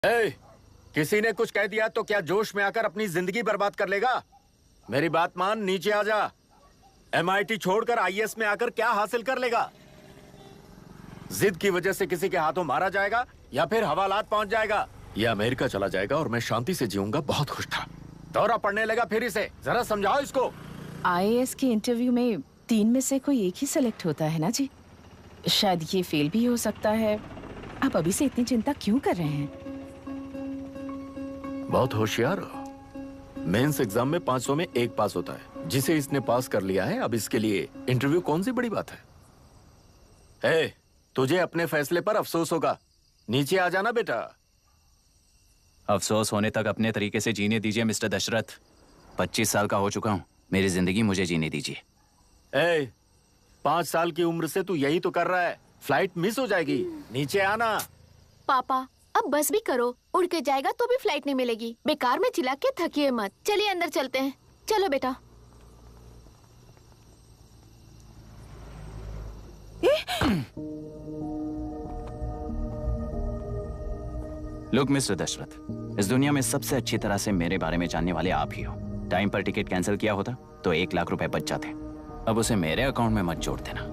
ए, किसी ने कुछ कह दिया तो क्या जोश में आकर अपनी जिंदगी बर्बाद कर लेगा? मेरी बात मान, नीचे आ जा। MIT छोड़कर IAS में आकर क्या हासिल कर लेगा? जिद की वजह से किसी के हाथों मारा जाएगा या फिर हवालात पहुंच जाएगा या अमेरिका चला जाएगा और मैं शांति से जीऊंगा। बहुत खुश था, दौरा पड़ने लगा फिर इसे। जरा समझाओ इसको। IAS के इंटरव्यू में 3 में से कोई एक ही सेलेक्ट होता है ना जी? शायद ये फेल भी हो सकता है। आप अभी से इतनी चिंता क्यों कर रहे हैं? बहुत होशियार हो। मेंस एग्जाम में 500 में 1 पास होता है, जिसे इसने पास कर लिया है। अब इसके लिए इंटरव्यू कौन सी बड़ी बात है? तुझे अपने फैसले पर अफसोस होगा। नीचे आ जाना बेटा। अफसोस होने तक अपने तरीके से जीने दीजिए मिस्टर दशरथ। 25 साल का हो चुका हूँ, मेरी जिंदगी मुझे जीने दीजिए। 5 साल की उम्र से तू यही तो कर रहा है। फ्लाइट मिस हो जाएगी, नीचे आना। पापा अब बस भी करो, उड़ के जाएगा तो भी फ्लाइट नहीं मिलेगी। बेकार में चिल्ला के थकिए मत। चलिए अंदर चलते हैं। चलो बेटा। लुक मिस्टर दशरथ, इस दुनिया में सबसे अच्छी तरह से मेरे बारे में जानने वाले आप ही हो। टाइम पर टिकट कैंसिल किया होता तो 1 लाख रुपए बच जाते। अब उसे मेरे अकाउंट में मत जोड़ देना।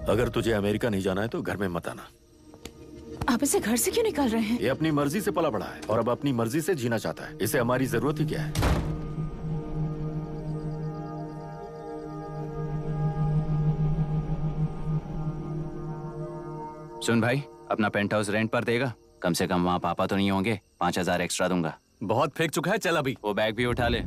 अगर तुझे अमेरिका नहीं जाना है तो घर में मत आना। आप इसे घर से क्यों निकाल रहे हैं? ये अपनी मर्जी से पला बड़ा है और अब अपनी मर्जी से जीना चाहता है। इसे हमारी जरूरत ही क्या है? सुन भाई, अपना पेंट हाउस रेंट पर देगा? कम से कम वहाँ पापा तो नहीं होंगे। 5000 एक्स्ट्रा दूंगा। बहुत फेंक चुका है, चल अभी। वो बैग भी उठा ले।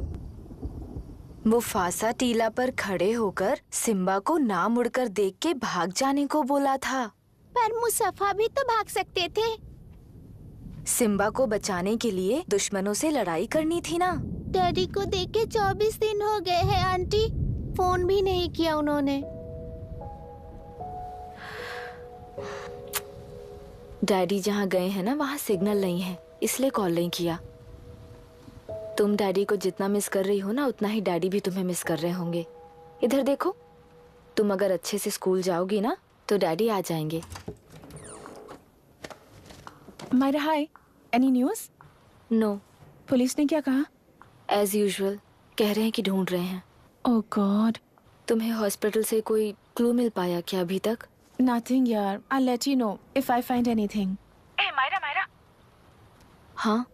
मुफासा टीला पर खड़े होकर सिम्बा को ना मुड़कर देख के भाग जाने को बोला था। पर मुसफा भी तो भाग सकते थे। सिम्बा को बचाने के लिए दुश्मनों से लड़ाई करनी थी ना। डैडी को देख के 24 दिन हो गए हैं आंटी। फोन भी नहीं किया उन्होंने। डैडी जहाँ गए हैं ना, वहाँ सिग्नल नहीं है, इसलिए कॉल नहीं किया। तुम डैडी को जितना मिस कर रही हो ना, उतना ही डैडी भी तुम्हें मिस कर रहे होंगे। इधर देखो, तुम अगर अच्छे से स्कूल जाओगी ना तो डैडी आ जाएंगे। मायरा हाय, एनी न्यूज़? नो। पुलिस ने क्या कहा? एज यूजुअल कह रहे हैं कि ढूंढ रहे हैं। ओह गॉड। तुम्हें हॉस्पिटल से कोई क्लू मिल पाया क्या अभी तक? नथिंग यार, I let you know if I find anything. Myra. हाँ,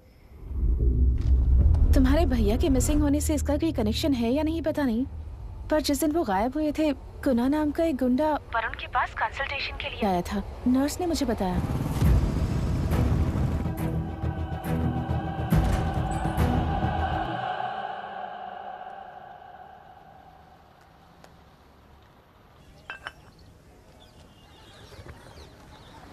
तुम्हारे भैया के मिसिंग होने से इसका कोई कनेक्शन है या नहीं पता नहीं, पर जिस दिन वो गायब हुए थे, कुना नाम का एक गुंडा वरुण के पास कंसल्टेशन के लिए आया था। नर्स ने मुझे बताया।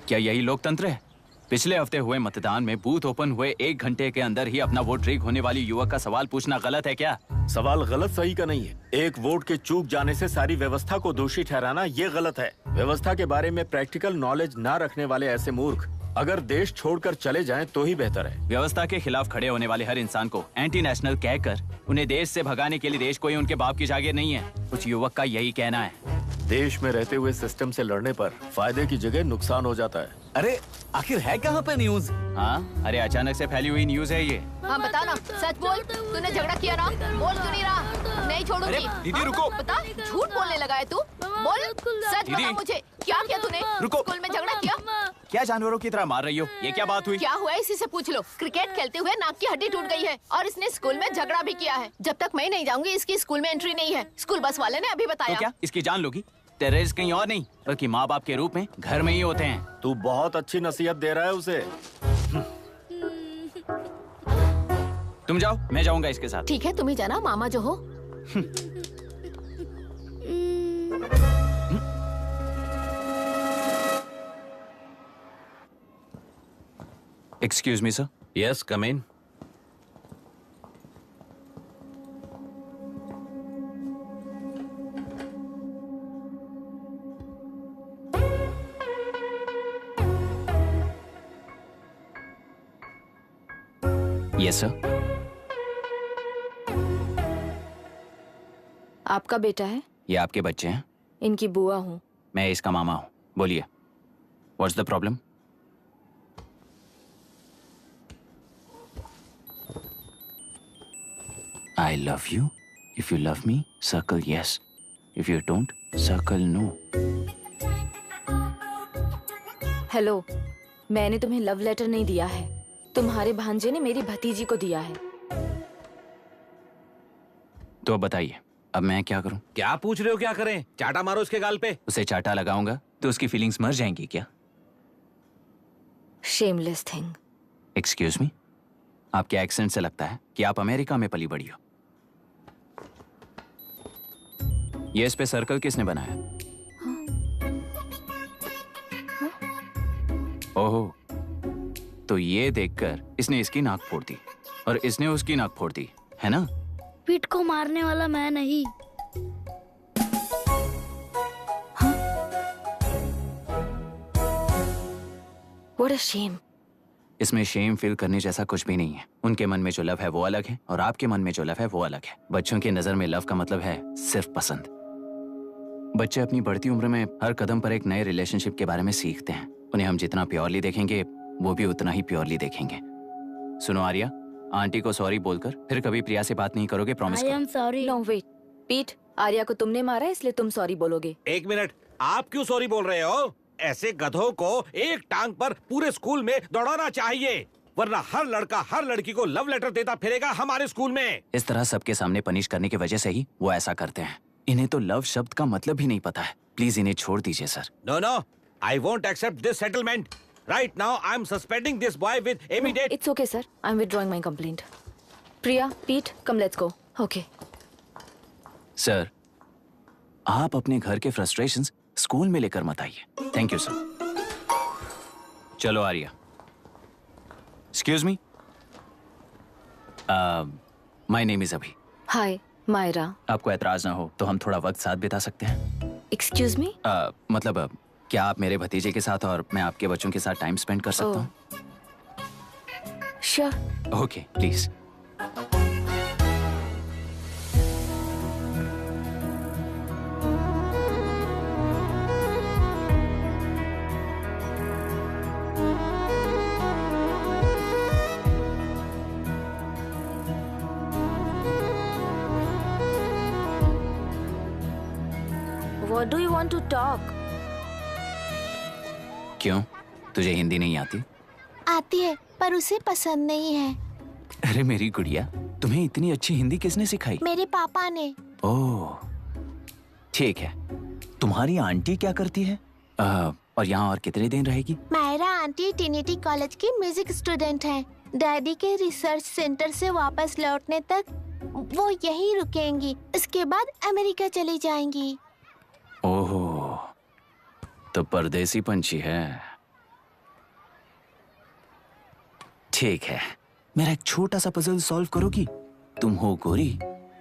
क्या यही लोकतंत्र है? पिछले हफ्ते हुए मतदान में बूथ ओपन हुए 1 घंटे के अंदर ही अपना वोट रीक होने वाली युवक का सवाल पूछना गलत है क्या? सवाल गलत सही का नहीं है। एक वोट के चूक जाने से सारी व्यवस्था को दोषी ठहराना ये गलत है। व्यवस्था के बारे में प्रैक्टिकल नॉलेज ना रखने वाले ऐसे मूर्ख अगर देश छोड़कर चले जाएं तो ही बेहतर है। व्यवस्था के खिलाफ खड़े होने वाले हर इंसान को एंटी नेशनल कहकर उन्हें देश से भगाने के लिए देश कोई उनके बाप की जागीर नहीं है। कुछ युवक का यही कहना है। देश में रहते हुए सिस्टम से लड़ने पर फायदे की जगह नुकसान हो जाता है। अरे आखिर है कहाँ पे न्यूज? हाँ, अरे अचानक से फैली हुई न्यूज है ये। हाँ बता ना, सच बोल। तूने झगड़ा किया ना? बोल क्यों नहीं रहा? नहीं छोड़ूंगी। दीदी रुको। बता, झूठ बोलने लगा है तू। बोल, सच बता मुझे, क्या किया तूने? रुको। स्कूल में झगड़ा किया? क्या जानवरों की तरह मार रही हो? ये क्या बात हुई? क्या हुआ है इसी से पूछ लो। क्रिकेट खेलते हुए नाक की हड्डी टूट गई है और इसने स्कूल में झगड़ा भी किया है। जब तक मैं नहीं जाऊंगी इसकी स्कूल में एंट्री नहीं है। स्कूल बस वाले ने अभी बताया। तो क्या इसकी जान लोगी? टेररिस्ट कहीं और नहीं बल्कि माँ बाप के रूप में घर में ही होते हैं। तू बहुत अच्छी नसीहत दे रहा है उसे। तुम जाओ, मैं जाऊंगा इसके साथ। ठीक है, तुम ही जाना, मामा जो हो। Excuse me sir. Yes, come in. Yes sir. आपका बेटा है? ये आपके बच्चे हैं? इनकी बुआ हूँ। मैं इसका मामा हूँ। बोलिए, what's the problem? I love you. If you love me, circle yes. If you don't, circle no. Hello, मैंने तुम्हें लव लेटर नहीं दिया है। तुम्हारे भांजे ने मेरी भतीजी को दिया है। तो अब बताइए, अब मैं क्या करूं? क्या पूछ रहे हो? क्या करें? चाटा मारो उसके गाल पे। उसे चाटा लगाऊंगा तो उसकी फीलिंग्स मर जाएंगी क्या? Shameless thing. एक्सक्यूज मी, आपके एक्सेंट से लगता है कि आप अमेरिका में पली बड़ी हो। ये इस पे सर्कल किसने बनाया? ओहो, तो ये देखकर इसने इसकी नाक फोड़ दी और इसने उसकी नाक फोड़ दी, है ना? पीठ को मारने वाला मैं नहीं। What a shame. इसमें शेम फील करने जैसा कुछ भी नहीं है। उनके मन में जो लव है वो अलग है और आपके मन में जो लव है वो अलग है। बच्चों की नजर में लव का मतलब है सिर्फ पसंद। बच्चे अपनी बढ़ती उम्र में हर कदम पर एक नए रिलेशनशिप के बारे में सीखते हैं। उन्हें हम जितना प्योरली देखेंगे वो भी उतना ही प्योरली देखेंगे। सुनो आर्या, आंटी को सॉरी बोलकर फिर कभी प्रिया से बात नहीं करोगे, प्रॉमिस आई करो। Am sorry. No, wait. पीट, आर्या को तुमने मारा इसलिए तुम सॉरी बोलोगे। एक मिनट, आप क्यों सॉरी बोल रहे हो? ऐसे गधों को एक टांग पर पूरे स्कूल में दौड़ाना चाहिए, वरना हर लड़का हर लड़की को लव लेटर देता फिरेगा हमारे स्कूल में। इस तरह सबके सामने पनिश करने की वजह से ही वो ऐसा करते हैं। इन्हें तो लव शब्द का मतलब भी नहीं पता है। प्लीज इन्हें छोड़ दीजिए sir. No no, I won't accept this settlement. Right now I am suspending this boy with immediate. It's okay, sir. I'm withdrawing my complaint. Priya, Pete, come let's go. Okay. Sir, आप अपने घर के frustrations school में लेकर मत आइए। Thank you sir. चलो Arya. Excuse me, my name is Abhi. Hi, Myra. आपको एतराज ना हो तो हम थोड़ा वक्त साथ बिता सकते हैं? Excuse me? मतलब क्या आप मेरे भतीजे के साथ और मैं आपके बच्चों के साथ टाइम स्पेंड कर सकता हूँ? Sure. Okay, please. What do you want to talk? क्यों, तुझे हिंदी नहीं आती? आती है पर उसे पसंद नहीं है। अरे मेरी गुड़िया, तुम्हें इतनी अच्छी हिंदी किसने सिखाई? मेरे पापा ने। ओह, ठीक है। तुम्हारी आंटी क्या करती है? और यहाँ और कितने दिन रहेगी? मायरा आंटी ट्रिनिटी कॉलेज की म्यूजिक स्टूडेंट हैं। डैडी के रिसर्च सेंटर से वापस लौटने तक वो यहीं रुकेंगी। इसके बाद अमेरिका चली जाएंगी। ओह, तो परदेसी पंछी है। ठीक है, मेरा एक छोटा सा पजल सॉल्व करोगी? तुम हो गोरी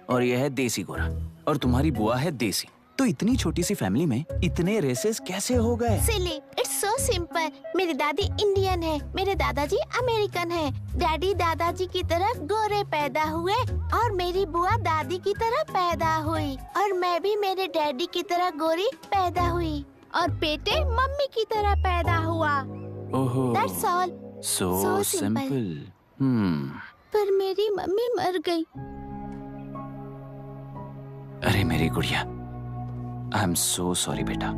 और यह है देसी गोरा और तुम्हारी बुआ है देसी। तो इतनी छोटी सी फैमिली में इतने रेसेस कैसे हो गए? सिली, इट्स सो सिंपल। मेरी दादी इंडियन है, मेरे दादाजी अमेरिकन है। डैडी दादाजी की तरह गोरे पैदा हुए और मेरी बुआ दादी की तरह पैदा हुई और मैं भी मेरे डैडी की तरह गोरी पैदा हुई और बेटे मम्मी की तरह पैदा हुआ। ओहो, that's all. So so simple. पर मेरी मम्मी मर गई। अरे मेरी गुड़िया, आई एम सो सॉरी बेटा।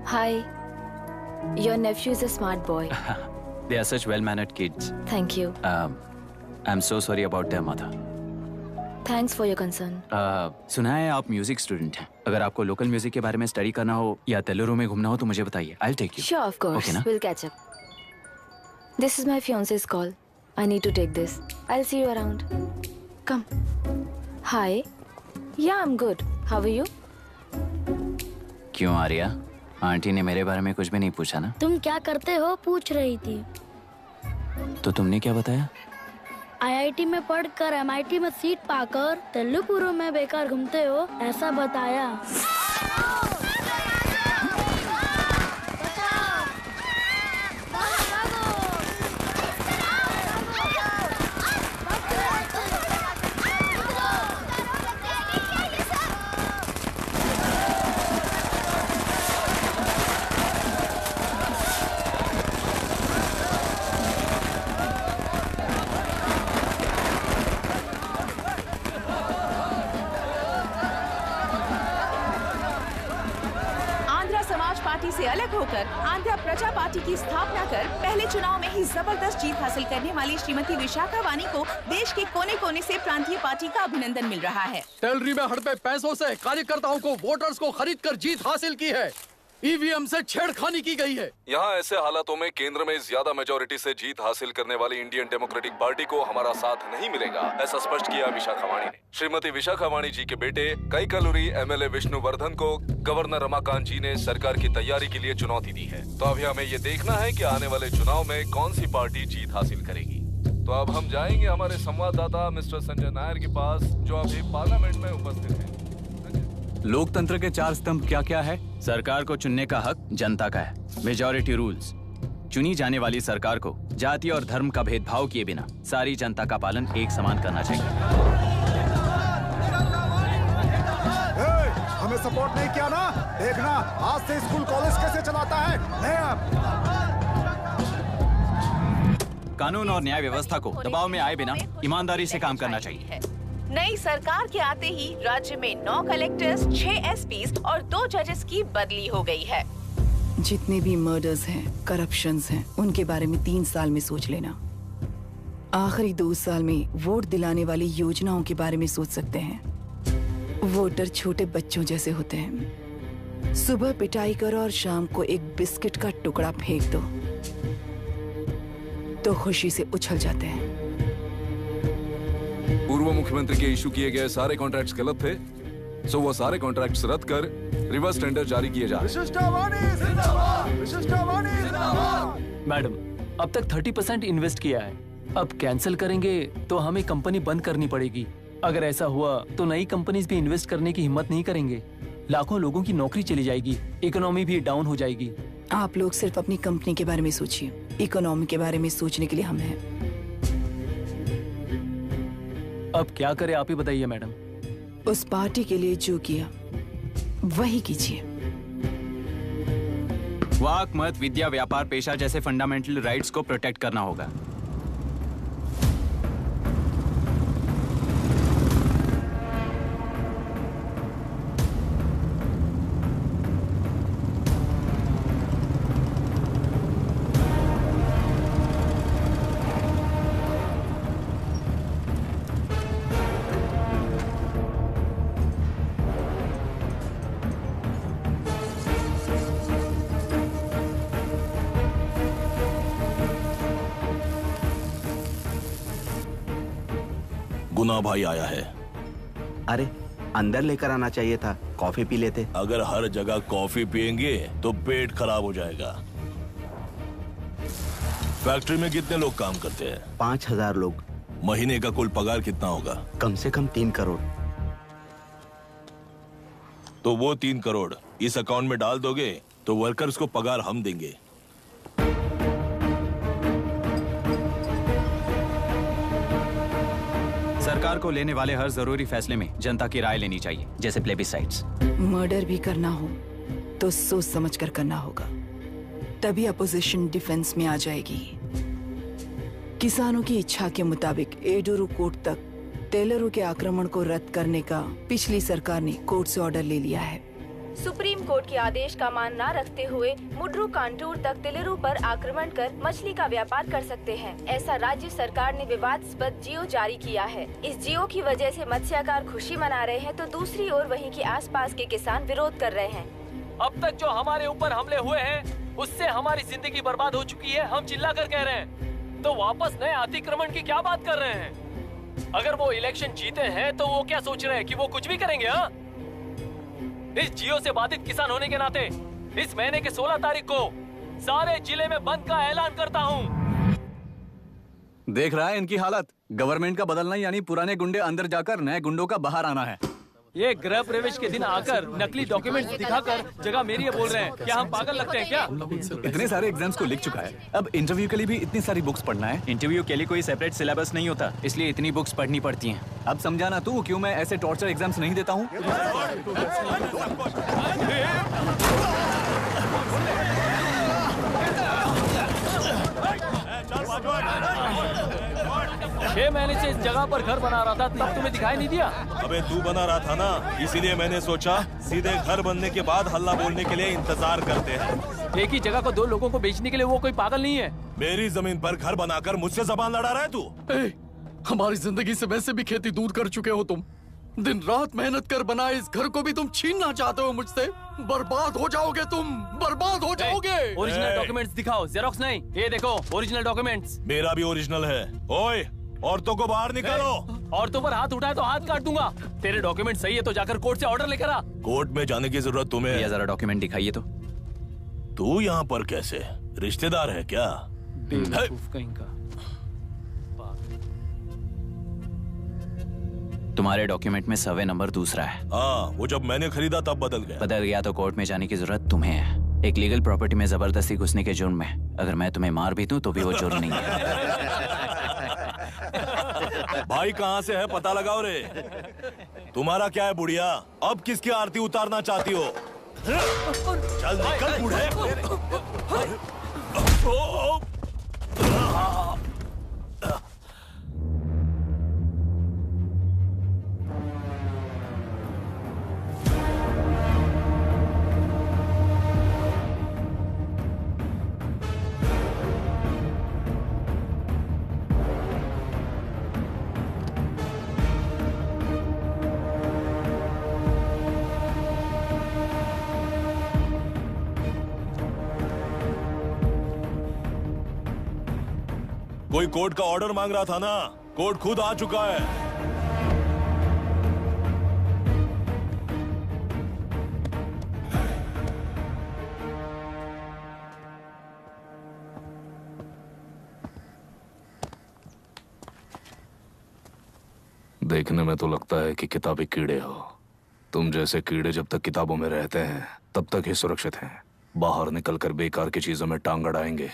Hi. Your nephew is a smart boy. They are such well-mannered kids. Thank you. I'm so sorry about their mother. Thanks for your concern. सुना है आप म्यूजिक स्टूडेंट हैं। अगर आपको लोकल म्यूजिक के बारे में स्टडी करना हो या तेलुरु में घूमना हो तो मुझे बताइए। I'll take you. Sure, of course. Okay, ना? We'll catch up. This is my fiance's call. I need to take this. I'll see you around. Come. Hi. Yeah, I'm good. How are you? क्यों Arya, aunty ने मेरे बारे में कुछ भी नहीं पूछा ना? तुम क्या करते हो पूछ रही थी। तो तुमने क्या बताया? आईआईटी में पढ़कर एमआईटी में सीट पाकर तेलुपुरु में बेकार घूमते हो ऐसा बताया। होकर आंध्र प्रजा पार्टी की स्थापना कर पहले चुनाव में ही जबरदस्त जीत हासिल करने वाली श्रीमती विशाखा वानी को देश के कोने कोने से प्रांतीय पार्टी का अभिनंदन मिल रहा है। टेलरी में हड़पे पैसों से कार्यकर्ताओं को वोटर्स को खरीद कर जीत हासिल की है। ईवीएम से छेड़खानी की गई है। यहाँ ऐसे हालातों में केंद्र में ज्यादा मेजोरिटी से जीत हासिल करने वाली इंडियन डेमोक्रेटिक पार्टी को हमारा साथ नहीं मिलेगा, ऐसा स्पष्ट किया विशाखा वाणी ने। श्रीमती विशाखा वाणी जी के बेटे कैकलुरी एमएलए विष्णुवर्धन को गवर्नर रमाकांत जी ने सरकार की तैयारी के लिए चुनौती दी है। तो अभी हमें ये देखना है कि आने वाले चुनाव में कौन सी पार्टी जीत हासिल करेगी। तो अब हम जाएंगे हमारे संवाददाता मिस्टर संजय नायर के पास, जो अभी पार्लियामेंट में उपस्थित है। लोकतंत्र के 4 स्तंभ क्या क्या है? सरकार को चुनने का हक जनता का है, मेजॉरिटी रूल्स। चुनी जाने वाली सरकार को जाति और धर्म का भेदभाव किए बिना सारी जनता का पालन एक समान करना चाहिए। हमें सपोर्ट नहीं किया ना, देखना आज से स्कूल कॉलेज कैसे चलाता है। कानून और न्याय व्यवस्था को दबाव में आए बिना ईमानदारी से काम करना चाहिए। नई सरकार के आते ही राज्य में 9 कलेक्टर्स, 6 एसपीज और 2 जजेस की बदली हो गई है। जितने भी मर्डर्स हैं, करप्शंस हैं, उनके बारे में 3 साल में सोच लेना। आखिरी 2 साल में वोट दिलाने वाली योजनाओं के बारे में सोच सकते हैं। वोटर छोटे बच्चों जैसे होते हैं। सुबह पिटाई करो और शाम को एक बिस्किट का टुकड़ा फेंक दो तो खुशी से उछल जाते हैं। पूर्व मुख्यमंत्री के इशू किए गए सारे कॉन्ट्रैक्ट्स गलत थे, सो वो सारे कॉन्ट्रैक्ट्स रद्द कर रिवर्स टेंडर जारी किए जा रहे हैं। मैडम, अब तक 30% इन्वेस्ट किया है, अब कैंसिल करेंगे तो हमें कंपनी बंद करनी पड़ेगी। अगर ऐसा हुआ तो नई कंपनीज भी इन्वेस्ट करने की हिम्मत नहीं करेंगे। लाखों लोगों की नौकरी चली जाएगी, इकोनॉमी भी डाउन हो जाएगी। आप लोग सिर्फ अपनी कंपनी के बारे में सोचिए, इकोनॉमी के बारे में सोचने के लिए हम हैं। अब क्या करें आप ही बताइए मैडम। उस पार्टी के लिए जो किया वही कीजिए। वाक, मत, विद्या, व्यापार, पेशा जैसे फंडामेंटल राइट्स को प्रोटेक्ट करना होगा। गुना भाई आया है। अरे अंदर लेकर आना चाहिए था, कॉफी पी लेते। अगर हर जगह कॉफी पियेंगे तो पेट खराब हो जाएगा। फैक्ट्री में कितने लोग काम करते हैं? 5000 लोग। महीने का कुल पगार कितना होगा? कम से कम 3 करोड़। तो वो 3 करोड़ इस अकाउंट में डाल दोगे तो वर्कर्स को पगार हम देंगे। सरकार को लेने वाले हर जरूरी फैसले में जनता की राय लेनी चाहिए, जैसे प्लेबिसाइट्स। मर्डर भी करना हो तो सोच समझ कर करना होगा, तभी अपोजिशन डिफेंस में आ जाएगी। किसानों की इच्छा के मुताबिक एडुरु कोर्ट तक टेलरों के आक्रमण को रद्द करने का पिछली सरकार ने कोर्ट से ऑर्डर ले लिया है। सुप्रीम कोर्ट के आदेश का मान न रखते हुए मुड्रू कांटूर तक टेलरों पर आक्रमण कर मछली का व्यापार कर सकते हैं, ऐसा राज्य सरकार ने विवादास्पद जियो जारी किया है। इस जियो की वजह से मत्स्यकार खुशी मना रहे हैं तो दूसरी ओर वहीं के आसपास के किसान विरोध कर रहे हैं। अब तक जो हमारे ऊपर हमले हुए हैं उससे हमारी जिंदगी बर्बाद हो चुकी है, हम चिल्ला कर कह रहे हैं, तो वापस नए अतिक्रमण की क्या बात कर रहे हैं? अगर वो इलेक्शन जीते हैं तो वो क्या सोच रहे हैं कि वो कुछ भी करेंगे? हाँ, इस जियो से बाधित किसान होने के नाते इस महीने के 16 तारीख को सारे जिले में बंद का ऐलान करता हूँ। देख रहा है इनकी हालत। गवर्नमेंट का बदलना यानी पुराने गुंडे अंदर जाकर नए गुंडों का बाहर आना है। ये गृह प्रवेश के दिन आकर नकली डॉक्यूमेंट्स दिखाकर जगह मेरी है बोल रहे हैं। क्या हम पागल लगते हैं क्या? इतने सारे एग्जाम्स को लिख चुका है, अब इंटरव्यू के लिए भी इतनी सारी बुक्स पढ़ना है। इंटरव्यू के लिए कोई सेपरेट सिलेबस नहीं होता, इसलिए इतनी बुक्स पढ़नी पड़ती हैं। अब समझाना तू क्यों मैं ऐसे टॉर्चर एग्जाम्स नहीं देता हूँ। छह महीने से इस जगह पर घर बना रहा था, तब तुम्हें दिखाई नहीं दिया? अबे तू बना रहा था ना, इसीलिए मैंने सोचा सीधे घर बनने के बाद हल्ला बोलने के लिए इंतजार करते हैं। एक ही जगह को दो लोगों को बेचने के लिए वो कोई पागल नहीं है। मेरी जमीन पर घर बनाकर मुझसे जबान लड़ा रहा है तू। हमारी जिंदगी से वैसे भी खेती दूर कर चुके हो तुम। दिन रात मेहनत कर बनाए इस घर को भी तुम छीनना चाहते हो मुझसे। बर्बाद हो जाओगे तुम, बर्बाद हो जाओगे। ओरिजिनल डॉक्यूमेंट्स दिखाओ, जेरोक्स नहीं। ये देखो ओरिजिनल डॉक्यूमेंट्स। मेरा भी ओरिजिनल है। ओए, औरतों को बाहर निकालो। औरतों पर हाथ उठाए तो हाथ काट दूंगा। तेरे डॉक्यूमेंट सही है तो जाकर कोर्ट से ऑर्डर लेकर आ। कोर्ट में जाने की जरूरत तुम्हें है। जरा डॉक्यूमेंट दिखाइए तो। तू यहाँ पर कैसे? रिश्तेदार है क्या? बेवकूफ कहीं का। तुम्हारे डॉक्यूमेंट में सर्वे नंबर दूसरा है। हाँ, वो जब मैंने खरीदा तब बदल गया तो कोर्ट में जाने की जरूरत तुम्हें है। एक लीगल प्रॉपर्टी में जबरदस्ती घुसने के जुर्म में अगर मैं तुम्हें मार भी दूं तो भी वो जुर्म नहीं है। भाई कहाँ से है पता लगाओ रे। तुम्हारा क्या है बुढ़िया? अब किसकी आरती उतारना चाहती हो? चल निकल बूढ़े। कोई कोर्ट का ऑर्डर मांग रहा था ना? कोर्ट खुद आ चुका है। देखने में तो लगता है कि किताबी कीड़े हो। तुम जैसे कीड़े जब तक किताबों में रहते हैं तब तक ही सुरक्षित हैं। बाहर निकलकर बेकार की चीजों में टांग अड़ाएंगे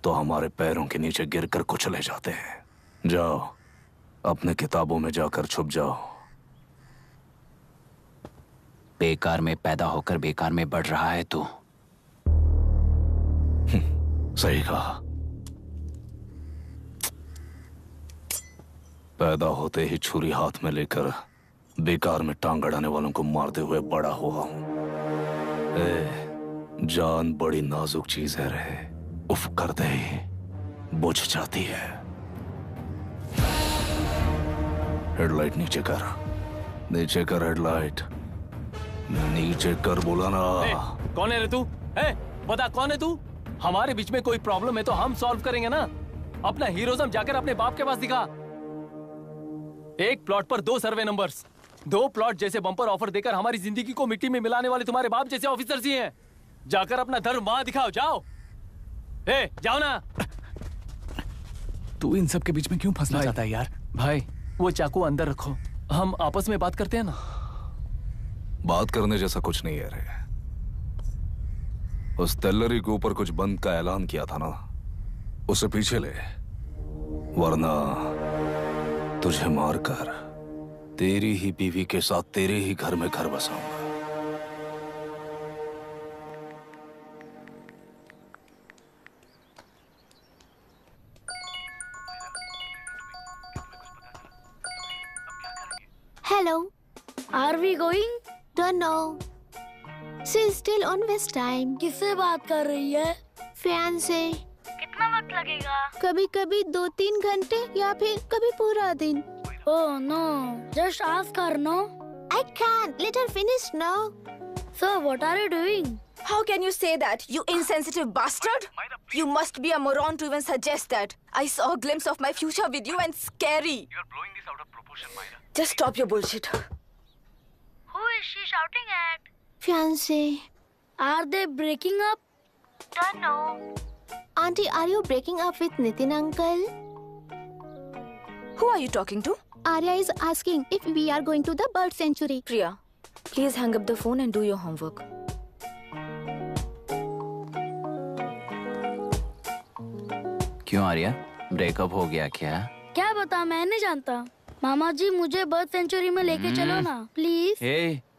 तो हमारे पैरों के नीचे गिरकर कुचले जाते हैं। जाओ, अपने किताबों में जाकर छुप जाओ। बेकार में पैदा होकर बेकार में बढ़ रहा है तू। सही कहा। पैदा होते ही छुरी हाथ में लेकर बेकार में टांग अड़ाने वालों को मारते हुए बड़ा हुआ हूं। जान बड़ी नाजुक चीज है रे। उफ करते ही बुझ जाती है। हेडलाइट नीचे कर, नीचे कर हेडलाइट, नीचे कर बोला ना। कौन है रे तू? बता कौन है तू? हमारे बीच में कोई प्रॉब्लम है तो हम सॉल्व करेंगे ना। अपना हीरोइज्म जाकर अपने बाप के पास दिखा। एक प्लॉट पर 2 सर्वे नंबर्स, 2 प्लॉट जैसे बम्पर ऑफर देकर हमारी जिंदगी को मिट्टी में मिलाने वाले तुम्हारे बाप जैसे ऑफिसर्स ही हैं। जाकर अपना धर्म वहां दिखाओ, जाओ। जाओ ना। तू इन सब के बीच में क्यों फंसना चाहता है यार? भाई वो चाकू अंदर रखो, हम आपस में बात करते हैं ना। बात करने जैसा कुछ नहीं है रे। उस तेलरी के ऊपर कुछ बंद का ऐलान किया था ना, उसे पीछे ले, वरना तुझे मारकर तेरी ही बीवी के साथ तेरे ही घर में घर बसाऊंगा। Hello. Are we going? Don't know. She's still on West time. किससे बात कर रही है? Fiance. कितना वक्त लगेगा? कभी कभी 2-3 घंटे या फिर कभी पूरा दिन। Oh no. Just ask her, no? I can't. Let her finish now. So what are you doing? How can you say that, you insensitive bastard? You must be a moron to even suggest that. I saw a glimpse of my future with you and scary. You are blowing this out of proportion, Myra. Just stop your bullshit. Who is she shouting at? Fiance. Are they breaking up? Don't know. Auntie, are you breaking up with Nitin uncle? Who are you talking to? Arya is asking if we are going to the bird sanctuary. Priya, please hang up the phone and do your homework. क्यों Arya, breakup हो गया क्या? क्या बता, मैं नहीं जानता। मामा जी मुझे बर्ड सेंचुरी में लेके चलो ना प्लीज।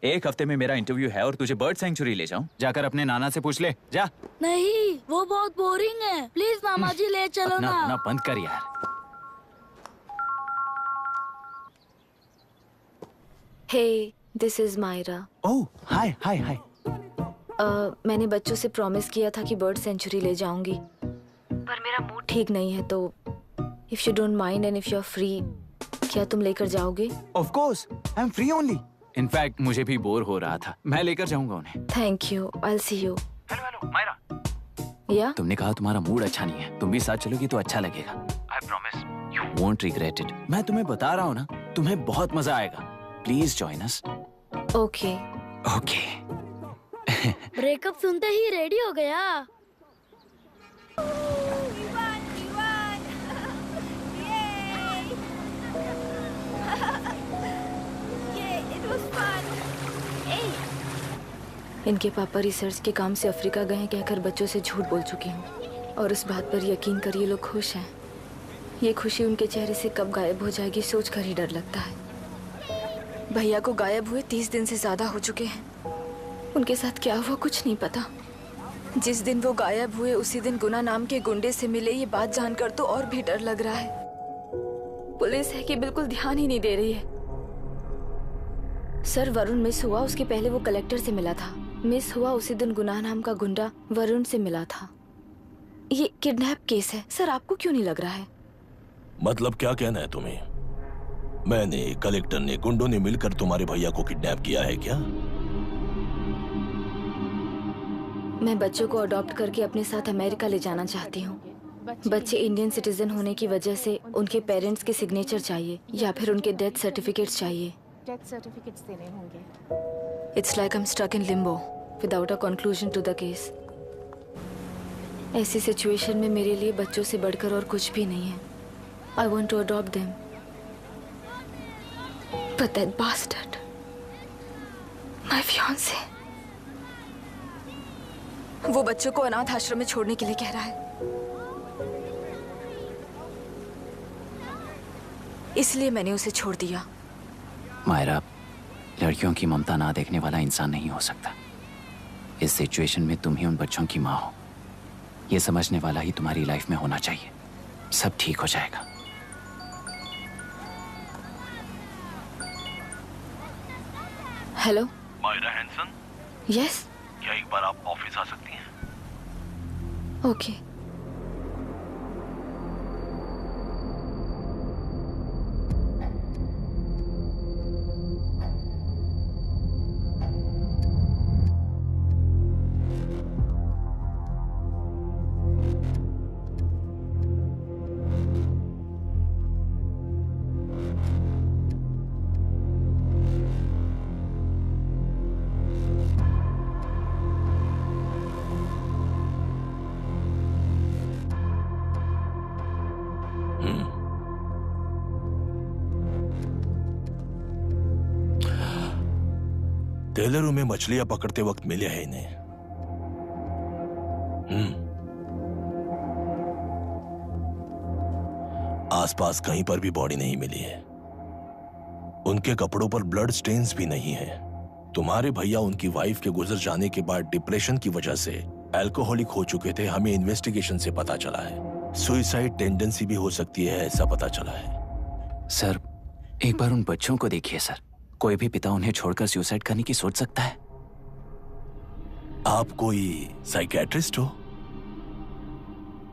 एक हफ्ते में मेरा इंटरव्यू है और तुझे बर्ड सेंचुरी ले जाऊं? जाकर अपने नाना से पूछ ले, जा। नहीं, वो बहुत बोरिंग है। प्लीज मामा जी ले चलो ना। अपना बंद कर यार। Hey, this is Myra. Oh, hi. मैंने बच्चों से प्रॉमिस किया था कि बर्ड सेंचुरी ले जाऊंगी, पर मेरा मूड ठीक नहीं है, तो if you don't mind and if you are free, क्या तुम लेकर जाओगे? Of course, I am free only. In fact मुझे भी बोर हो रहा था, मैं लेकर जाऊंगा उन्हें। Thank you, I will see you. Hello Myra. या तुमने कहा तुम्हारा मूड अच्छा नहीं है, तुम भी साथ चलोगी तो अच्छा लगेगा। I promise you won't regret it. मैं तुम्हें बता रहा हूँ ना, तुम्हें बहुत मजा आएगा। Please join us. Okay okay. Breakup सुनते ही रेडी हो गया। इनके पापा रिसर्च के काम से अफ्रीका गए हैं कहकर बच्चों से झूठ बोल चुकी हूँ, और इस बात पर यकीन कर ये लोग खुश हैं। ये खुशी उनके चेहरे से कब गायब हो जाएगी सोचकर ही डर लगता है। भैया को गायब हुए 30 दिन से ज्यादा हो चुके हैं। उनके साथ क्या हुआ कुछ नहीं पता। जिस दिन वो गायब हुए उसी दिन गुना नाम के गुंडे से मिले, ये बात जानकर तो और भी डर लग रहा है। पुलिस है कि बिल्कुल ध्यान ही नहीं दे रही है। सर, वरुण मिस हुआ उसके पहले वो कलेक्टर से मिला था। मिस हुआ उसी दिन गुनाह नाम का गुंडा वरुण से मिला था। ये किडनैप केस है। सर, आपको क्यों नहीं लग रहा है? मतलब क्या कहना है तुम्हें? मैंने, कलेक्टर ने, गुंडों ने मिलकर तुम्हारे भैया को किडनैप किया है क्या? मैं बच्चों को अडॉप्ट करके अपने साथ अमेरिका ले जाना चाहती हूँ। बच्चे इंडियन सिटीजन होने की वजह से उनके पेरेंट्स के सिग्नेचर चाहिए या फिर उनके डेथ सर्टिफिकेट्स चाहिए। डेथ सर्टिफिकेट्स देने होंगे। It's like I am stuck in limbo without a conclusion to the case. ऐसी सिचुएशन में मेरे लिए बच्चों से बढ़कर और कुछ भी नहीं है। I want to adopt them, but that bastard, my fiance, वो बच्चों को अनाथ आश्रम में छोड़ने के लिए कह रहा है। इसलिए मैंने उसे छोड़ दिया। मायरा, लड़कियों की ममता ना देखने वाला इंसान नहीं हो सकता। इस सिचुएशन में तुम ही उन बच्चों की माँ हो। ये समझने वाला ही तुम्हारी लाइफ में होना चाहिए। सब ठीक हो जाएगा। Hello Myra Hanson. यस। क्या एक बार आप ऑफिस आ सकती हैं? ओके। टेलरों में मछलियां पकड़ते वक्त मिले हैं इन्हें। आसपास कहीं पर भी बॉडी नहीं मिली है। उनके कपड़ों पर ब्लड स्टेन्स भी नहीं है। तुम्हारे भैया उनकी वाइफ के गुजर जाने के बाद डिप्रेशन की वजह से अल्कोहलिक हो चुके थे। हमें इन्वेस्टिगेशन से पता चला है। सुसाइड टेंडेंसी भी हो सकती है, ऐसा पता चला है। सर, एक बार उन बच्चों को देखिए सर। कोई भी पिता उन्हें छोड़कर सुसाइड करने की सोच सकता है? आप कोई साइकियाट्रिस्ट हो?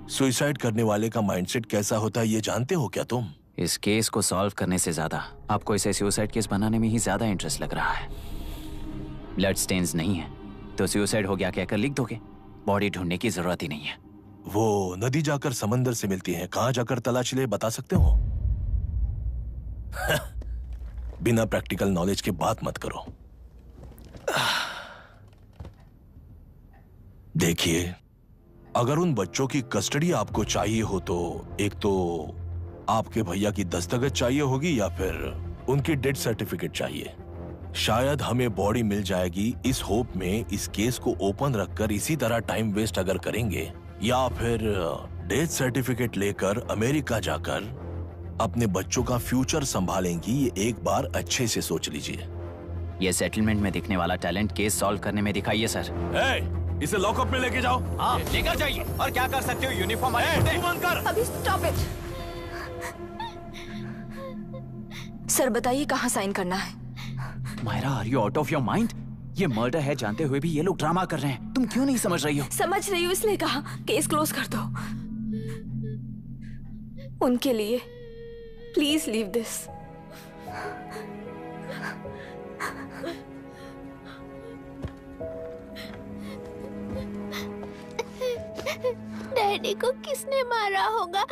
सुसाइड करने वाले का माइंडसेट कैसा होता है ये जानते हो क्या तुम? इस केस को सॉल्व करने से ज्यादा आपको इसे सुसाइड केस बनाने में ही ज्यादा इंटरेस्ट लग रहा है। ब्लड स्टेन्स नहीं है तो सुसाइड हो गया कहकर लिख दोगे। बॉडी ढूंढने की जरूरत ही नहीं है। वो नदी जाकर समंदर से मिलती है, कहां जाकर तलाश ले बता सकते हो? बिना प्रैक्टिकल नॉलेज के बात मत करो। देखिए, अगर उन बच्चों की कस्टडी आपको चाहिए हो तो एक तो आपके भैया की दस्तखत चाहिए होगी या फिर उनकी डेथ सर्टिफिकेट चाहिए। शायद हमें बॉडी मिल जाएगी इस होप में इस केस को ओपन रखकर इसी तरह टाइम वेस्ट अगर करेंगे, या फिर डेथ सर्टिफिकेट लेकर अमेरिका जाकर अपने बच्चों का फ्यूचर संभालेंगी। ये एक बार अच्छे से सोच लीजिए। ये सेटलमेंट में दिखने वाला टैलेंट केस सॉल्व करने में दिखाइए सर। इसे लॉकअप में लेके जाओ। हाँ, लेकर जाइए। और क्या कर सकते हो? यूनिफॉर्म कर। अभी स्टॉप इट। सर बताइए कहाँ साइन करना है? Myra, are you out of your mind? ये मर्डर है जानते हुए भी ये लोग ड्रामा कर रहे हैं। तुम क्यों नहीं समझ रही हो? समझ रही हूँ, इसलिए कहा केस क्लोज कर दो। उनके लिए प्लीज लीव दिस। डैडी को किसने मारा होगा?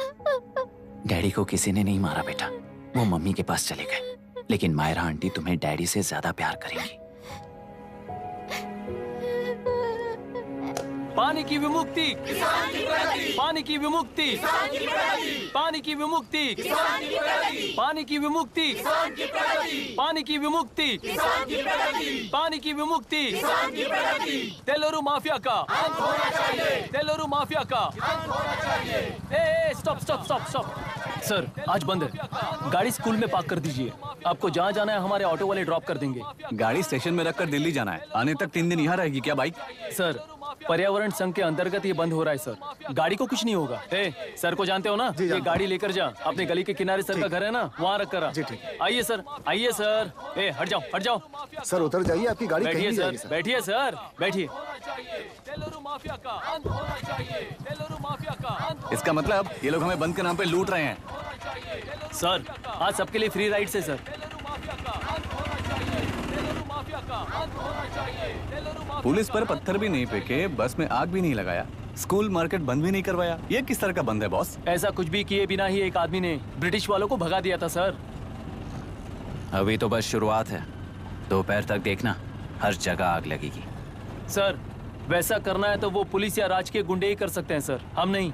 डैडी को किसी ने नहीं मारा बेटा, वो मम्मी के पास चले गए। लेकिन मायरा आंटी तुम्हें डैडी से ज्यादा प्यार करेंगी। पानी की विमुक्ति, पानी की विमुक्ति, पानी की विमुक्ति, पानी की विमुक्ति, पानी की विमुक्ति, पानी की विमुक्ति, तेलुरु माफिया का, तेलुरु माफिया का। Stop stop stop stop. Sir आज बंद है, गाड़ी स्कूल में पार्क कर दीजिए। आपको जहाँ जाना है हमारे ऑटो वाले ड्रॉप कर देंगे। गाड़ी स्टेशन में रखकर दिल्ली जाना है, आने तक 3 दिन यहाँ रहेगी क्या बाइक? सर पर्यावरण संघ के अंतर्गत ये बंद हो रहा है सर, गाड़ी को कुछ नहीं होगा। सर को जानते हो ना, ये गाड़ी लेकर जा, अपने गली के किनारे सर का घर है ना, वहाँ रख कर। आइए सर, आइए सर। हट जाओ हट जाओ सर, उतर जाइए, आपकी गाड़ी कहीं नहीं जाएगी सर। बैठिए सर, बैठिए। माफिया का अंत होना चाहिए, तेलुरु माफिया का अंत। इसका मतलब ये लोग हमें बंद के नाम पे लूट रहे हैं। सर आज सबके लिए फ्री राइड से सर। पुलिस पर पत्थर भी नहीं फेंके, बस में आग भी नहीं लगाया, स्कूल मार्केट बंद भी नहीं करवाया। ये किस तरह का बंद है बॉस? ऐसा कुछ भी किए बिना ही एक आदमी ने ब्रिटिश वालों को भगा दिया था सर। अभी तो बस शुरुआत है, दोपहर तक देखना हर जगह आग लगेगी। सर वैसा करना है तो वो पुलिस या राज के गुंडे ही कर सकते हैं सर, हम नहीं।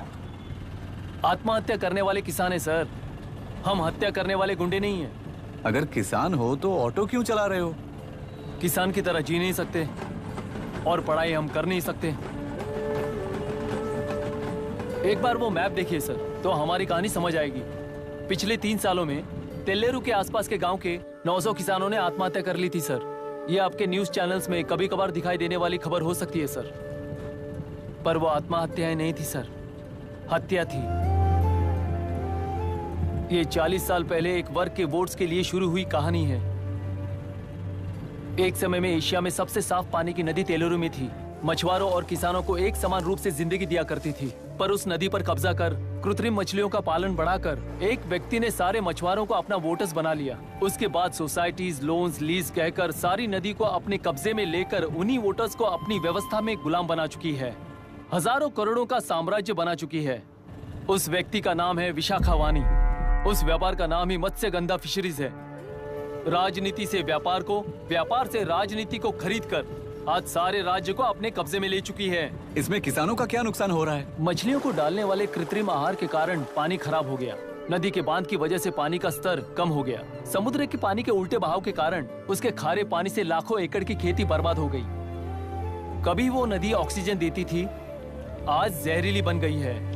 आत्महत्या करने वाले किसान है सर, हम हत्या करने वाले गुंडे नहीं है। अगर किसान हो तो ऑटो क्यों चला रहे हो? किसान की तरह जी नहीं सकते और पढ़ाई हम कर नहीं सकते। एक बार वो मैप देखिए सर तो हमारी कहानी समझ आएगी। पिछले 3 सालों में तेल्लेरू के आसपास के गांव के 900 किसानों ने आत्महत्या कर ली थी सर। ये आपके न्यूज चैनल्स में कभी कभार दिखाई देने वाली खबर हो सकती है सर, पर वो आत्महत्याएं नहीं थी सर, हत्या थी। ये 40 साल पहले एक वर्ग के वोट्स के लिए शुरू हुई कहानी है। एक समय में एशिया में सबसे साफ पानी की नदी तेलुरु में थी। मछुआरों और किसानों को एक समान रूप से जिंदगी दिया करती थी, पर उस नदी पर कब्जा कर कृत्रिम मछलियों का पालन बढ़ाकर एक व्यक्ति ने सारे मछुआरों को अपना वोटर्स बना लिया। उसके बाद सोसाइटीज, लोन्स, लीज कहकर सारी नदी को अपने कब्जे में लेकर उन्हीं वोटर्स को अपनी व्यवस्था में गुलाम बना चुकी है। हजारों करोड़ों का साम्राज्य बना चुकी है। उस व्यक्ति का नाम है विशाखावानी। उस व्यापार का नाम ही मत्स्यगंधा फिशरीज है। राजनीति से व्यापार को, व्यापार से राजनीति को खरीदकर आज सारे राज्य को अपने कब्जे में ले चुकी है। इसमें किसानों का क्या नुकसान हो रहा है? मछलियों को डालने वाले कृत्रिम आहार के कारण पानी खराब हो गया। नदी के बांध की वजह से पानी का स्तर कम हो गया। समुद्र के पानी के उल्टे बहाव के कारण उसके खारे पानी से लाखों एकड़ की खेती बर्बाद हो गई। कभी वो नदी ऑक्सीजन देती थी, आज जहरीली बन गई है।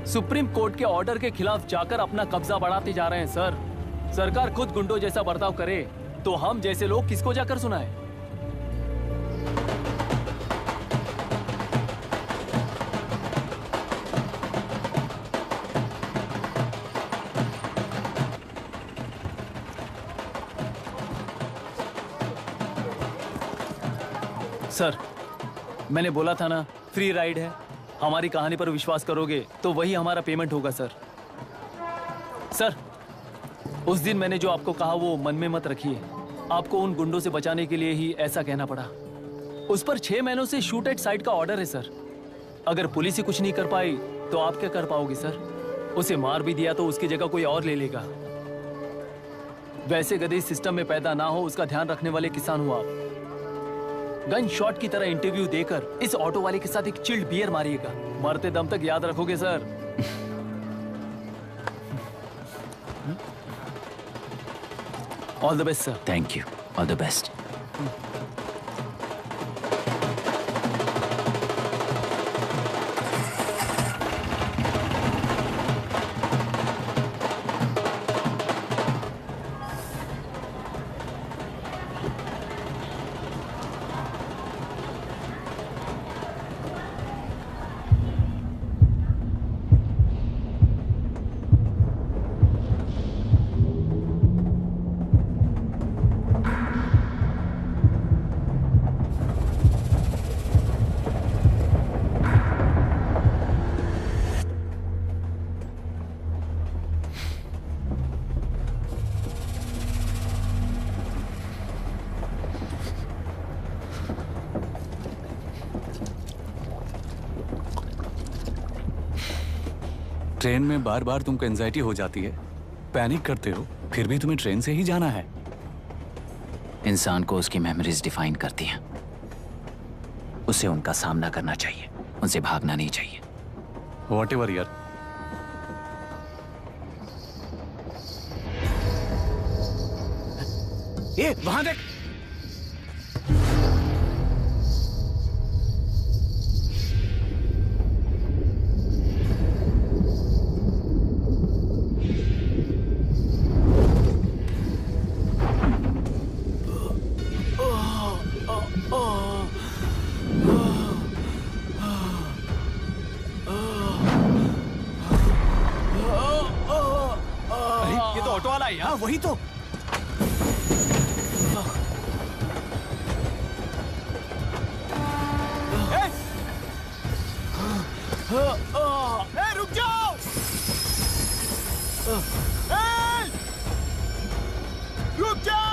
सुप्रीम कोर्ट के ऑर्डर के खिलाफ जाकर अपना कब्जा बढ़ाते जा रहे हैं सर। सरकार खुद गुंडों जैसा बर्ताव करे तो हम जैसे लोग किसको जाकर सुनाएं? सर मैंने बोला था ना, फ्री राइड है। हमारी कहानी पर विश्वास करोगे तो वही हमारा पेमेंट होगा सर। सर उस दिन मैंने जो आपको कहा वो मन में मत रखिए। आपको उन गुंडों से बचाने के लिए ही ऐसा कहना पड़ा। उस पर 6 महीनों से शूट एट साइट का ऑर्डर है सर। अगर पुलिस ही कुछ नहीं कर पाई तो आप क्या कर पाओगे सर? उसे मार भी दिया तो उसकी जगह कोई और ले लेगा। वैसे गधे सिस्टम में पैदा ना हो उसका ध्यान रखने वाले किसान हो आप। गन शॉट की तरह इंटरव्यू देकर इस ऑटो वाले के साथ एक चिल्ड बियर मारिएगा। मरते दम तक याद रखोगे sir. All the best sir. Thank you, all the best. Train में बार बार तुमको एंजाइटी हो जाती है, पैनिक करते हो, फिर भी तुम्हें ट्रेन से ही जाना है। इंसान को उसकी मेमोरीज डिफाइन करती हैं। उसे उनका सामना करना चाहिए, उनसे भागना नहीं चाहिए। व्हाटएवर यार। ये वहां देख। ये तो ऑटो वाला है। हाँ वही तो। रुक जाओ। रुक जाओ।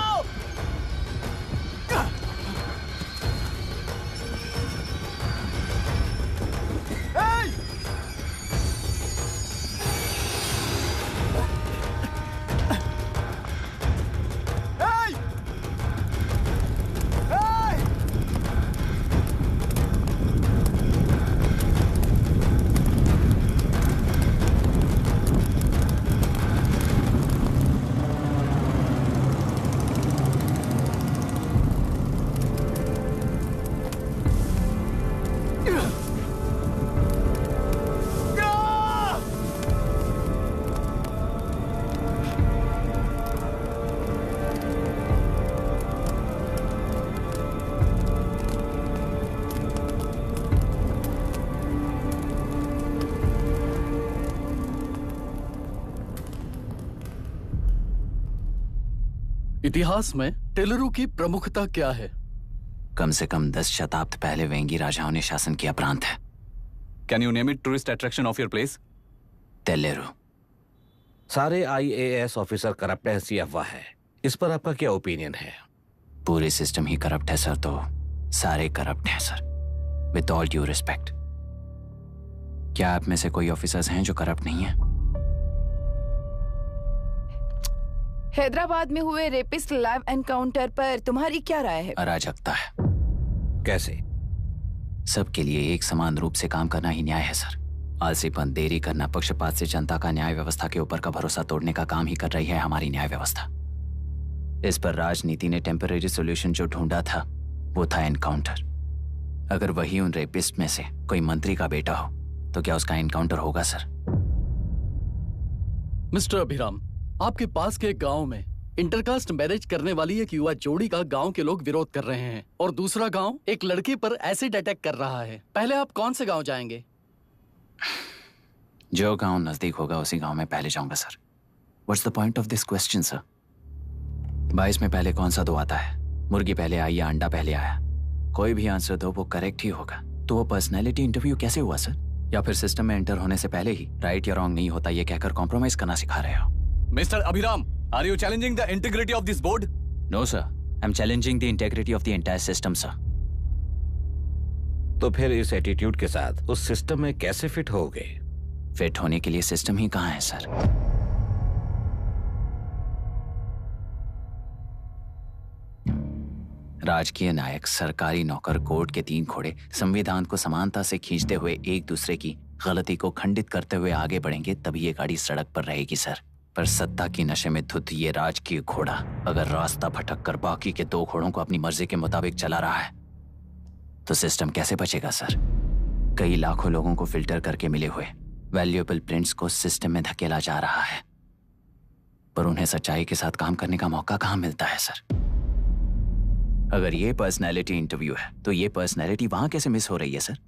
इतिहास में टेलरों की प्रमुखता क्या है? कम से कम 10 शताब्दी पहले वेंगी राजाओं ने शासन किया प्रांत है। Can you name it tourist attraction of your place? टेलेरो। सारे IAS ऑफिसर करप्ट है, ऐसी अफवाह है। इस पर आपका क्या ओपिनियन है? पूरे सिस्टम ही करप्ट है सर, तो सारे करप्ट हैं sir, with all due respect. क्या आप में से कोई ऑफिसर्स हैं जो करप्ट नहीं है? हैदराबाद में हुए रेपिस्ट लाइव एनकाउंटर पर तुम्हारी क्या राय है? अराजकता है। कैसे? सबके लिए एक समान रूप से काम करना ही न्याय है सर। आलसीपन, देरी करना, पक्षपात से जनता का न्याय व्यवस्था के ऊपर का भरोसा तोड़ने का काम ही कर रही है हमारी न्याय व्यवस्था। इस पर राजनीति ने टेम्परेरी सोल्यूशन जो ढूंढा था वो था एनकाउंटर। अगर वही उन रेपिस्ट में से कोई मंत्री का बेटा हो तो क्या उसका एनकाउंटर होगा सर? मिस्टर अभिराम, आपके पास के गांव में इंटरकास्ट मैरिज करने वाली एक युवा जोड़ी का गांव के लोग विरोध कर रहे हैं और दूसरा गांव एक लड़की पर एसिड अटैक कर रहा है। पहले आप कौन से गांव जाएंगे? जो गांव नजदीक होगा उसी गांव में पहले जाऊंगा sir. What's the point of this question sir? 22 में पहले कौन सा दो आता है? मुर्गी पहले आई या अंडा पहले आया? कोई भी आंसर दो, वो करेक्ट ही होगा। तो वो पर्सनैलिटी इंटरव्यू कैसे हुआ सर? या फिर सिस्टम में एंटर होने से पहले ही राइट या रॉन्ग नहीं होता ये कहकर कॉम्प्रोमाइज करना सिखा रहे हो? Mr. Abhiram, are you challenging the integrity of this board? No, sir. I'm challenging the integrity of the entire system, sir. तो फिर इस एटीट्यूड के साथ उस सिस्टम में कैसे फिट होगे? फिट होने के लिए सिस्टम ही कहाँ है सर? राजकीय नायक, सरकारी नौकर, कोर्ट के 3 घोड़े संविधान को समानता से खींचते हुए एक दूसरे की गलती को खंडित करते हुए आगे बढ़ेंगे, तभी ये गाड़ी सड़क पर रहेगी सर। पर सत्ता की नशे में धुत ये राजकीय घोड़ा अगर रास्ता भटक कर बाकी के 2 घोड़ों को अपनी मर्जी के मुताबिक चला रहा है तो सिस्टम कैसे बचेगा सर? कई लाखों लोगों को फिल्टर करके मिले हुए वैल्यूएबल प्रिंट्स को सिस्टम में धकेला जा रहा है, पर उन्हें सच्चाई के साथ काम करने का मौका कहां मिलता है सर? अगर ये पर्सनैलिटी इंटरव्यू है तो ये पर्सनैलिटी वहां कैसे मिस हो रही है सर?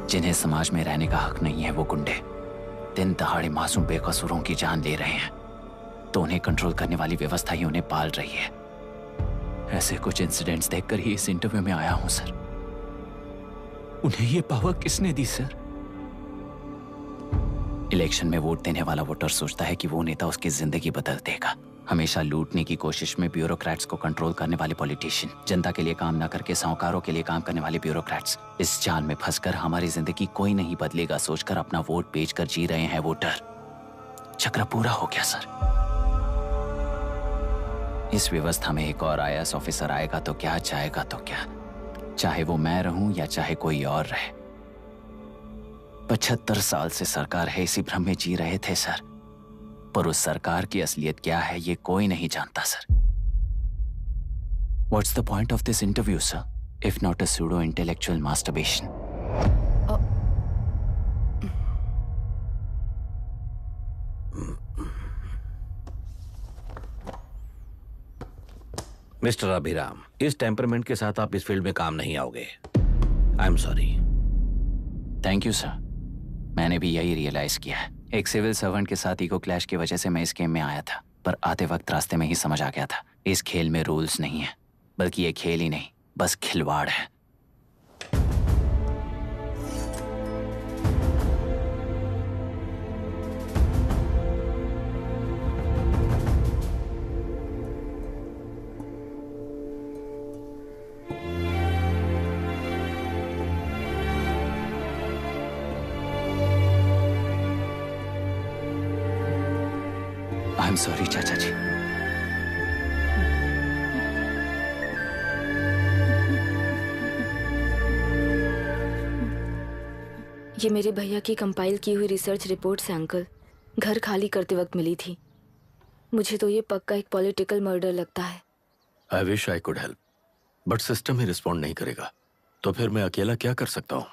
जिन्हें समाज में रहने का हक नहीं है वो गुंडे दिन दहाड़े मासूम बेकसूरों की जान ले रहे हैं, तो उन्हें कंट्रोल करने वाली व्यवस्था ही उन्हें पाल रही है। ऐसे कुछ इंसिडेंट्स देखकर ही इस इंटरव्यू में आया हूं सर। उन्हें ये पावर किसने दी सर? इलेक्शन में वोट देने वाला वोटर सोचता है कि वो नेता उसकी जिंदगी बदल देगा, हमेशा लूटने की कोशिश में ब्यूरोक्रेट्स को कंट्रोल करने वाले पॉलिटिशियन, जनता के लिए काम न करके साहूकारों के लिए काम करने वाले ब्यूरोक्रेट्स, इस जाल में फंसकर हमारी जिंदगी कोई नहीं बदलेगा सोचकर अपना वोट बेचकर जी रहे हैं वोटर। चक्र पूरा हो गया सर। इस व्यवस्था में एक और IAS ऑफिसर आएगा तो क्या, जाएगा तो क्या, चाहे वो मैं रहूं या चाहे कोई और रहे। 75 साल से सरकार है इसी भ्रम में जी रहे थे सर, पर उस सरकार की असलियत क्या है ये कोई नहीं जानता sir. What's the point of this interview, sir, if not a pseudo-intellectual masturbation? Mister Abhiram, इस टेम्परमेंट के साथ आप इस फील्ड में काम नहीं आओगे। आई am sorry. Thank you sir. मैंने भी यही रियलाइज किया है। एक सिविल सर्वेंट के साथ ईगो क्लैश की वजह से मैं इस गेम में आया था, पर आते वक्त रास्ते में ही समझ आ गया था इस खेल में रूल्स नहीं है, बल्कि ये खेल ही नहीं बस खिलवाड़ है। आई एम सॉरी चाचा जी। ये मेरे भैया की कंपाइल की हुई रिसर्च रिपोर्ट से अंकल, घर खाली करते वक्त मिली थी। मुझे तो ये पक्का एक पॉलिटिकल मर्डर लगता है। I wish I could help, but system he respond नहीं करेगा, तो फिर मैं अकेला क्या कर सकता हूँ?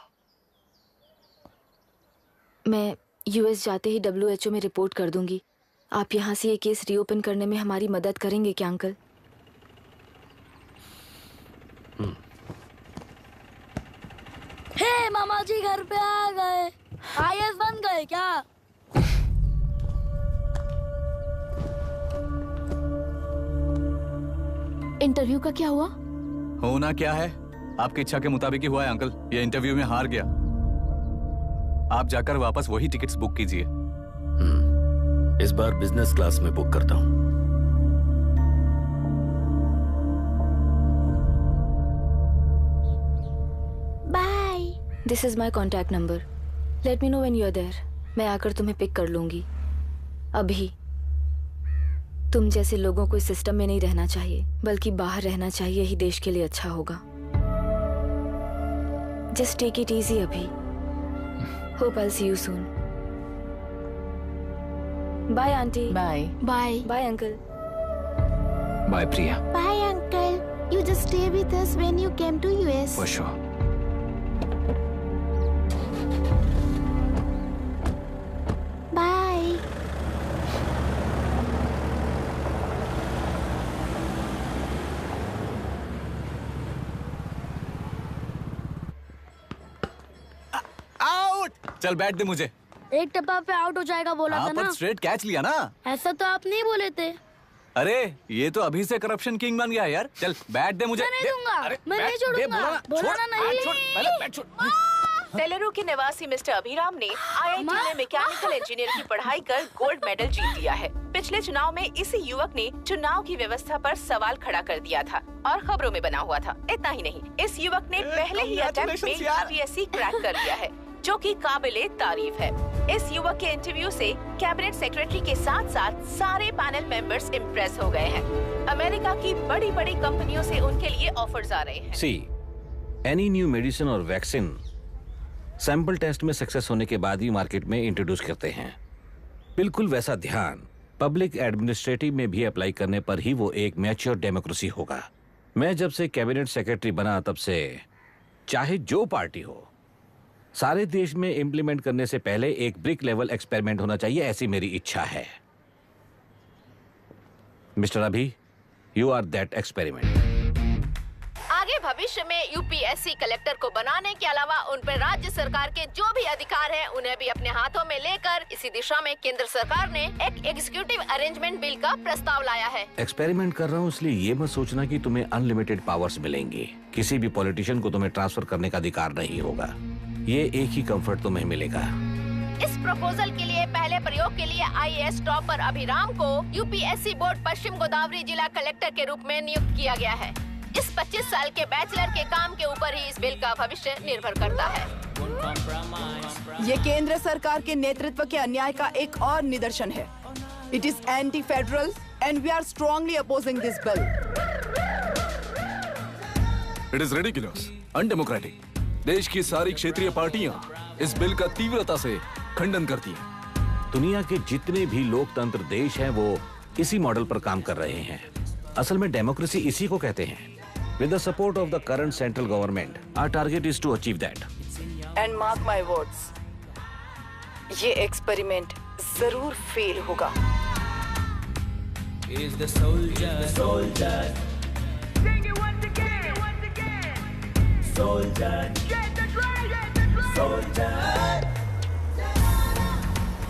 मैं US जाते ही WHO में रिपोर्ट कर दूंगी। आप यहाँ से ये केस रीओपन करने में हमारी मदद करेंगे क्या अंकल? हे मामा जी घर पे आ गए। IAS बन गए क्या? इंटरव्यू का क्या हुआ? होना क्या है, आपकी इच्छा के मुताबिक ही हुआ है अंकल। ये इंटरव्यू में हार गया। आप जाकर वापस वही टिकट्स बुक कीजिए। इस बार बिजनेस क्लास में बुक करता हूँ। Bye. This is my contact number. Let me know when you are there. मैं आकर तुम्हें पिक कर लूंगी। अभी तुम जैसे लोगों को इस सिस्टम में नहीं रहना चाहिए, बल्कि बाहर रहना चाहिए, ही देश के लिए अच्छा होगा। जस्ट टेक इट इजी अभी। Hope I see you soon. Bye aunty. Bye. Bye. Bye uncle. Bye Priya. Bye uncle. You just stay with us when you came to US. For sure. Bye. Out. चल बैठ दे मुझे। एक टप्पा पे out हो जाएगा बोला था ना। पर स्ट्रेट कैच लिया ना। ऐसा तो आप नहीं बोले थे। अरे ये तो अभी से करप्शन किंग बन गया यार। चल बैठ दे मुझे। मैं नहीं दूंगा। मैं नहीं छोड़ूंगा। बोला ना नहीं। तेलुरु के निवासी मिस्टर अभिराम ने IIT में मैकेनिकल इंजीनियर की पढ़ाई कर गोल्ड मेडल जीत लिया है। पिछले चुनाव में इसी युवक ने चुनाव की व्यवस्था पर सवाल खड़ा कर दिया था और खबरों में बना हुआ था। इतना ही नहीं, इस युवक ने पहले ही अटेम्प्ट में UPSC क्रैक कर लिया है, जो कि काबिले तारीफ है। इस युवक के इंटरव्यू से कैबिनेट सेक्रेटरी के साथ साथ सारे पैनल मेंबर्स इम्प्रेस हो गए हैं। अमेरिका की बड़ी बड़ी कंपनियों से उनके लिए ऑफर्स आ रहे हैं। सी एनी न्यू मेडिसिन और वैक्सीन सैंपल टेस्ट में सक्सेस होने के बाद ही मार्केट में इंट्रोड्यूस करते हैं। बिल्कुल वैसा ध्यान पब्लिक एडमिनिस्ट्रेटिव में भी अप्लाई करने पर ही वो एक मैच्योर डेमोक्रेसी होगा। मैं जब से कैबिनेट सेक्रेटरी बना तब से चाहे जो पार्टी हो, सारे देश में इम्प्लीमेंट करने से पहले एक ब्रिक लेवल एक्सपेरिमेंट होना चाहिए, ऐसी मेरी इच्छा है। मिस्टर अभी, यू आर दैट एक्सपेरिमेंट। आगे भविष्य में UPSC कलेक्टर को बनाने के अलावा उन पर राज्य सरकार के जो भी अधिकार हैं, उन्हें भी अपने हाथों में लेकर इसी दिशा में केंद्र सरकार ने एक एग्जीक्यूटिव अरेंजमेंट बिल का प्रस्ताव लाया है। एक्सपेरिमेंट कर रहा हूँ इसलिए ये मत सोचना कि तुम्हें अनलिमिटेड पावर्स मिलेंगे। किसी भी पॉलिटिशियन को तुम्हें ट्रांसफर करने का अधिकार नहीं होगा। ये एक ही कंफर्ट तुम्हें मिलेगा, इस प्रपोजल के लिए पहले प्रयोग के लिए IAS टॉपर अभिराम को यूपीएससी बोर्ड पश्चिम गोदावरी जिला कलेक्टर के रूप में नियुक्त किया गया है। इस 25 साल के बैचलर के काम के ऊपर ही इस बिल का भविष्य निर्भर करता है। ये केंद्र सरकार के नेतृत्व के अन्याय का एक और निदर्शन है। It is anti federal and we are strongly opposing this bill. It is ridiculous, undemocratic. देश की सारी क्षेत्रीय पार्टियां इस बिल का तीव्रता से खंडन करती हैं। दुनिया के जितने भी लोकतंत्र देश हैं वो इसी मॉडल पर काम कर रहे हैं। असल में डेमोक्रेसी इसी को कहते हैं। With the support of the current central government, our target is to achieve that. And mark my words, ये एक्सपेरिमेंट जरूर फेल होगा। Is the soldier, soldier. Sing it once again, once again. Soldier, get the dragon, soldier.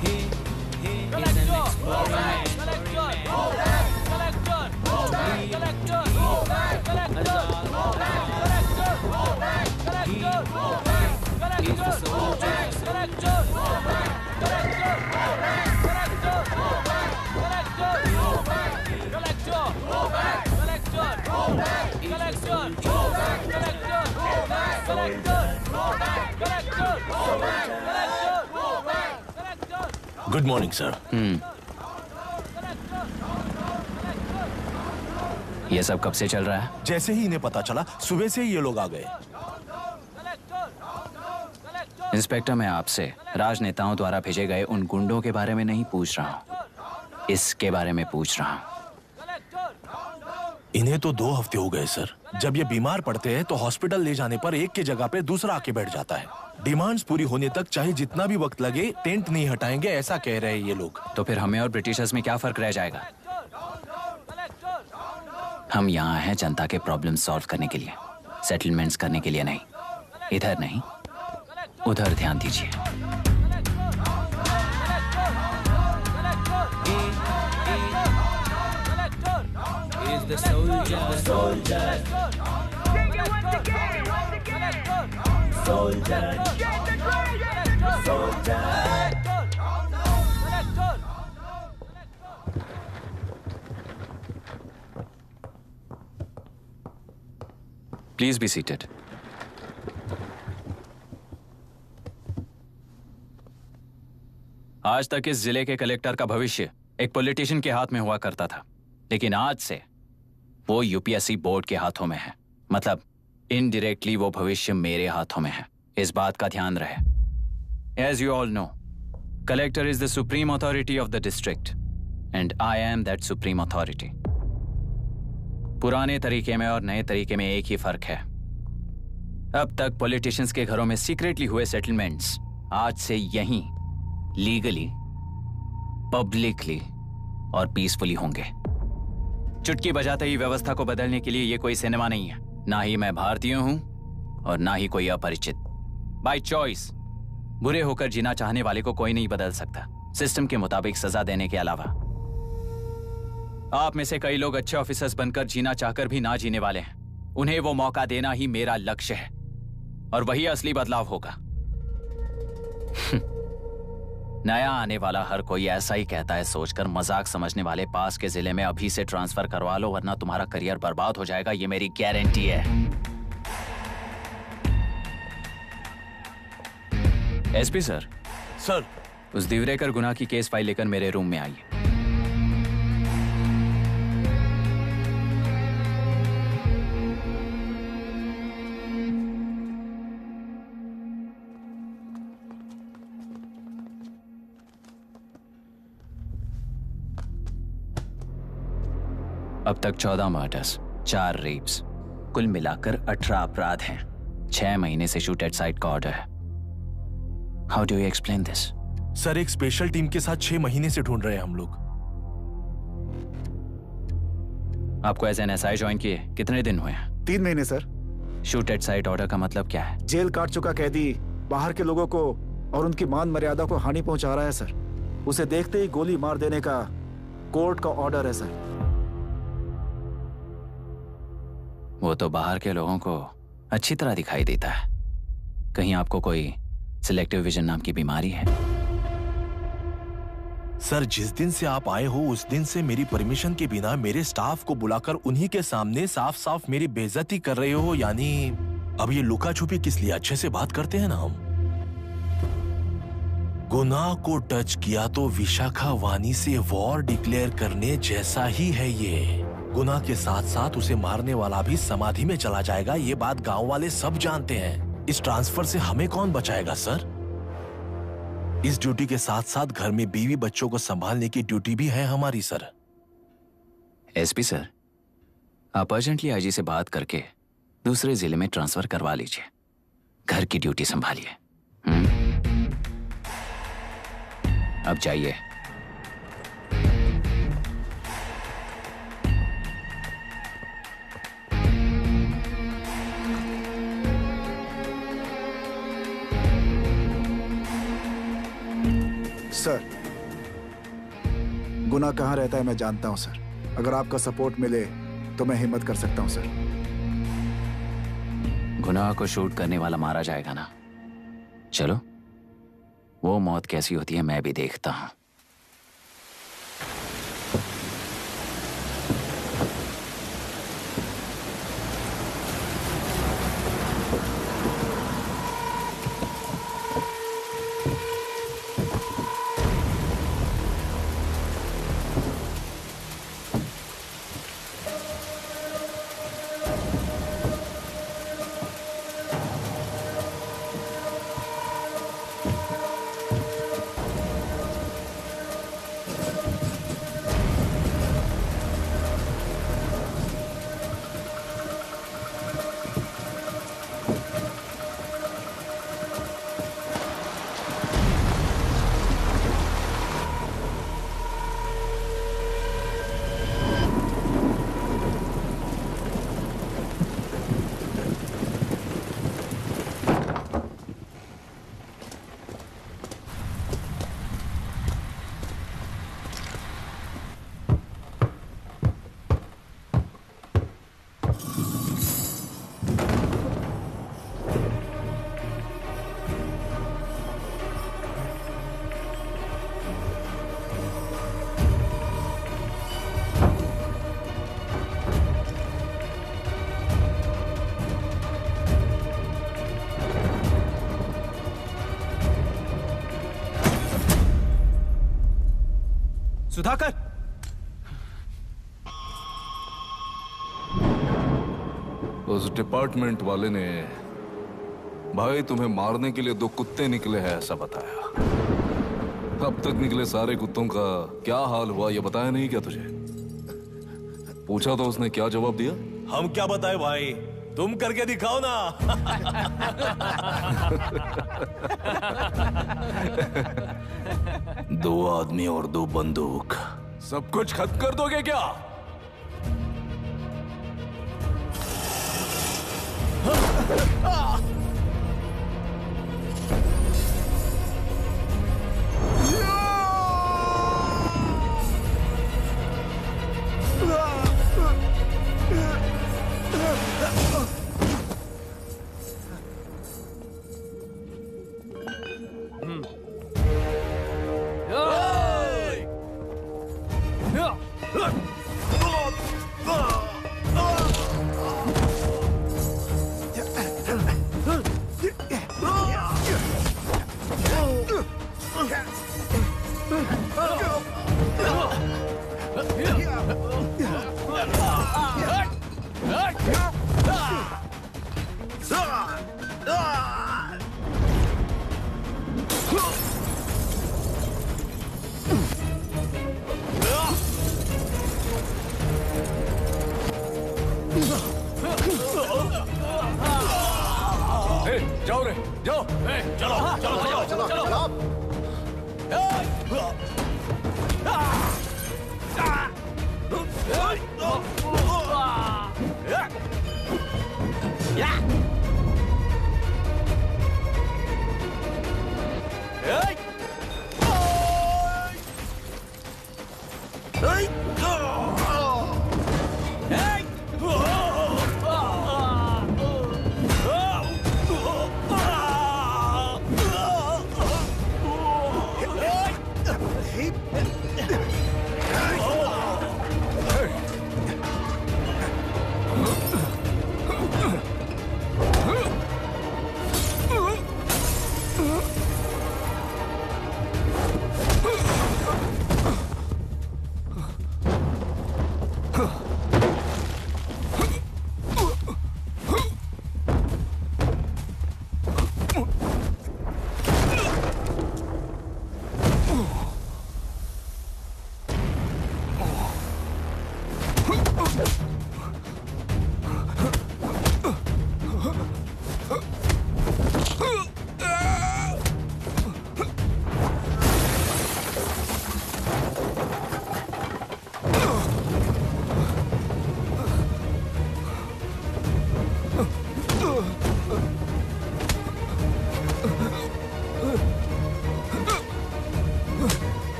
He is an experiment. Good morning sir. ये सब कब से चल रहा है? जैसे ही इन्हें पता चला सुबह से ही ये लोग आ गए। इंस्पेक्टर, मैं आपसे राजनेताओं द्वारा भेजे गए उन गुंडों के बारे में नहीं पूछ रहा हूँ, इसके बारे में पूछ रहा हूँ। इन्हें तो 2 हफ्ते हो गए सर। जब ये बीमार पड़ते हैं तो हॉस्पिटल ले जाने पर एक की जगह पे दूसरा आके बैठ जाता है। डिमांड्स पूरी होने तक चाहे जितना भी वक्त लगे टेंट नहीं हटाएंगे, ऐसा कह रहे हैं ये लोग। तो फिर हमें और ब्रिटिशर्स में क्या फर्क रह जाएगा? हम यहाँ हैं जनता के प्रॉब्लम सॉल्व करने के लिए, सेटलमेंट्स करने के लिए नहीं। इधर नहीं, उधर ध्यान दीजिए। Is the soldier, the soldier. Sing it once again, once again. Soldier, get the dragon, soldier. Please be seated. आज तक इस जिले के कलेक्टर का भविष्य एक पॉलिटिशियन के हाथ में हुआ करता था, लेकिन आज से वो यूपीएससी बोर्ड के हाथों में है। मतलब इनडायरेक्टली वो भविष्य मेरे हाथों में है। इस बात का ध्यान रहे। As you all know, collector is the supreme authority of the district and I am that supreme authority. पुराने तरीके में और नए तरीके में एक ही फर्क है। अब तक पॉलिटिशियंस के घरों में सीक्रेटली हुए सेटलमेंट्स आज से यहीं लीगली, पब्लिकली और पीसफुली होंगे। चुटकी बजाते ही व्यवस्था को बदलने के लिए ये कोई सिनेमा नहीं है। ना ही मैं भारतीय हूं और ना ही कोई अपरिचित। बाय चॉइस बुरे होकर जीना चाहने वाले को कोई नहीं बदल सकता, सिस्टम के मुताबिक सजा देने के अलावा। आप में से कई लोग अच्छे ऑफिसर्स बनकर जीना चाहकर भी ना जीने वाले हैं। उन्हें वो मौका देना ही मेरा लक्ष्य है और वही असली बदलाव होगा। नया आने वाला हर कोई ऐसा ही कहता है सोचकर मजाक समझने वाले पास के जिले में अभी से ट्रांसफर करवा लो, वरना तुम्हारा करियर बर्बाद हो जाएगा। ये मेरी गारंटी है। SP sir. सर। उस दिवरेकर गुनाह की केस फाइल लेकर मेरे रूम में आइए। अब तक 14 मर्डर्स, 4 रेप्स, कुल मिलाकर 18 अपराध हैं। 6 महीने से शूट एट साइट का ऑर्डर है। How do you explain this? Sir, एक स्पेशल टीम के साथ 6 महीने से ढूंढ रहे हैं हम लोग। आपको एज एन एसआई ज्वाइन किए कितने दिन हुए हैं? 3 महीने sir. Shoot at site order का मतलब क्या है? जेल काट चुका कैदी बाहर के लोगों को और उनकी मान मर्यादा को हानि पहुंचा रहा है सर। उसे देखते ही गोली मार देने का कोर्ट का ऑर्डर है सर। वो तो बाहर के लोगों को अच्छी तरह दिखाई देता है। कहीं आपको कोई सिलेक्टिव विजन नाम की बीमारी है? सर, जिस दिन से आप आए हो उस दिन से मेरी परमिशन के बिना मेरे स्टाफ को बुलाकर उन्हीं के सामने साफ साफ मेरी बेइज्जती कर रहे हो। यानी अब ये लुका छुपी किस लिए? अच्छे से बात करते हैं ना हम। गुनाह को टच किया तो विशाखा वानी से वॉर डिक्लेयर करने जैसा ही है ये। गुनाह के साथ साथ उसे मारने वाला भी समाधि में चला जाएगा। ये बात गांव वाले सब जानते हैं। इस ट्रांसफर से हमें कौन बचाएगा सर? इस ड्यूटी के साथ साथ घर में बीवी बच्चों को संभालने की ड्यूटी भी है हमारी सर। एसपी सर, आप अर्जेंटली आईजी से बात करके दूसरे जिले में ट्रांसफर करवा लीजिए। घर की ड्यूटी संभालिए। अब जाइए। सर, गुनाह कहाँ रहता है मैं जानता हूं सर। अगर आपका सपोर्ट मिले तो मैं हिम्मत कर सकता हूं सर। गुनाह को शूट करने वाला मारा जाएगा ना? चलो, वो मौत कैसी होती है मैं भी देखता हूं। सुधाकर, उस डिपार्टमेंट वाले ने भाई तुम्हें मारने के लिए 2 कुत्ते निकले हैं ऐसा बताया। अब तक निकले सारे कुत्तों का क्या हाल हुआ ये बताया नहीं क्या तुझे? पूछा तो उसने क्या जवाब दिया? हम क्या बताए भाई, तुम करके दिखाओ ना। 2 आदमी और 2 बंदूक, सब कुछ खत्म कर दोगे क्या? जाओ रे, जाओ। चलो चलो चलो चलो चलो।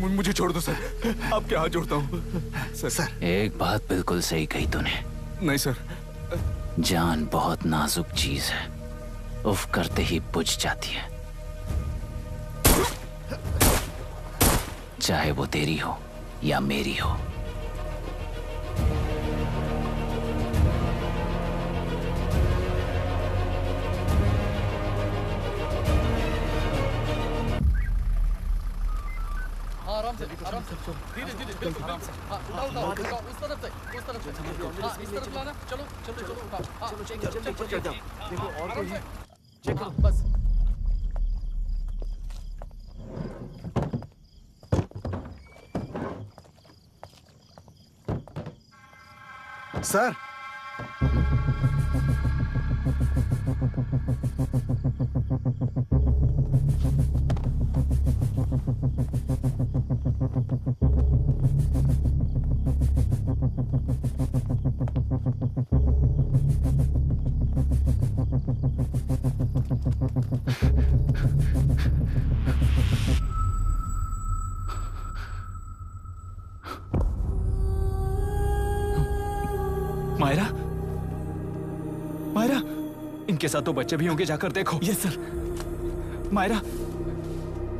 मुझे छोड़ दो सर, आपके हाथ जोड़ता हूँ सर। एक बात बिल्कुल सही कही तूने। नहीं सर। जान बहुत नाजुक चीज है, उफ करते ही बुझ जाती है, चाहे वो तेरी हो या मेरी हो। आराम से धीरे धीरे बिल्कुल आराम से। उठाओ उस तरफ से इस तरफ लाना। चलो चलो चलो उठाओ। चलो चेक जाओ। देखो और कोई है, चेक करो बस। सर मायरा, मायरा, इनके साथ तो बच्चे भी होंगे, जाकर देखो। Yes sir. Myra,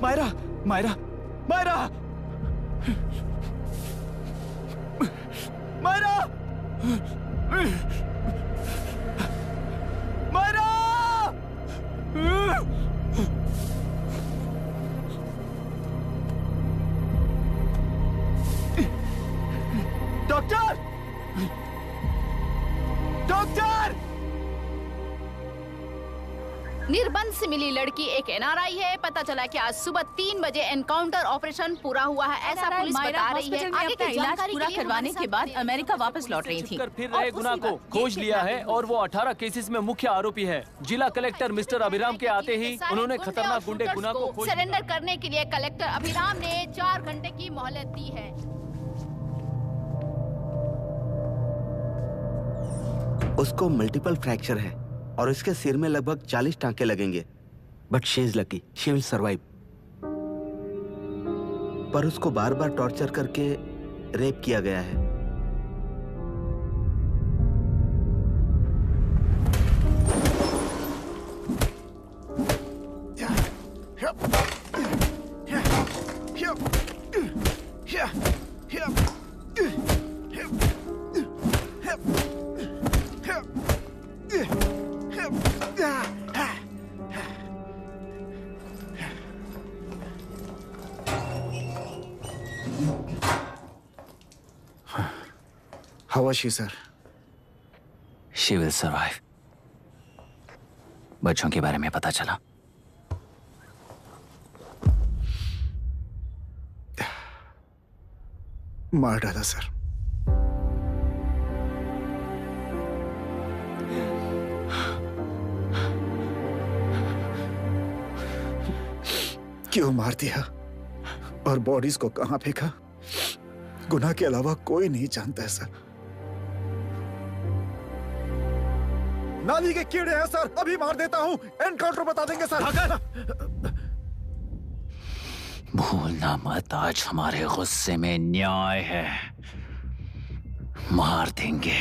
Myra, Myra, Myra, Myra, Myra, doctor, doctor! निर्बंध से मिली लड़की एक एनआरआई है। पता चला कि आज सुबह 3 बजे एनकाउंटर ऑपरेशन पूरा हुआ है, ऐसा पुलिस बता रही है। आगे की इलाज पूरा करवाने के बाद अमेरिका वापस लौट रही थी। फिर रहे गुनाह को खोज लिया है और वो 18 केसेस में मुख्य आरोपी है। जिला कलेक्टर मिस्टर अभिराम के आते ही उन्होंने खतरनाक गुंडे गुनाह को खोज सरेंडर करने के लिए कलेक्टर अभिराम ने 4 घंटे की मोहलत दी है। उसको मल्टीपल फ्रैक्चर है और इसके सिर में लगभग 40 टांके लगेंगे, but she is lucky, she will survive. पर उसको बार बार टॉर्चर करके रेप किया गया है। How was she, sir? She will survive. बच्चों के बारे में पता चला? मार डाला सर। क्यों मार दिया और बॉडीज को कहां फेंका, गुनाह के अलावा कोई नहीं जानता है सर। नाली के कीड़े हैं सर, अभी मार देता हूं, एनकाउंटर बता देंगे सर। भूलना मत, आज हमारे गुस्से में न्याय है, मार देंगे।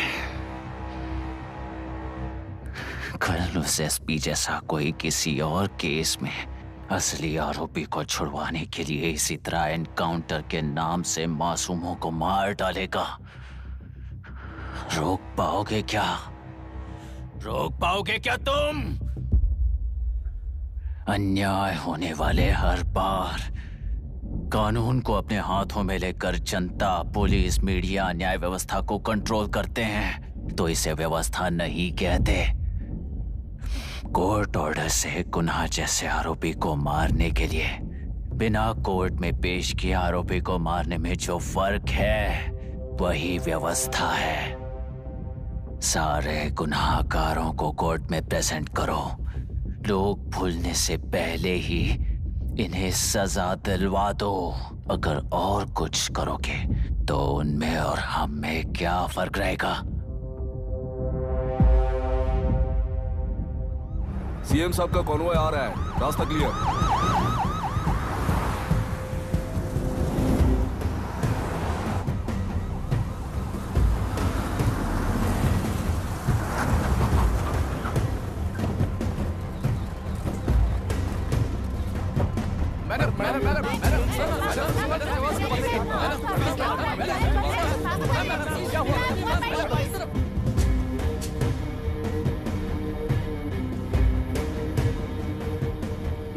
कल उस एसपी जैसा कोई किसी और केस में असली आरोपी को छुड़वाने के लिए इसी तरह एनकाउंटर के नाम से मासूमों को मार डालेगा। रोक पाओगे क्या? रोक पाओगे क्या तुम? अन्याय होने वाले हर बार कानून को अपने हाथों में लेकर जनता, पुलिस, मीडिया, न्याय व्यवस्था को कंट्रोल करते हैं, तो इसे व्यवस्था नहीं कहते। कोर्ट ऑर्डर से गुनाह जैसे आरोपी को मारने के लिए बिना कोर्ट में पेश किए आरोपी को मारने में जो फर्क है वही व्यवस्था है। सारे गुनाहगारों को कोर्ट में प्रेजेंट करो। लोग भूलने से पहले ही इन्हें सजा दिलवा दो। अगर और कुछ करोगे तो उनमें और हम में क्या फर्क रहेगा? सीएम साहब का कॉन्वॉय आ रहा है, रास्ता क्लियर।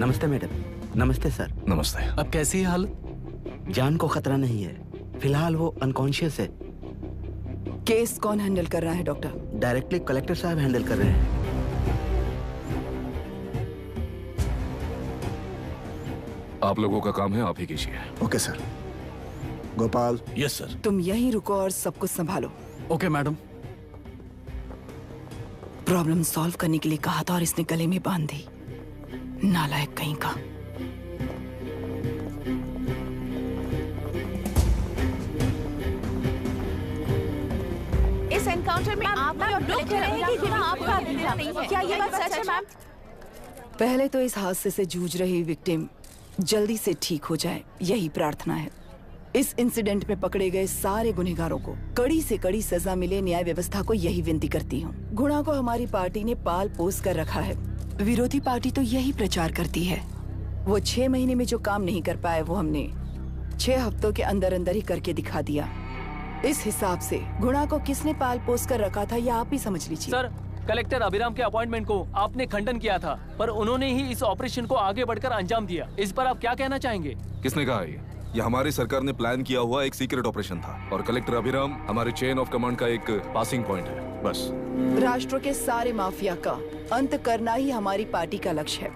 नमस्ते मैडम। नमस्ते सर। नमस्ते। अब कैसी है हालत? जान को खतरा नहीं है, फिलहाल वो अनकॉन्शियस है। केस कौन हैंडल कर रहा है डॉक्टर? डायरेक्टली कलेक्टर साहब हैंडल कर रहे हैं। आप लोगों का काम है, आप ही कीजिए। Okay sir. Gopal. Yes sir. तुम यहीं रुको और सब कुछ संभालो। Okay madam. प्रॉब्लम सॉल्व करने के लिए कहा था और इसने गले में बांध दी। नालायक कहीं का। इस एनकाउंटर में आप लोग कह रहे हैं कि गुनाह आपका नहीं है। क्या ये बात सच है मैम? पहले तो इस हादसे से जूझ रही विक्टिम जल्दी से ठीक हो जाए, यही प्रार्थना है। इस इंसिडेंट में पकड़े गए सारे गुनहगारों को कड़ी से कड़ी सजा मिले, न्याय व्यवस्था को यही विनती करती हूँ। गुणा को हमारी पार्टी ने पाल पोस कर रखा है। विरोधी पार्टी तो यही प्रचार करती है। वो 6 महीने में जो काम नहीं कर पाए वो हमने 6 हफ्तों के अंदर अंदर ही करके दिखा दिया। इस हिसाब से गुणा को किसने पाल पोस कर रखा था यह आप ही समझ लीजिए। सर, कलेक्टर अभिराम के अपॉइंटमेंट को आपने खंडन किया था, पर उन्होंने ही इस ऑपरेशन को आगे बढ़कर अंजाम दिया। इस पर आप क्या कहना चाहेंगे? किसने कहा ये हमारी सरकार ने प्लान किया हुआ एक सीक्रेट ऑपरेशन था और कलेक्टर अभिराम हमारे चेन ऑफ कमांड का एक पासिंग पॉइंट है, बस। राष्ट्र के सारे माफिया का अंत करना ही हमारी पार्टी का लक्ष्य है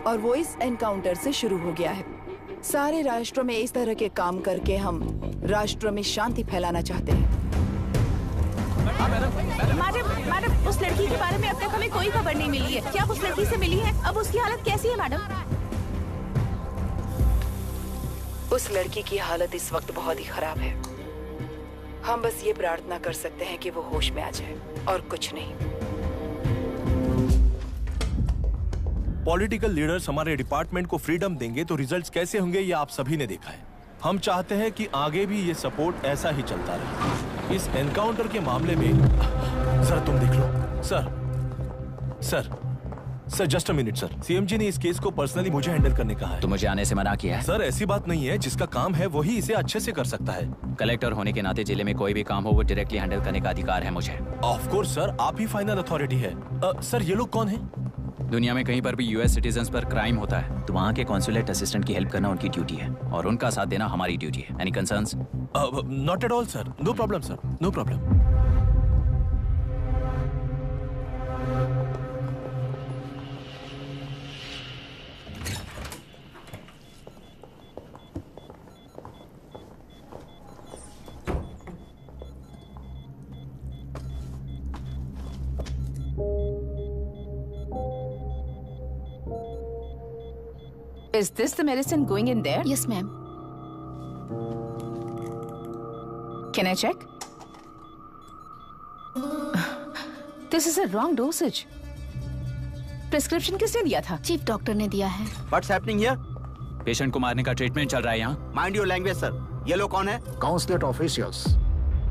और वो इस एनकाउंटर से शुरू हो गया है। सारे राष्ट्रों में इस तरह के काम करके हम राष्ट्र में शांति फैलाना चाहते हैं। मैडम, उस लड़की के बारे में अब तक हमें कोई खबर नहीं मिली है। क्या उस लड़की से मिली है? अब उसकी हालत कैसी है मैडम? उस लड़की की हालत इस वक्त बहुत ही खराब है। हम बस ये प्रार्थना कर सकते हैं कि वो होश में आ जाए और कुछ नहीं। पॉलिटिकल लीडर्स हमारे डिपार्टमेंट को फ्रीडम देंगे तो रिजल्ट्स कैसे होंगे ये आप सभी ने देखा है। हम चाहते हैं कि आगे भी ये सपोर्ट ऐसा ही चलता रहे। इस एनकाउंटर के मामले में सर तुम देख लो। Sir just a minute sir. CM ji ने इस केस को पर्सनली मुझे हैंडल करने कहा है। तो मुझे आने से मना किया है? सर ऐसी बात नहीं है, जिसका काम है वही इसे अच्छे से कर सकता है। कलेक्टर होने के नाते जिले में कोई भी काम हो वो डायरेक्टली हैंडल करने का अधिकार है मुझे। ऑफ कोर्स सर, आप ही फाइनल अथॉरिटी है। सर ये लोग कौन हैं? दुनिया में कहीं पर भी यूएस सिटीजन्स पर क्राइम होता है तो वहाँ के कॉन्सुलेट असिस्टेंट की हेल्प करना उनकी ड्यूटी है और उनका साथ देना हमारी ड्यूटी है। Any concerns? Not at all sir, no problem sir, no problem. Is this the medicine going in there? Yes, ma'am. Can I check? This is a wrong dosage. Prescription किसने दिया था? चीफ डॉक्टर ने दिया है। What's happening here? Patient को मारने का treatment चल रहा है यहाँ। Mind your language, sir. ये लोग कौन है? Consulate officials.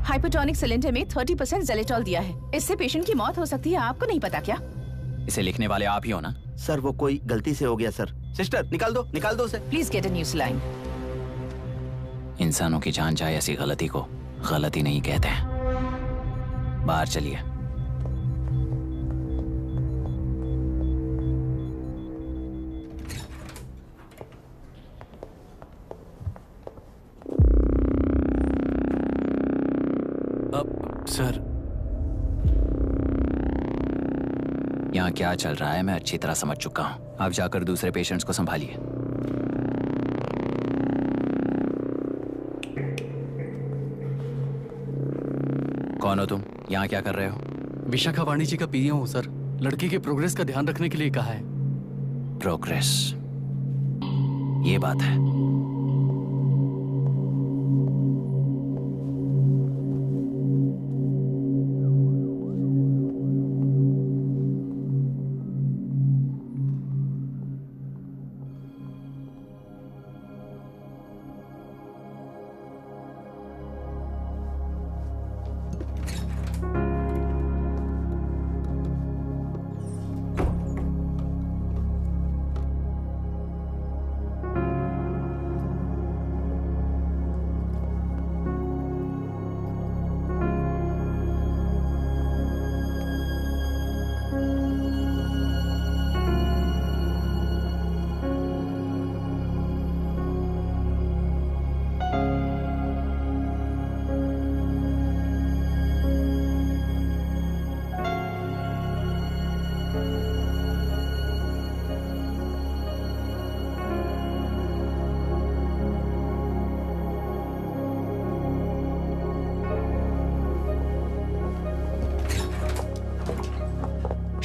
हाइपोटोनिक सिलेंडर में 30% जेलेटॉल दिया है। इससे पेशेंट की मौत हो सकती है। आपको नहीं पता क्या? इसे लिखने वाले आप ही हो ना? सर वो कोई गलती से हो गया सर। सिस्टर निकाल दो उसे। Please get a new saline. इंसानों की जान जाए ऐसी गलती को गलती नहीं कहते हैं। बाहर चलिए। सर यहाँ क्या चल रहा है मैं अच्छी तरह समझ चुका हूँ। आप जाकर दूसरे पेशेंट्स को संभालिए। कौन हो तुम? यहाँ क्या कर रहे हो? विशाखावाणी जी का पीएम हूँ सर। लड़की के प्रोग्रेस का ध्यान रखने के लिए कहा है। प्रोग्रेस, ये बात है।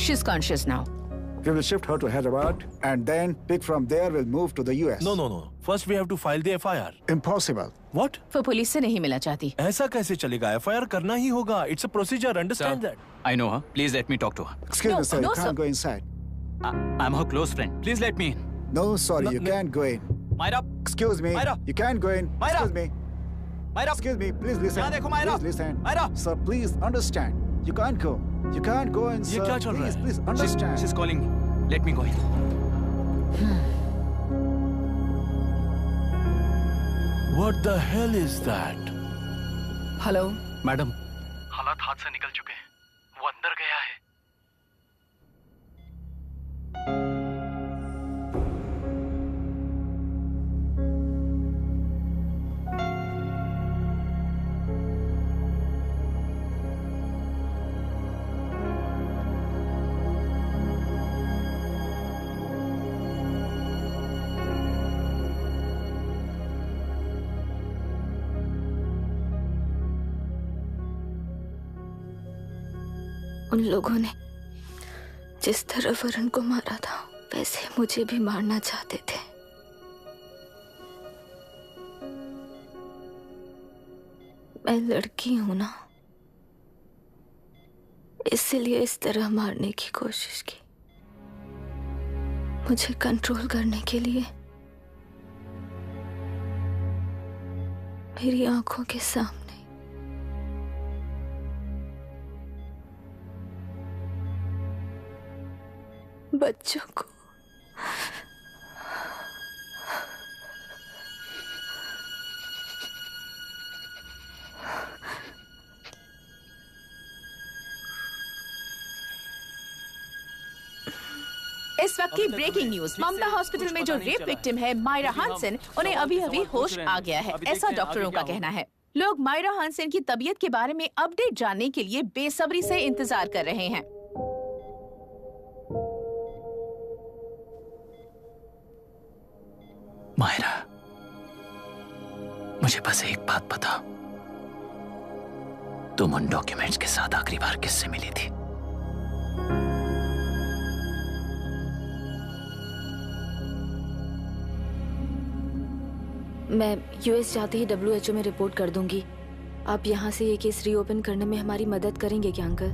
She's conscious now. We will shift her to Hyderabad and then pick from there. We'll move to the US. No. First we have to file the FIR. Impossible. What? वो पुलिस से नहीं मिलना चाहती। ऐसा कैसे चलेगा? FIR करना ही होगा. It's a procedure. Understand that? I know her. Please let me talk to her. Excuse me, sir. You can't go inside. I'm her close friend. Please let me in. No, sorry. You can't go in. Myra. Excuse me. Myra. You can't go in. Myra. Excuse me. Myra. Excuse me. Please listen. यहाँ देखो Myra. Please listen. Myra. Sir, please understand. You can't go. You can't go in, sir. ये क्या चल रहा है? Please understand. She's calling me. Let me go in. What the hell is that? Hello madam, हालात हाथ से निकल चुके हैं। वो अंदर गया है। उन लोगों ने जिस तरह वरुण को मारा था वैसे मुझे भी मारना चाहते थे। मैं लड़की हूं ना, इसलिए इस तरह मारने की कोशिश की। मुझे कंट्रोल करने के लिए मेरी आंखों के सामने बच्चों को इस वक्त की ब्रेकिंग न्यूज। ममता हॉस्पिटल में जो रेप विक्टिम है मायरा हानसन, उन्हें अभी अभी होश आ गया है, ऐसा डॉक्टरों का कहना है। लोग मायरा हानसन की तबीयत के बारे में अपडेट जानने के लिए बेसब्री से इंतजार कर रहे हैं। मायरा, मुझे बस एक बात बता, तुम उन डॉक्यूमेंट्स के साथ आखिरी बार किससे मिली थी? मैं यूएस जाते ही WHO में रिपोर्ट कर दूंगी। आप यहाँ से ये केस रीओपन करने में हमारी मदद करेंगे क्या अंकल?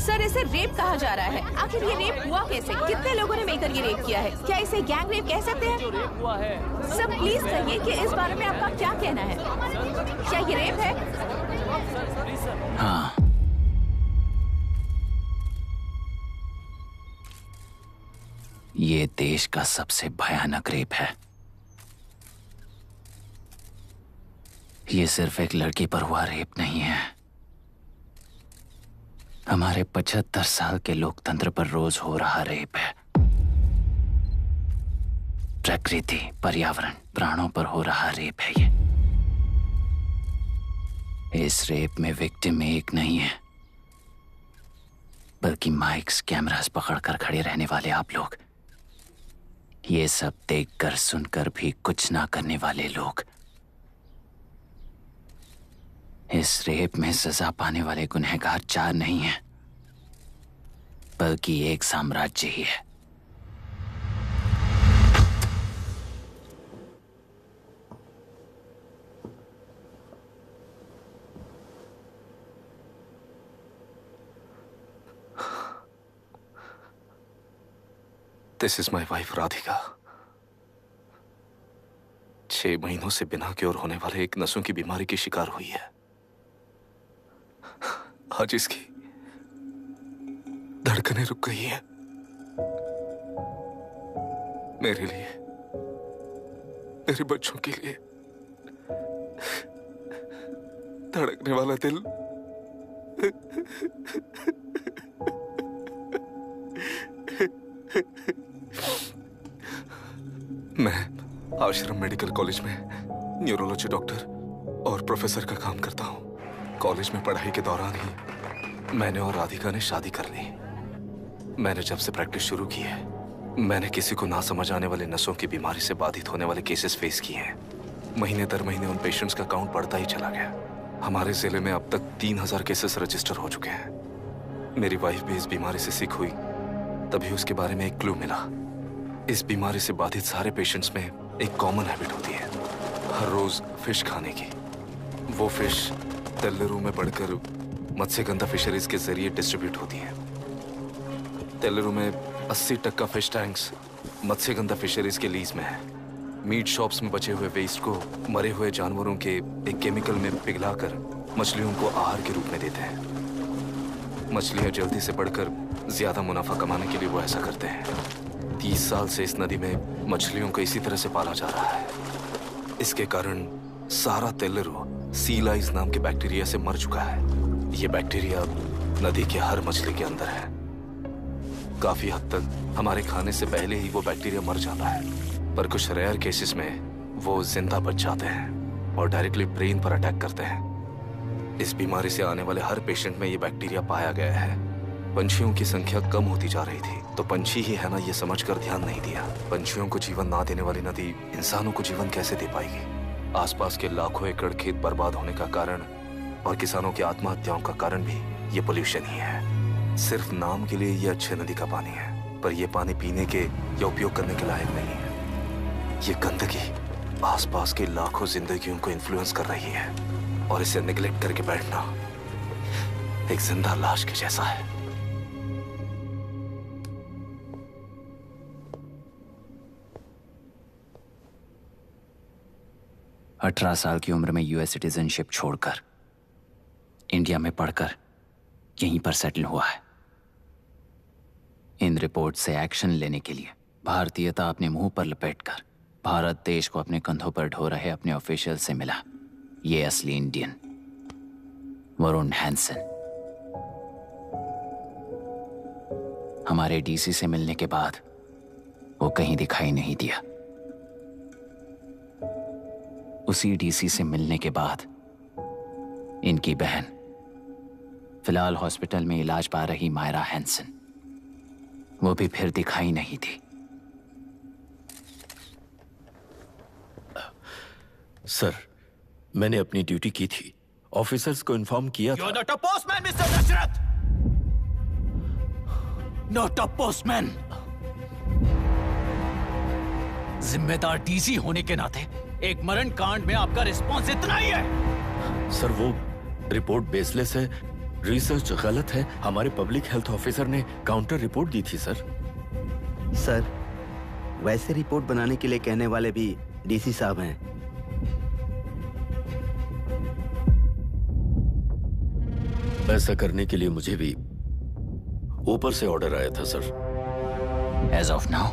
सर, इसे रेप कहा जा रहा है। आखिर ये रेप हुआ कैसे? कितने लोगों ने मिलकर ये रेप किया है? क्या इसे गैंग रेप कह सकते हैं? जो रेप हुआ है। सर प्लीज कहिए कि इस बारे में आपका क्या कहना है? क्या ये रेप है? हाँ, ये देश का सबसे भयानक रेप है। ये सिर्फ एक लड़की पर हुआ रेप नहीं है। हमारे 75 साल के लोकतंत्र पर रोज हो रहा रेप है। प्रकृति, पर्यावरण, प्राणों पर हो रहा रेप है ये। इस रेप में विक्टिम एक नहीं है, बल्कि माइक्स, कैमरास पकड़कर खड़े रहने वाले आप लोग। ये सब देखकर सुनकर भी कुछ ना करने वाले लोग। इस रेप में सजा पाने वाले गुनहगार 4 नहीं हैं, बल्कि एक साम्राज्य ही है। This is my wife Radhika. 6 महीनों से बिना क्योर होने वाले एक नसों की बीमारी की शिकार हुई है। आज इसकी धड़कनें रुक गई हैं। मेरे लिए, मेरे बच्चों के लिए धड़कने वाला दिल मैं आश्रम मेडिकल कॉलेज में न्यूरोलॉजी डॉक्टर और प्रोफेसर का काम करता हूं। कॉलेज में पढ़ाई के दौरान ही मैंने और राधिका ने शादी कर ली। मैंने जब से प्रैक्टिस शुरू की है, मैंने किसी को ना समझ आने वाले नसों की बीमारी से बाधित होने वाले केसेस फेस किए हैं। महीने दर महीने उन पेशेंट्स का काउंट बढ़ता ही चला गया। हमारे जिले में अब तक 3000 केसेस रजिस्टर हो चुके हैं। मेरी वाइफ भी इस बीमारी से सिक हुई, तभी उसके बारे में एक क्लू मिला। इस बीमारी से बाधित सारे पेशेंट्स में एक कॉमन हैबिट होती है, हर रोज फिश खाने की। वो फिश तेल्लेरू में बढ़कर मत्स्यगंधा फिशरीज के जरिए डिस्ट्रीब्यूट होती है। तेल्लेरू में 80% फिश टैंक्स मत्स्यगंधा फिशरीज के लीज में है। मीट शॉप्स में बचे हुए वेस्ट को मरे हुए जानवरों के एक केमिकल में पिघलाकर मछलियों को आहार के रूप में देते हैं। मछलियां जल्दी से बढ़कर ज्यादा मुनाफा कमाने के लिए वो ऐसा करते हैं। 30 साल से इस नदी में मछलियों को इसी तरह से पाला जा रहा है। इसके कारण सारा तेल्लेरू सी लाइस नाम के बैक्टीरिया से मर चुका है। ये बैक्टीरिया नदी के हर मछली के अंदर है। काफी हद तक हमारे खाने से पहले ही वो बैक्टीरिया मर जाता है, पर कुछ रेयर केसेस में वो जिंदा बच जाते हैं और डायरेक्टली ब्रेन पर अटैक करते हैं। इस बीमारी से आने वाले हर पेशेंट में ये बैक्टीरिया पाया गया है। पंछियों की संख्या कम होती जा रही थी, तो पंछी ही है ना ये समझकर ध्यान नहीं दिया। पंछियों को जीवन ना देने वाली नदी इंसानों को जीवन कैसे दे पाएगी? आसपास के लाखों एकड़ खेत बर्बाद होने का कारण और किसानों की आत्महत्याओं का कारण भी ये पोल्यूशन ही है। सिर्फ नाम के लिए ये अच्छे नदी का पानी है, पर ये पानी पीने के या उपयोग करने के लायक नहीं है। ये गंदगी आसपास के लाखों जिंदगियों को इन्फ्लुएंस कर रही है और इसे निगलेक्ट करके बैठना एक जिंदा लाश के जैसा है। अठारह साल की उम्र में यूएस सिटीजनशिप छोड़कर इंडिया में पढ़कर यहीं पर सेटल हुआ है। इन रिपोर्ट से एक्शन लेने के लिए भारतीयता अपने मुंह पर लपेटकर भारत देश को अपने कंधों पर ढो रहे अपने ऑफिशियल से मिला ये असली इंडियन वरुण हैंसन। हमारे डीसी से मिलने के बाद वो कहीं दिखाई नहीं दिया। उसी डीसी से मिलने के बाद इनकी बहन, फिलहाल हॉस्पिटल में इलाज पा रही मायरा हैंसन, वो भी फिर दिखाई नहीं थी। सर, मैंने अपनी ड्यूटी की थी। ऑफिसर्स को इन्फॉर्म किया था। You're not a postman, Mr. Dasharath! Not a postman! जिम्मेदार डीसी होने के नाते एक मरण कांड में आपका रिस्पॉन्स इतना ही है। सर, वो रिपोर्ट बेसलेस है, रिसर्च गलत है। हमारे पब्लिक हेल्थ ऑफिसर ने काउंटर रिपोर्ट दी थी सर। सर, वैसे रिपोर्ट बनाने के लिए कहने वाले भी डीसी साहब हैं। ऐसा करने के लिए मुझे भी ऊपर से ऑर्डर आया था sir. As of now,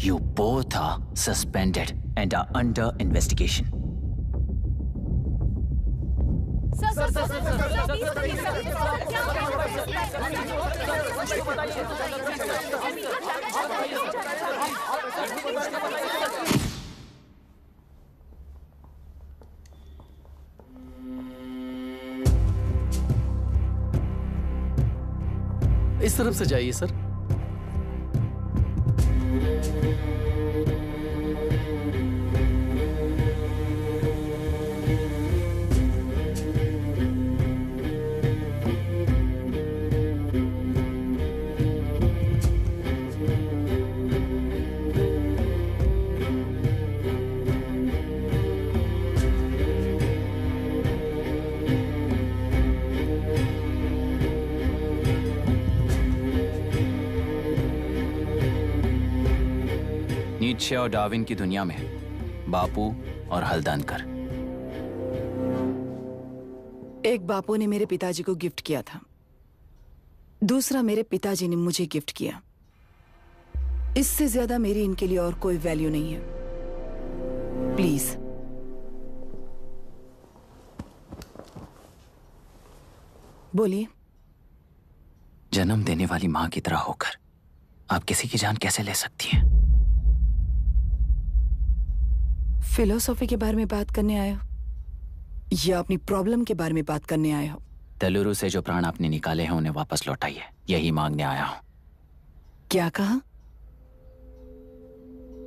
you both are suspended and are under investigation. इस तरफ से जाइए सर। नीत्शे और डार्विन की दुनिया में बापू और हल्दानकर। एक बापू ने मेरे पिताजी को गिफ्ट किया था, दूसरा मेरे पिताजी ने मुझे गिफ्ट किया। इससे ज्यादा मेरी इनके लिए और कोई वैल्यू नहीं है। प्लीज बोलिए। जन्म देने वाली मां की तरह होकर आप किसी की जान कैसे ले सकती हैं? फिलोसॉफी के बारे में बात करने आए हो या अपनी प्रॉब्लम के बारे में बात करने आए हो? तेलुरु से जो प्राण आपने निकाले हैं उन्हें वापस लौटाइए, यही मांगने आया हूं। क्या कहा?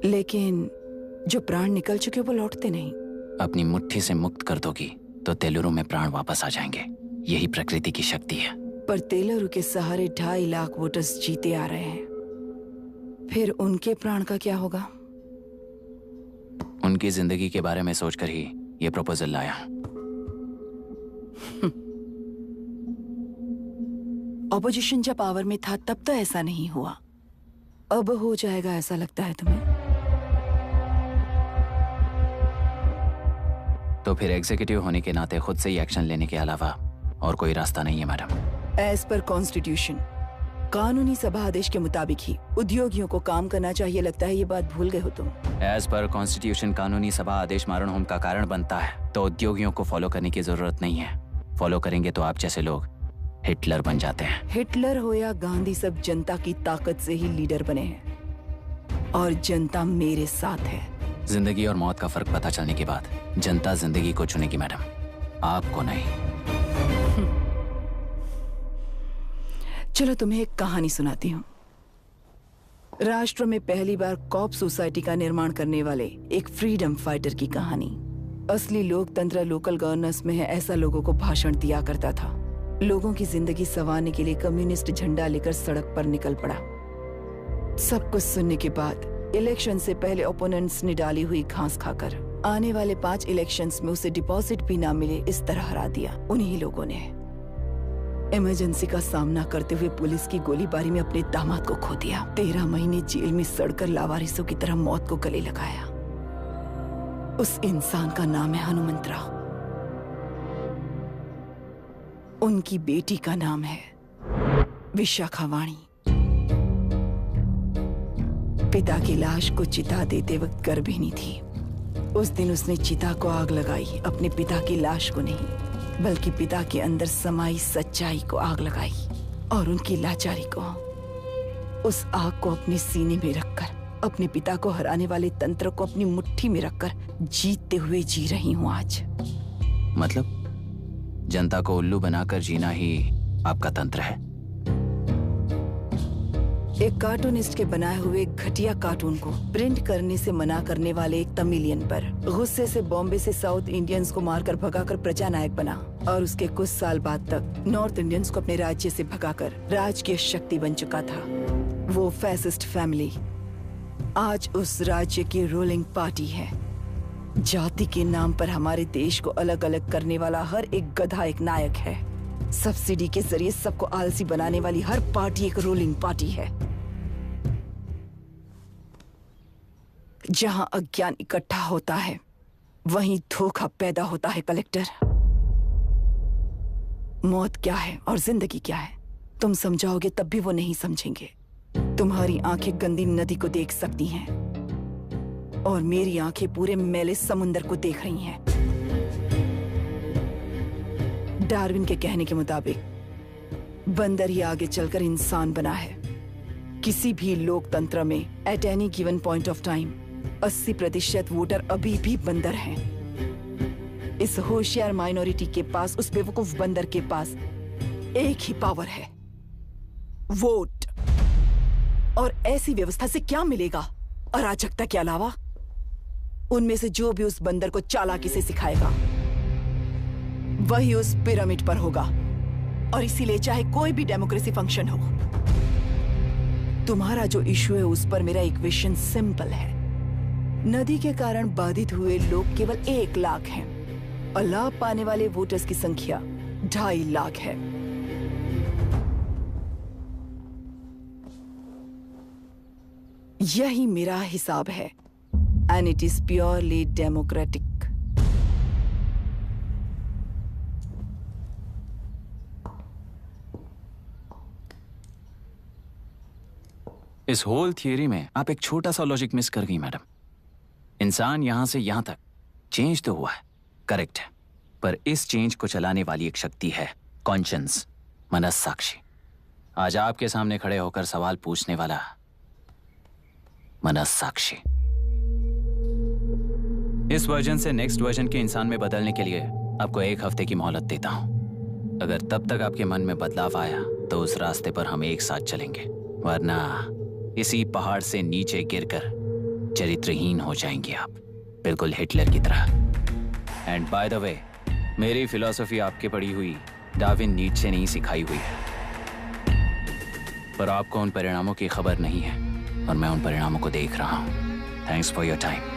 लेकिन जो प्राण निकल चुके वो लौटते नहीं। अपनी मुट्ठी से मुक्त कर दोगी तो तेलुरु में प्राण वापस आ जाएंगे, यही प्रकृति की शक्ति है। पर तेलुरु के सहारे 2.5 लाख वोटर्स जीते आ रहे हैं, फिर उनके प्राण का क्या होगा? उनकी जिंदगी के बारे में सोचकर ही ये प्रपोजल लाया। ऑपोजिशन जब पावर में था तब तो ऐसा नहीं हुआ, अब हो जाएगा ऐसा लगता है तुम्हें? तो फिर एग्जीक्यूटिव होने के नाते खुद से ही एक्शन लेने के अलावा और कोई रास्ता नहीं है मैडम। एज पर कॉन्स्टिट्यूशन, कानूनी सभा आदेश के मुताबिक ही उद्योगियों को काम करना चाहिए। लगता है ये बात भूल गए हो तुम। एज पर कॉन्स्टिट्यूशन कानूनी सभा आदेश मारण होम का कारण बनता है, तो उद्योगियों को फॉलो करने की जरूरत नहीं है। फॉलो करेंगे तो आप जैसे लोग हिटलर बन जाते हैं। हिटलर हो या गांधी, सब जनता की ताकत से ही लीडर बने हैं और जनता मेरे साथ है। जिंदगी और मौत का फर्क पता चलने के बाद जनता जिंदगी को चुनेगी मैडम, आपको नहीं। चलो तुम्हें एक कहानी सुनाती हूँ। राष्ट्र में पहली बार कॉप सोसाइटी का निर्माण करने वाले एक फ्रीडम फाइटर की कहानी। असली लोकतंत्र लोकल गवर्नेंस में है, ऐसा लोगों को भाषण दिया करता था। लोगों की जिंदगी संवारने के लिए कम्युनिस्ट झंडा लेकर सड़क पर निकल पड़ा। सब कुछ सुनने के बाद इलेक्शन से पहले ओपोनेंट्स ने डाली हुई घास खाकर आने वाले 5 इलेक्शंस में उसे डिपॉजिट भी ना मिले, इस तरह हरा दिया। उन्हीं लोगों ने इमरजेंसी का सामना करते हुए पुलिस की गोलीबारी में अपने दामाद को खो दिया। 13 महीने जेल में सड़कर लावारिसों की तरह मौत को गले लगाया। उस इंसान का नाम है हनुमंतराव। उनकी बेटी का नाम है विशाखावाणी। पिता की लाश को चिता देते वक्त गर्भिणी थी। उस दिन उसने चिता को आग लगाई, अपने पिता की लाश को नहीं बल्कि पिता के अंदर समाई सच्चाई को आग लगाई और उनकी लाचारी को। उस आग को अपने सीने में रखकर अपने पिता को हराने वाले तंत्र को अपनी मुट्ठी में रखकर जीतते हुए जी रही हूँ आज। मतलब जनता को उल्लू बनाकर जीना ही आपका तंत्र है? एक कार्टूनिस्ट के बनाए हुए एक घटिया कार्टून को प्रिंट करने से मना करने वाले एक तमिलियन पर गुस्से से बॉम्बे से साउथ इंडियंस को मारकर भगाकर प्रजानायक बना और उसके कुछ साल बाद तक नॉर्थ इंडियंस को अपने राज्य से भगाकर राजकीय शक्ति बन चुका था। वो फैसिस्ट फैमिली आज उस राज्य की रूलिंग पार्टी है। जाति के नाम पर हमारे देश को अलग अलग करने वाला हर एक गधा एक नायक है। सब्सिडी के जरिए सबको आलसी बनाने वाली हर पार्टी एक रूलिंग पार्टी है। जहां अज्ञान इकट्ठा होता है वहीं धोखा पैदा होता है। कलेक्टर, मौत क्या है और जिंदगी क्या है तुम समझाओगे तब भी वो नहीं समझेंगे। तुम्हारी आंखें गंदी नदी को देख सकती हैं और मेरी आंखें पूरे मैले समुंदर को देख रही हैं। डार्विन के कहने के मुताबिक बंदर ही आगे चलकर इंसान बना है। किसी भी लोकतंत्र में at any given point of time 80% voter अभी भी बंदर हैं। इस होशियार माइनॉरिटी के पास, उस बेवकूफ बंदर के पास एक ही पावर है, वोट। और ऐसी व्यवस्था से क्या मिलेगा अराजकता के अलावा? उनमें से जो भी उस बंदर को चालाकी से सिखाएगा वही उस पिरामिड पर होगा। और इसीलिए चाहे कोई भी डेमोक्रेसी फंक्शन हो, तुम्हारा जो इशू है उस पर मेरा इक्वेशन सिंपल है। नदी के कारण बाधित हुए लोग केवल 1 लाख हैं और लाभ पाने वाले वोटर्स की संख्या 2.5 लाख है। यही मेरा हिसाब है and it is purely democratic. इस होल थियरी में आप एक छोटा सा लॉजिक मिस कर गई मैडम। इंसान यहां से यहां तक चेंज तो हुआ है, करेक्ट है, पर इस चेंज को चलाने वाली एक शक्ति है, कॉन्शियंस, मनस्साक्षी। आज आपके सामने खड़े होकर सवाल पूछने वाला मनस्साक्षी। इस वर्जन से नेक्स्ट वर्जन के इंसान में बदलने के लिए आपको 1 हफ्ते की मोहलत देता हूं। अगर तब तक आपके मन में बदलाव आया तो उस रास्ते पर हम एक साथ चलेंगे, वरना इसी पहाड़ से नीचे गिरकर चरित्रहीन हो जाएंगे आप, बिल्कुल हिटलर की तरह। एंड बाय द वे, मेरी फिलॉसफी आपके पढ़ी हुई डार्विन नीचे नहीं सिखाई हुई है, पर आपको उन परिणामों की खबर नहीं है और मैं उन परिणामों को देख रहा हूं। Thanks for your time.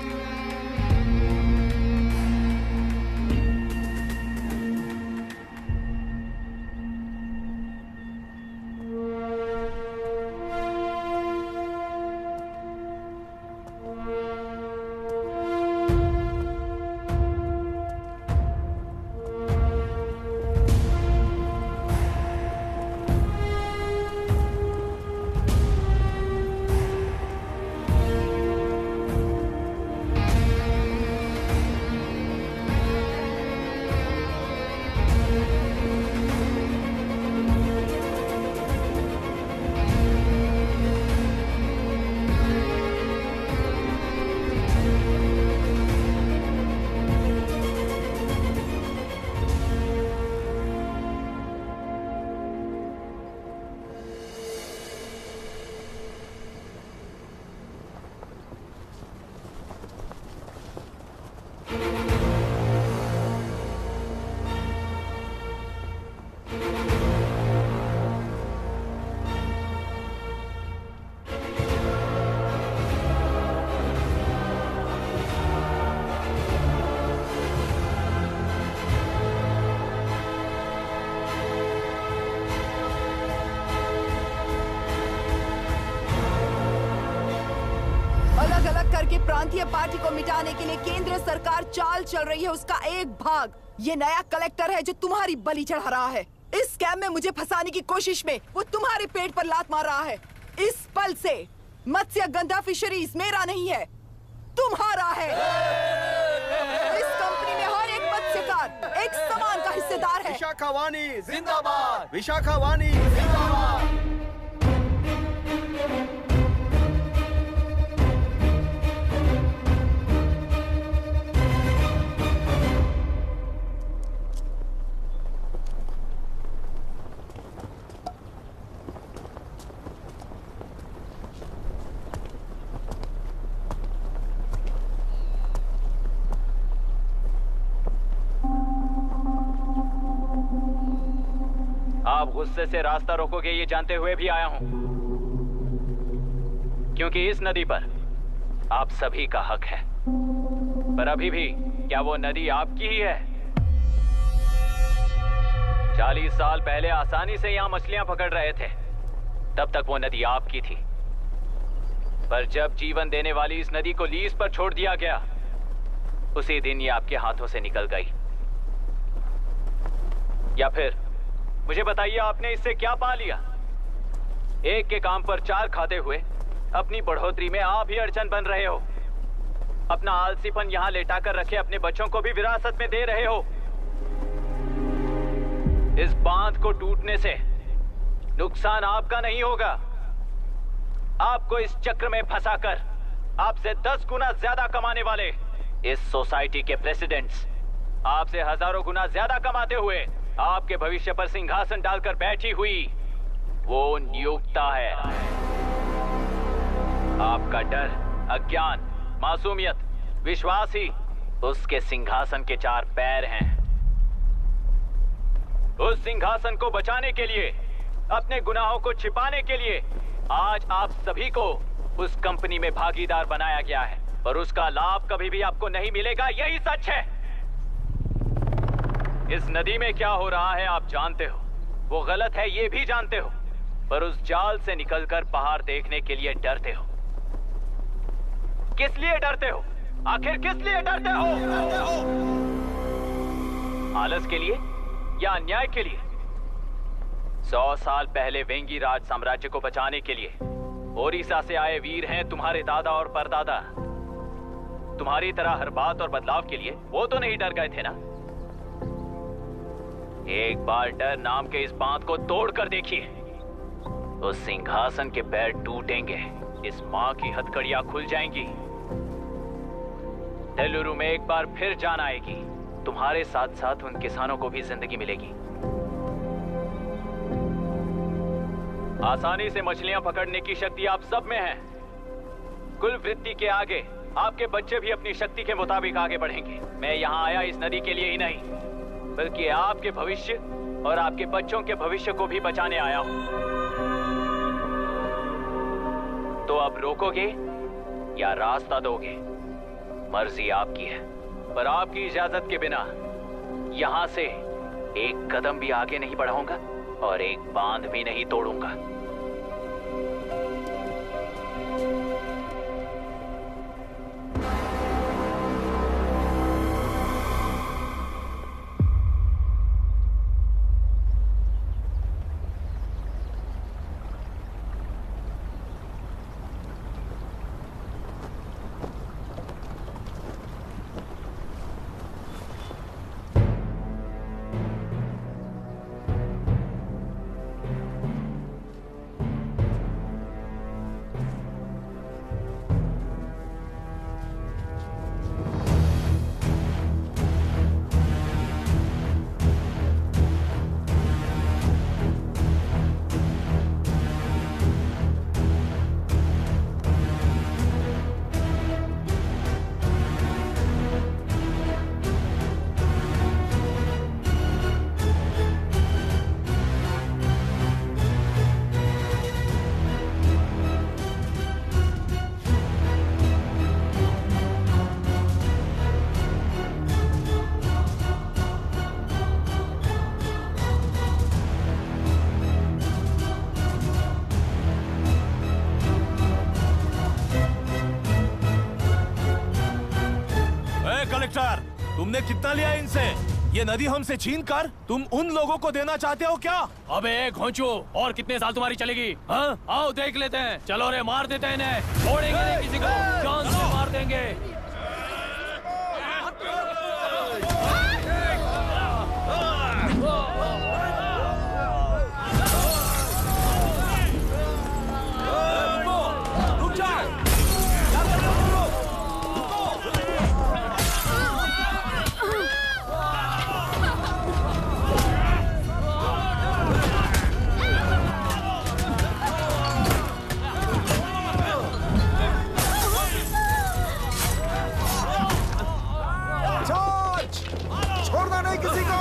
करके प्रांतीय पार्टी को मिटाने के लिए केंद्र सरकार चाल चल रही है। उसका एक भाग ये नया कलेक्टर है जो तुम्हारी बलि चढ़ा रहा है। इस स्कैम में मुझे फंसाने की कोशिश में वो तुम्हारे पेट पर लात मार रहा है। इस पल से मत्स्य गंधा फिशरीज मेरा नहीं है, तुम्हारा है। इस कंपनी में हर एक मत्स्यकार एक समान का हिस्सेदार है। विशाखावाणी जिंदाबाद, विशाखावाणी जिंदाबाद। आप गुस्से से रास्ता रोकोगे ये जानते हुए भी आया हूं, क्योंकि इस नदी पर आप सभी का हक है। पर अभी भी क्या वो नदी आपकी ही है? 40 साल पहले आसानी से यहां मछलियां पकड़ रहे थे, तब तक वो नदी आपकी थी। पर जब जीवन देने वाली इस नदी को लीज पर छोड़ दिया गया, उसी दिन ये आपके हाथों से निकल गई। या फिर मुझे बताइए, आपने इससे क्या पा लिया? एक के काम पर 4 खाते हुए अपनी बढ़ोतरी में आप ही अड़चन बन रहे हो। अपना आलसीपन यहां लेटा कर रखे अपने बच्चों को भी विरासत में दे रहे हो। इस बांध को टूटने से नुकसान आपका नहीं होगा। आपको इस चक्र में फंसाकर आपसे 10 गुना ज्यादा कमाने वाले इस सोसाइटी के प्रेसिडेंट्स आपसे हजारों गुना ज्यादा कमाते हुए आपके भविष्य पर सिंहासन डालकर बैठी हुई वो नियोक्ता है। आपका डर, अज्ञान, मासूमियत, विश्वास ही उसके सिंहासन के 4 पैर हैं। उस सिंहासन को बचाने के लिए, अपने गुनाहों को छिपाने के लिए आज आप सभी को उस कंपनी में भागीदार बनाया गया है, पर उसका लाभ कभी भी आपको नहीं मिलेगा। यही सच है। इस नदी में क्या हो रहा है आप जानते हो, वो गलत है ये भी जानते हो, पर उस जाल से निकलकर पहाड़ देखने के लिए डरते हो। किस लिए डरते हो? आखिर किस लिए डरते हो? आलस के लिए या अन्याय के लिए? 100 साल पहले वेंगी राज साम्राज्य को बचाने के लिए ओडिशा से आए वीर हैं तुम्हारे दादा और परदादा। तुम्हारी तरह हर बात और बदलाव के लिए वो तो नहीं डर गए थे ना। एक बार डर नाम के इस बांध को तोड़ कर देखिए, उस सिंहासन के पैर टूटेंगे, इस मां की हथकड़ियां खुल जाएंगी। तेलुरु में एक बार फिर जान आएगी। तुम्हारे साथ साथ उन किसानों को भी जिंदगी मिलेगी। आसानी से मछलियां पकड़ने की शक्ति आप सब में है। कुल वृत्ति के आगे आपके बच्चे भी अपनी शक्ति के मुताबिक आगे बढ़ेंगे। मैं यहाँ आया इस नदी के लिए ही नहीं, बल्कि आपके भविष्य और आपके बच्चों के भविष्य को भी बचाने आया हूँ। तो अब रोकोगे या रास्ता दोगे, मर्जी आपकी है, पर आपकी इजाजत के बिना यहाँ से एक कदम भी आगे नहीं बढ़ाऊंगा और एक बांध भी नहीं तोड़ूंगा। कलेक्टर, तुमने कितना लिया इनसे? ये नदी हमसे छीन कर तुम उन लोगों को देना चाहते हो क्या? अबे घोंचू, और कितने साल तुम्हारी चलेगी? हाँ, आओ देख लेते हैं। चलो रे, मार देते हैं इन्हें। छोड़ेंगे नहीं किसी को, जान से मार देंगे। छोड़ना नहीं किसी को।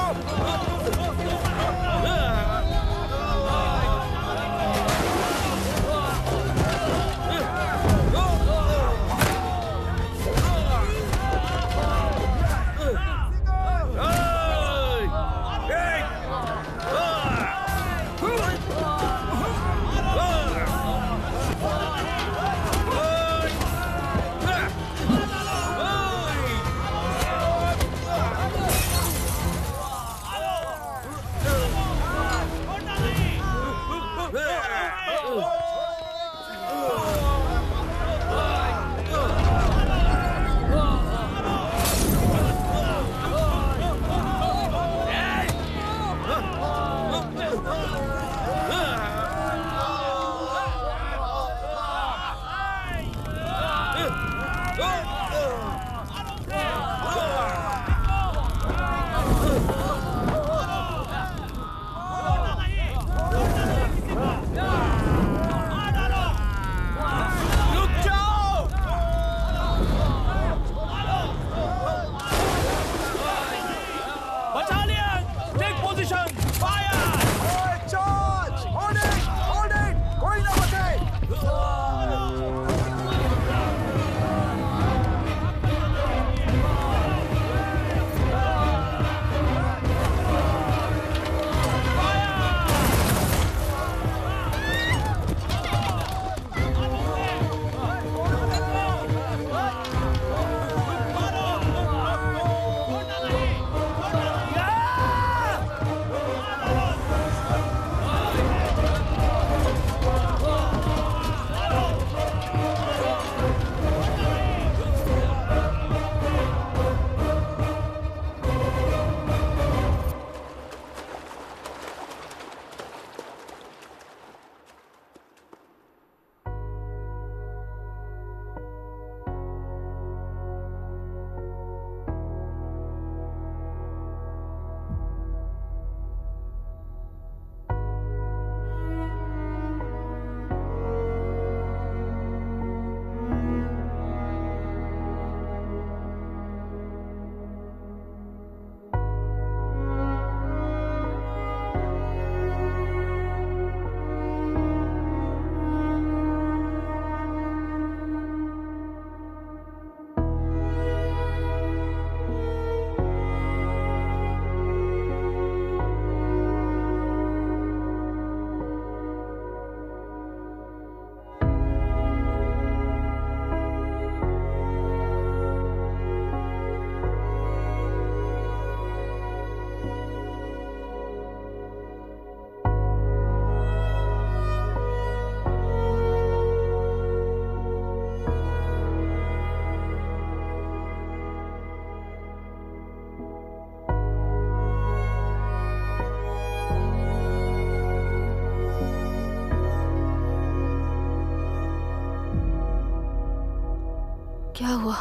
क्या हुआ?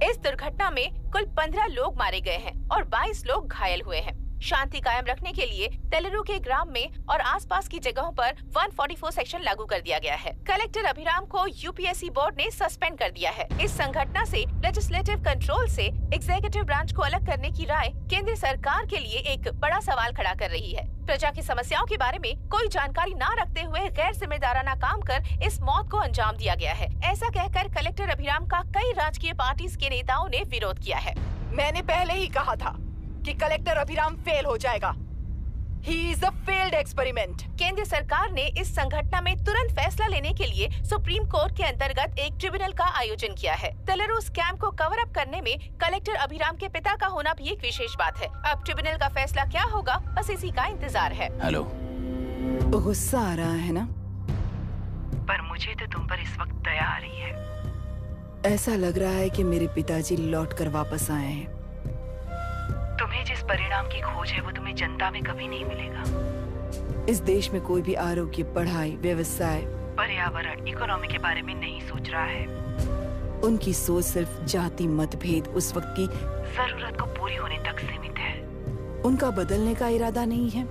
इस दुर्घटना में कुल 15 लोग मारे गए हैं और 22 लोग घायल हुए हैं। शांति कायम रखने के लिए तेलुरु के ग्राम में और आसपास की जगहों पर 144 सेक्शन लागू कर दिया गया है। कलेक्टर अभिराम को यूपीएससी बोर्ड ने सस्पेंड कर दिया है। इस संघटना से लेजिस्लेटिव कंट्रोल से एग्जीक्यूटिव ब्रांच को अलग करने की राय केंद्र सरकार के लिए एक बड़ा सवाल खड़ा कर रही है। प्रजा की समस्याओं के बारे में कोई जानकारी न रखते हुए गैर जिम्मेदाराना काम कर इस मौत को अंजाम दिया गया है। ऐसा कहकर कलेक्टर अभिराम का कई राजकीय पार्टी के नेताओं ने विरोध किया है। मैंने पहले ही कहा था कि कलेक्टर अभिराम फेल हो जाएगा। He is a failed experiment. केंद्र सरकार ने इस संघटना में तुरंत फैसला लेने के लिए सुप्रीम कोर्ट के अंतर्गत एक ट्रिब्यूनल का आयोजन किया है। तेलुरु स्कैम को कवर अप करने में कलेक्टर अभिराम के पिता का होना भी एक विशेष बात है। अब ट्रिब्यूनल का फैसला क्या होगा, बस इसी का इंतजार है। हेलो, गुस्सा आ रहा है ना? पर मुझे तो तुम पर इस वक्त दया आ रही है। ऐसा लग रहा है कि मेरे पिताजी लौट कर वापस आए हैं। तुम्हें जिस परिणाम की खोज है वो तुम्हें जनता में कभी नहीं मिलेगा। इस देश में कोई भी आरोग्य, पढ़ाई, व्यवसाय, पर्यावरण, इकोनॉमी के बारे में नहीं सोच रहा है। उनकी सोच सिर्फ जाति मतभेद उस वक्त की जरूरत को पूरी होने तक सीमित है। उनका बदलने का इरादा नहीं है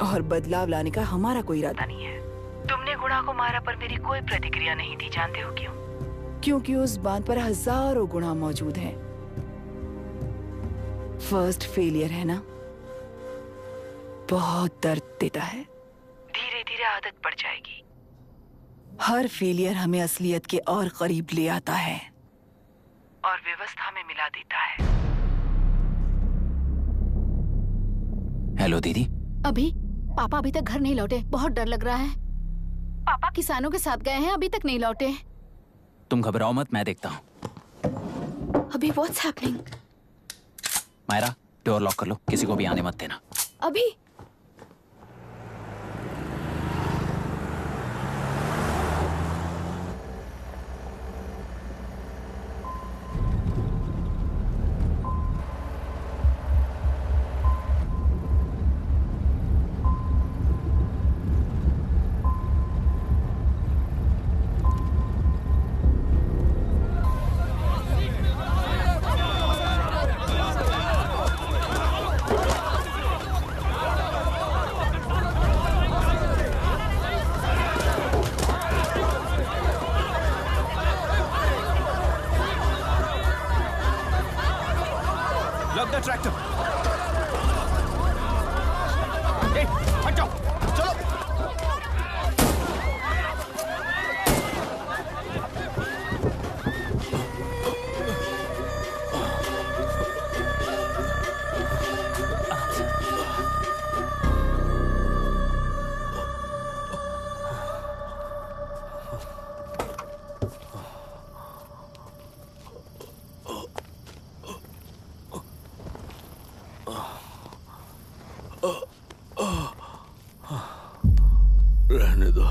और बदलाव लाने का हमारा कोई इरादा नहीं है। तुमने गुणा को मारा पर मेरी कोई प्रतिक्रिया नहीं दी, जानते हो क्यों? क्योंकि उस बात पर हजारों गुणा मौजूद हैं। फर्स्ट फेलियर है ना, बहुत दर्द देता है। धीरे धीरे आदत पड़ जाएगी। हर फेलियर हमें असलियत के और करीब ले आता है और व्यवस्था में मिला देता है। हेलो दीदी। अभी पापा अभी तक घर नहीं लौटे, बहुत डर लग रहा है। पापा किसानों के साथ गए हैं, अभी तक नहीं लौटे। तुम घबराओ मत, मैं देखता हूँ। अभी what's happening? Myra, door lock कर लो, किसी को भी आने मत देना। अभी रहने दो।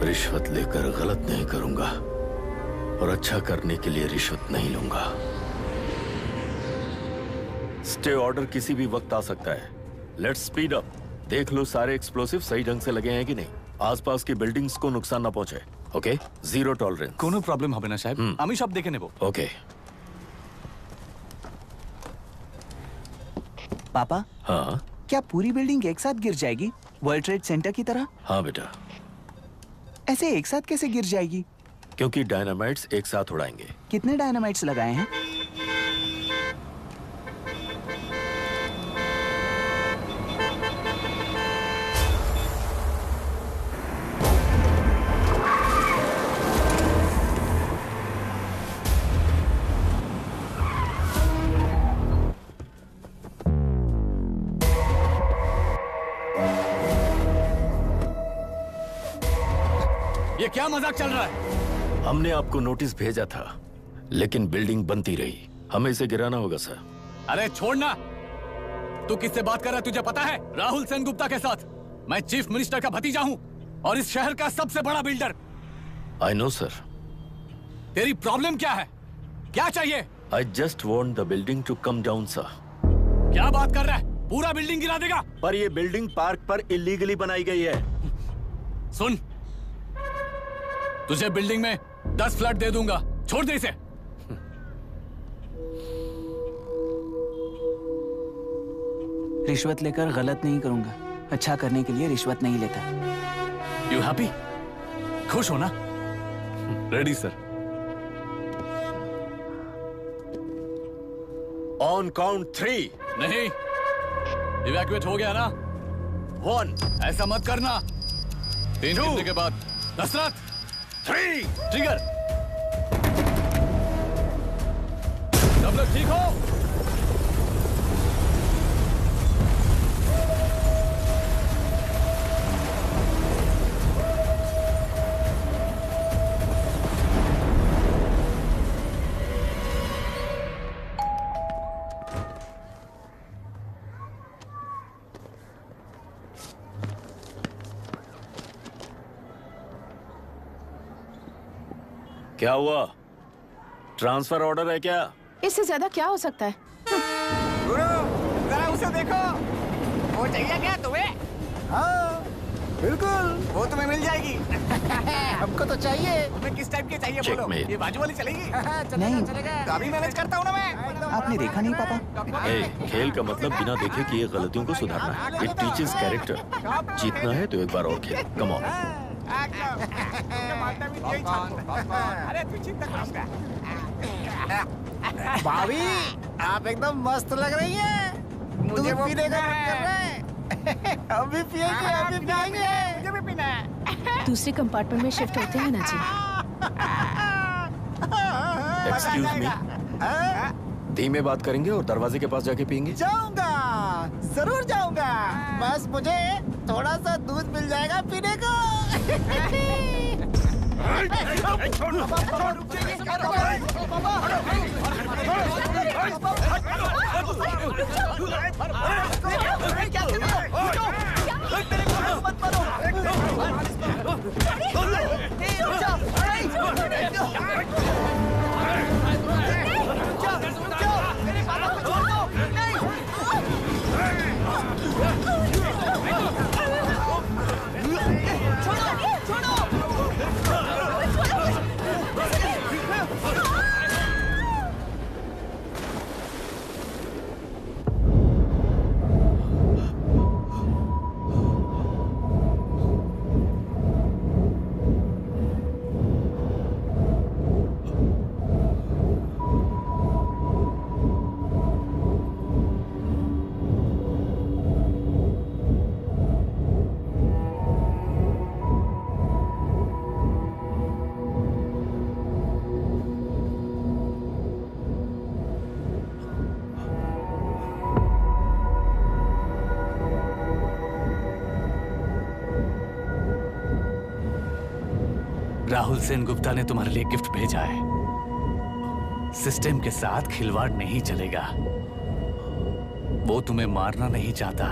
रिश्वत लेकर गलत नहीं करूंगा और अच्छा करने के लिए रिश्वत नहीं लूंगा। स्टे ऑर्डर किसी भी वक्त आ सकता है। Let's speed up. देख लो सारे एक्सप्लोसिव सही ढंग से लगे हैं कि नहीं। आसपास की बिल्डिंग्स को नुकसान ना पहुंचे। Okay, zero tolerance. कोनो प्रॉब्लम হবে না সাহেব, আমি সব দেখে নেব। ओके। पापा, हाँ क्या पूरी बिल्डिंग एक साथ गिर जाएगी, वर्ल्ड ट्रेड सेंटर की तरह? हाँ बेटा। ऐसे एक साथ कैसे गिर जाएगी? क्योंकि डायनामाइट्स एक साथ उड़ाएंगे। कितने डायनामाइट्स लगाए हैं? ये क्या मजाक चल रहा है? हमने आपको नोटिस भेजा था, लेकिन बिल्डिंग बनती रही। हमें इसे गिराना होगा सर। अरे छोड़ना। तू किससे बात कर रहा है तुझे पता है? राहुल सेनगुप्ता के साथ। मैं चीफ मिनिस्टर का भतीजा हूँ और इस शहर का सबसे बड़ा बिल्डर। I know sir. तेरी प्रॉब्लम क्या है? क्या चाहिए? I just want the building to come down sir. क्या बात कर रहा है? पूरा बिल्डिंग गिरा देगा? पर ये बिल्डिंग पार्क पर इलीगली बनाई गई है। सुन, तुझे बिल्डिंग में 10 फ्लैट दे दूंगा, छोड़ दे इसे। रिश्वत लेकर गलत नहीं करूंगा, अच्छा करने के लिए रिश्वत नहीं लेता। You happy? खुश हो ना? Ready sir. On count 3। नहीं, इवैक्यूएट हो गया ना? 1। ऐसा मत करना। 3 गिनने के बाद दशरथ 3 ट्रिगर। सब लोग ठीक हो? क्या हुआ? ट्रांसफर ऑर्डर है क्या? इससे ज्यादा क्या हो सकता है? जरा उसे देखो, वो चाहिए क्या तुम्हें? हाँ बिल्कुल, वो तुम्हें मिल जाएगी। हमको तो चाहिए। तुम्हें किस टाइप की चाहिए बोलो? ये बाजू वाली चलेगी? नहीं। तो अभी मैनेज करता हूँ ना मैं। आपने देखा नहीं पापा? खेल का मतलब बिना देखे किए गलतियों को सुधारना है। It teaches character. जीतना है तो एक बार और खेल। Come on. अरे तू चिंता करूंगा। भाभी, आप एकदम मस्त लग रही हैं। मुझे वो पीने का मन कर रहा है। अभी पिएंगे, अभी पिएंगे। मुझे भी पीना है। दूसरे कंपार्टमेंट में शिफ्ट होते हैं ना जी। Excuse me. धीमे बात करेंगे और दरवाजे के पास जाके पिएंगे। जाऊंगा, जरूर जाऊंगा। बस मुझे थोड़ा सा दूध मिल जाएगा पीने को। राहुल सेन गुप्ता ने तुम्हारे लिए गिफ्ट भेजा है। सिस्टम के साथ खिलवाड़ नहीं चलेगा। वो तुम्हें मारना नहीं चाहता,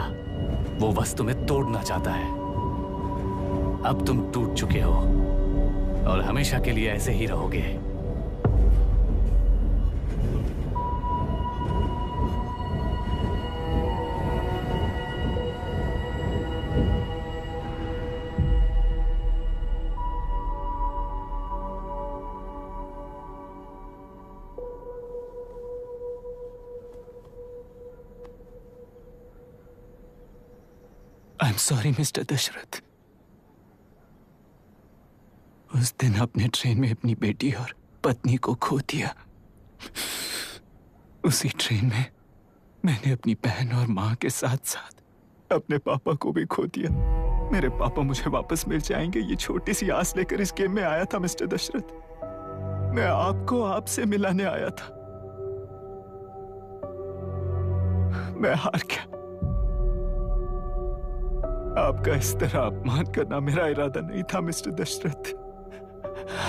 वो बस तुम्हें तोड़ना चाहता है। अब तुम टूट चुके हो और हमेशा के लिए ऐसे ही रहोगे। I'm sorry, mister Dasharath. उस दिन अपने ट्रेन में अपनी बेटी और पत्नी को खो दिया। उसी ट्रेन में मैंने अपनी बहन और माँ के साथ साथ अपने पापा को भी खो दिया। मेरे पापा मुझे वापस मिल जाएंगे, ये छोटी सी आस लेकर इस गेम में आया था मिस्टर दशरथ। मैं आपको आपसे मिलाने आया था। मैं हार गया। आपका इस तरह अपमान करना मेरा इरादा नहीं था mister Dasharath.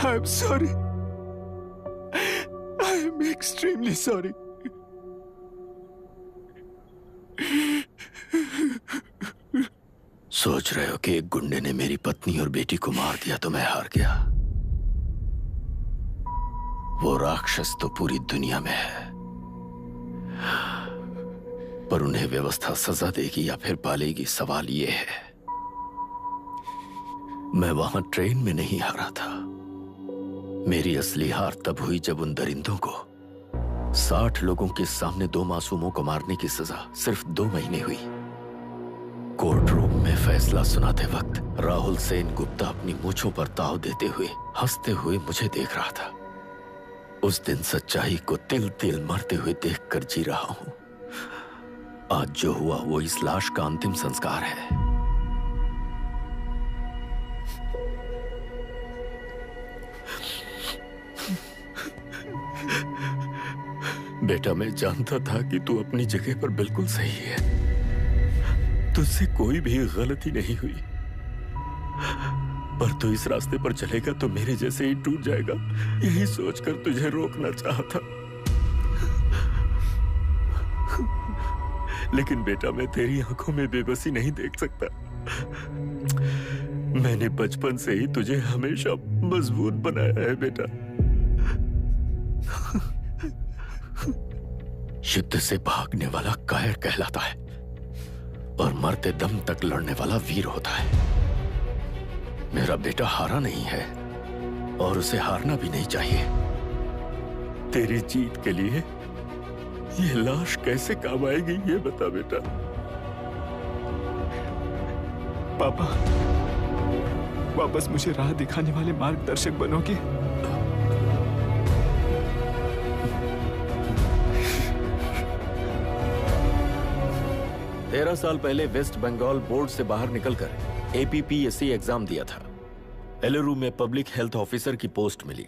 I am sorry. I am extremely sorry. सोच रहे हो कि एक गुंडे ने मेरी पत्नी और बेटी को मार दिया तो मैं हार गया? वो राक्षस तो पूरी दुनिया में है, पर उन्हें व्यवस्था सजा देगी या फिर पालेगी, सवाल ये है। मैं वहां ट्रेन में नहीं हारा था। मेरी असली हार तब हुई जब उन दरिंदों को 60 लोगों के सामने 2 मासूमों को मारने की सजा सिर्फ 2 महीने हुई। कोर्ट रूम में फैसला सुनाते वक्त राहुल सेन गुप्ता अपनी मूंछों पर ताव देते हुए हंसते हुए मुझे देख रहा था। उस दिन सच्चाई को तिल तिल मरते हुए देखकर जी रहा हूं। आज जो हुआ वो इस लाश का अंतिम संस्कार है। बेटा, मैं जानता था कि तू अपनी जगह पर बिल्कुल सही है। तुझसे कोई भी गलती नहीं हुई, पर तू इस रास्ते पर चलेगा तो मेरे जैसे ही टूट जाएगा, यही सोचकर तुझे रोकना चाहता। लेकिन बेटा, मैं तेरी आंखों में बेबसी नहीं देख सकता। मैंने बचपन से ही तुझे हमेशा मजबूत बनाया है बेटा। युद्ध से भागने वाला कायर कहलाता है और मरते दम तक लड़ने वाला वीर होता है। मेरा बेटा हारा नहीं है और उसे हारना भी नहीं चाहिए। तेरी जीत के लिए ये लाश कैसे काम आएगी ये बता बेटा। पापा, वापस मुझे राह दिखाने वाले मार्गदर्शक बनोगे? 13 साल पहले वेस्ट बंगाल बोर्ड से बाहर निकलकर APPSC एग्जाम दिया था। एलरू में पब्लिक हेल्थ ऑफिसर की पोस्ट मिली।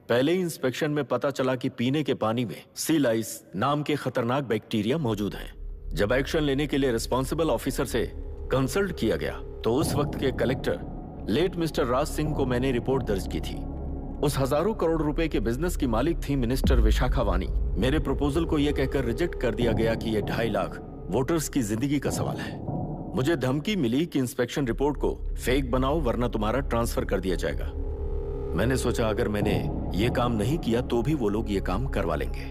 पहले ही इंस्पेक्शन में पता चला कि पीने के पानी में सी लाइस नाम के खतरनाक बैक्टीरिया मौजूद हैं। जब एक्शन लेने के लिए रिस्पॉन्सिबल ऑफिसर से कंसल्ट किया गया तो उस वक्त के collector late mister Raj Singh को मैंने रिपोर्ट दर्ज की थी। उस हजारों करोड़ रुपए के बिजनेस की मालिक थी मिनिस्टर विशाखा वानी। मेरे प्रपोजल को यह कहकर रिजेक्ट कर दिया गया कि यह 2.5 लाख वोटर्स की जिंदगी का सवाल है। मुझे धमकी मिली कि इंस्पेक्शन रिपोर्ट को फेक बनाओ वरना तुम्हारा ट्रांसफर कर दिया जाएगा। मैंने सोचा अगर मैंने ये काम नहीं किया तो भी वो लोग ये काम करवा लेंगे।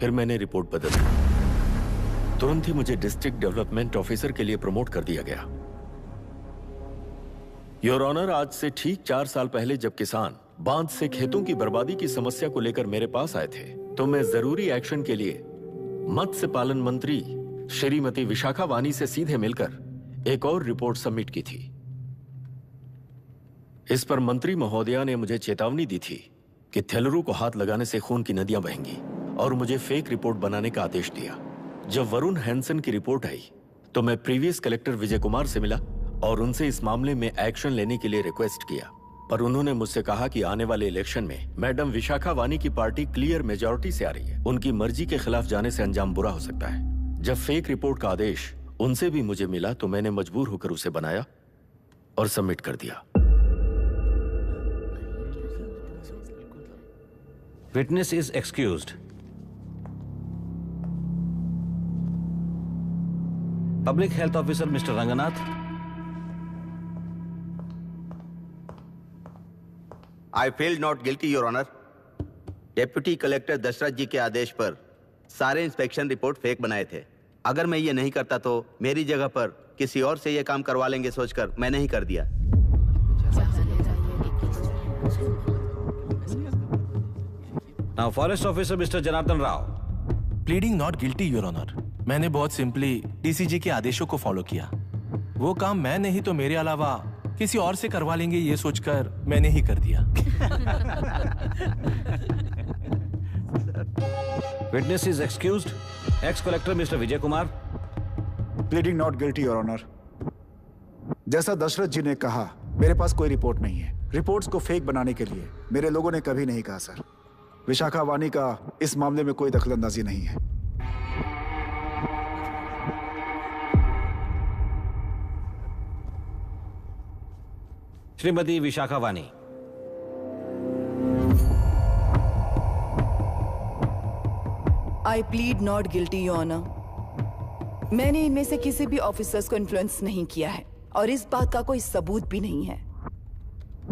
फिर मैंने रिपोर्ट बदल दी। तुरंत ही मुझे डिस्ट्रिक्ट डेवलपमेंट ऑफिसर के लिए प्रमोट कर दिया गया। योर ऑनर, आज से ठीक 4 साल पहले जब किसान बांध से खेतों की बर्बादी की समस्या को लेकर मेरे पास आए थे तो मैं जरूरी एक्शन के लिए मत्स्य पालन मंत्री श्रीमती विशाखा वानी से सीधे मिलकर एक और रिपोर्ट सबमिट की थी। इस पर मंत्री महोदया ने मुझे चेतावनी दी थी कि थेलरू को हाथ लगाने से खून की नदियां बहेंगी और मुझे फेक रिपोर्ट बनाने का आदेश दिया। जब वरुण हैंसन की रिपोर्ट आई तो मैं प्रीवियस कलेक्टर विजय कुमार से मिला और उनसे इस मामले में एक्शन लेने के लिए रिक्वेस्ट किया, पर उन्होंने मुझसे कहा कि आने वाले इलेक्शन में मैडम विशाखा वानी की पार्टी क्लियर मेजॉरिटी से आ रही है। उनकी मर्जी के खिलाफ जाने से अंजाम बुरा हो सकता है। जब फेक रिपोर्ट का आदेश उनसे भी मुझे मिला तो मैंने मजबूर होकर उसे बनाया और सबमिट कर दिया। Witness is excused. Public health officer mister Ranganath. I feel not guilty your honour. Deputy collector Dashrath ji के आदेश पर सारे इंस्पेक्शन रिपोर्ट फेक बनाए थे। अगर मैं ये नहीं करता तो मेरी जगह पर किसी और से ये काम करवा लेंगे सोचकर मैंने ही कर दिया। Now forest officer mister Janardhan Rao. Pleading not guilty your honour. मैंने बहुत सिंपली डीसीजी के आदेशों को फॉलो किया। वो काम मैं नहीं तो मेरे अलावा किसी और से करवा लेंगे ये सोचकर मैंने ही कर दिया। Witness is excused. Ex collector mister Vijay Kumar. Pleading not guilty your honour. जैसा दशरथ जी ने कहा, मेरे पास कोई रिपोर्ट नहीं है। रिपोर्ट्स को फेक बनाने के लिए मेरे लोगों ने कभी नहीं कहा सर। विशाखा वानी का इस मामले में कोई दखलंदाजी नहीं है। Shrimati Vishakha Vani. I plead not guilty your honour. मैंने इनमें से किसी भी ऑफिसर्स को इन्फ्लुएंस नहीं किया है और इस बात का कोई सबूत भी नहीं है।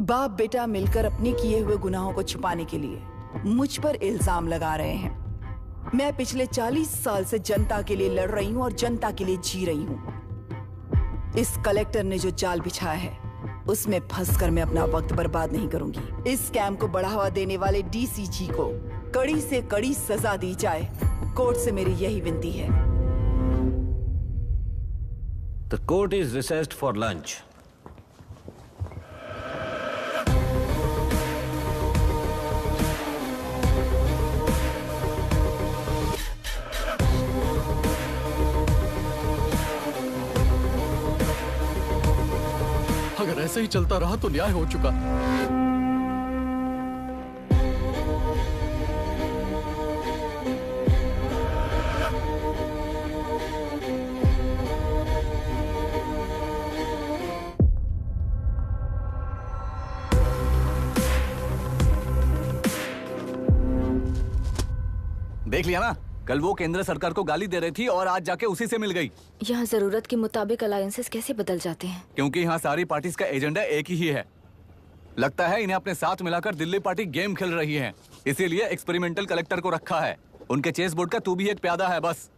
बाप बेटा मिलकर अपने किए हुए गुनाहों को छुपाने के लिए मुझ पर इल्जाम लगा रहे हैं। मैं पिछले 40 साल से जनता के लिए लड़ रही हूं और जनता के लिए जी रही हूं। इस कलेक्टर ने जो जाल बिछाया है उसमें फंसकर मैं अपना वक्त बर्बाद नहीं करूंगी। इस स्कैम को बढ़ावा देने वाले डीसीजी को कड़ी से कड़ी सजा दी जाए, कोर्ट से मेरी यही विनती है। The court is recessed for lunch. अगर ऐसे ही चलता रहा तो न्याय हो चुका। देख लिया ना, कल वो केंद्र सरकार को गाली दे रही थी और आज जाके उसी से मिल गई। यहाँ जरूरत के मुताबिक अलायंसेस कैसे बदल जाते हैं? क्योंकि यहाँ सारी पार्टीज का एजेंडा एक ही है। लगता है इन्हें अपने साथ मिलाकर दिल्ली पार्टी गेम खेल रही है, इसीलिए एक्सपेरिमेंटल कलेक्टर को रखा है। उनके चेस बोर्ड का तू भी एक प्यादा है बस।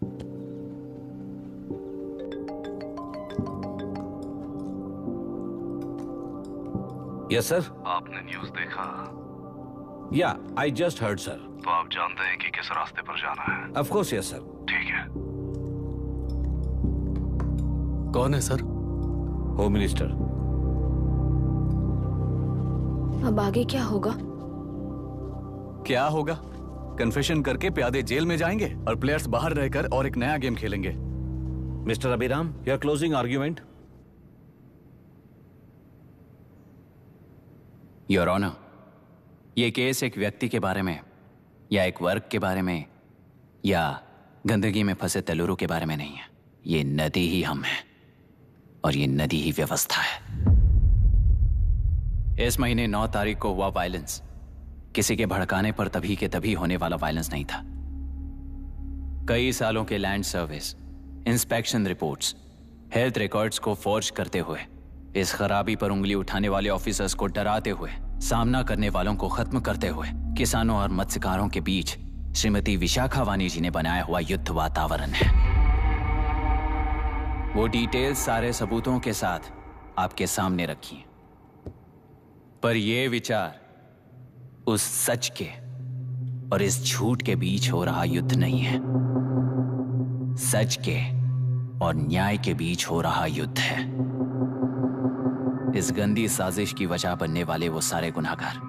Yes sir. आपने न्यूज़ देखा? या आई जस्ट हर्ड सर। तो आप जानते हैं कि किस रास्ते पर जाना है? Of course yes sir. ठीक है। कौन है सर? Home minister. अब आगे क्या होगा? क्या होगा? कन्फेशन करके प्यादे जेल में जाएंगे और प्लेयर्स बाहर रहकर और एक नया गेम खेलेंगे। Mister Abhiram, your closing argument. Your honour, ये केस एक व्यक्ति के बारे में या एक वर्ग के बारे में या गंदगी में फंसे तेलुरु के बारे में नहीं है। ये नदी ही हम हैं और ये नदी ही व्यवस्था है। इस महीने 9 तारीख को हुआ वायलेंस किसी के भड़काने पर तभी के तभी होने वाला वायलेंस नहीं था। कई सालों के land service, inspection reports, health records को फॉर्ज करते हुए, इस खराबी पर उंगली उठाने वाले ऑफिसर्स को डराते हुए, सामना करने वालों को खत्म करते हुए किसानों और मत्स्यकारों के बीच श्रीमती विशाखा वानी जी ने बनाया हुआ युद्ध वातावरण है। वो डिटेल्स सारे सबूतों के साथ आपके सामने रखी हैं। पर ये विचार उस सच के और इस झूठ के बीच हो रहा युद्ध नहीं है, सच के और न्याय के बीच हो रहा युद्ध है। इस गंदी साजिश की वजह बनने वाले वो सारे गुनहगार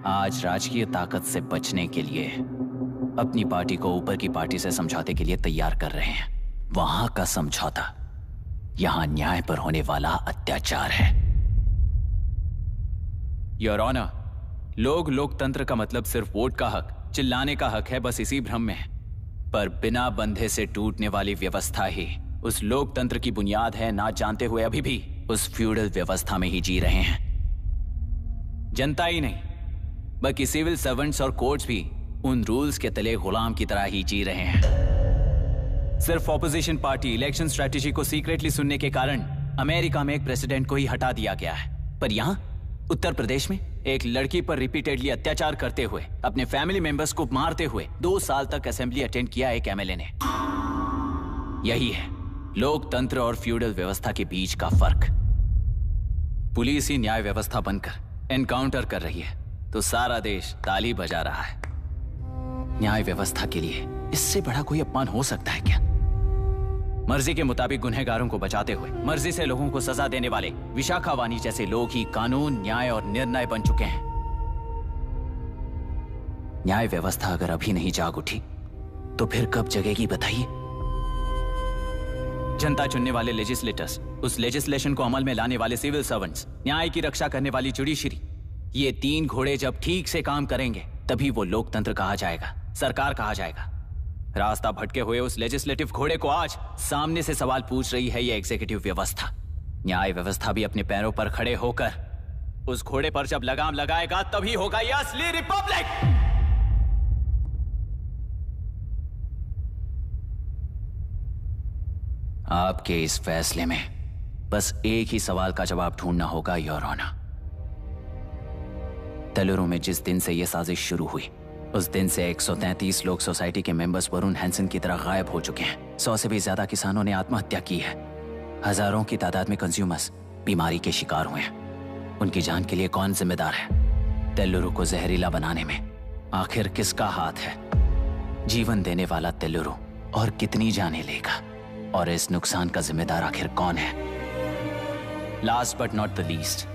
आज राजकीय ताकत से बचने के लिए अपनी पार्टी को ऊपर की पार्टी से समझौते के लिए तैयार कर रहे हैं। वहां का समझौता यहां न्याय पर होने वाला अत्याचार है। योर ऑनर, लोग लोकतंत्र का मतलब सिर्फ वोट का हक, चिल्लाने का हक है, बस इसी भ्रम में है। पर बिना बंधे से टूटने वाली व्यवस्था ही उस लोकतंत्र की बुनियाद है, ना जानते हुए अभी भी उस फ्यूडल व्यवस्था में ही जी रहे हैं। जनता ही नहीं बल्कि सिविल सर्वेंट्स और कोर्ट्स भी उन रूल्स के तले गुलाम की तरह ही जी रहे हैं। सिर्फ ऑपोजिशन पार्टी इलेक्शन स्ट्रेटेजी को सीक्रेटली सुनने के कारण अमेरिका में एक प्रेसिडेंट को ही हटा दिया गया है, पर यहां उत्तर प्रदेश में एक लड़की पर रिपीटेडली अत्याचार करते हुए, अपने फैमिली मेंबर्स को मारते हुए 2 साल तक असेंबली अटेंड किया एक एमएलए ने। यही है लोकतंत्र और फ्यूडल व्यवस्था के बीच का फर्क। पुलिस ही न्याय व्यवस्था बनकर एनकाउंटर कर रही है तो सारा देश ताली बजा रहा है। न्याय व्यवस्था के लिए इससे बड़ा कोई अपमान हो सकता है क्या? मर्जी के मुताबिक गुनहगारों को बचाते हुए मर्जी से लोगों को सजा देने वाले विशाखा वानी जैसे लोग ही कानून, न्याय और निर्णय बन चुके हैं। न्याय व्यवस्था अगर अभी नहीं जाग उठी तो फिर कब जगेगी बताइए? जनता चुनने वाले लेजिस्लेटर्स, उस लेजिस्लेशन को अमल में लाने वाले सिविल सर्वेंट्स, न्याय की रक्षा करने वाली जुडिशरी, ये 3 घोड़े जब ठीक से काम करेंगे तभी वो लोकतंत्र कहा जाएगा, सरकार कहा जाएगा। रास्ता भटके हुए उस लेजिस्लेटिव घोड़े को आज सामने से सवाल पूछ रही है ये एग्जीक्यूटिव व्यवस्था। न्याय व्यवस्था भी अपने पैरों पर खड़े होकर उस घोड़े पर जब लगाम लगाएगा तभी होगा ये असली रिपब्लिक। आपके इस फैसले में बस एक ही सवाल का जवाब ढूंढना होगा योर ऑनर। तेलुरु में जिस दिन से यह साजिश शुरू हुई उस दिन से 133 लोग सोसाइटी के मेंबर्स वरुण हैंसन की तरह गायब हो चुके हैं। 100 से भी ज्यादा किसानों ने आत्महत्या की है। हजारों की तादाद में कंज्यूमर्स बीमारी के शिकार हुए हैं। उनकी जान के लिए कौन जिम्मेदार है? तेलुरु को जहरीला बनाने में आखिर किसका हाथ है? जीवन देने वाला तेलुरु और कितनी जाने लेगा? और इस नुकसान का जिम्मेदार आखिर कौन है? Last but not the least,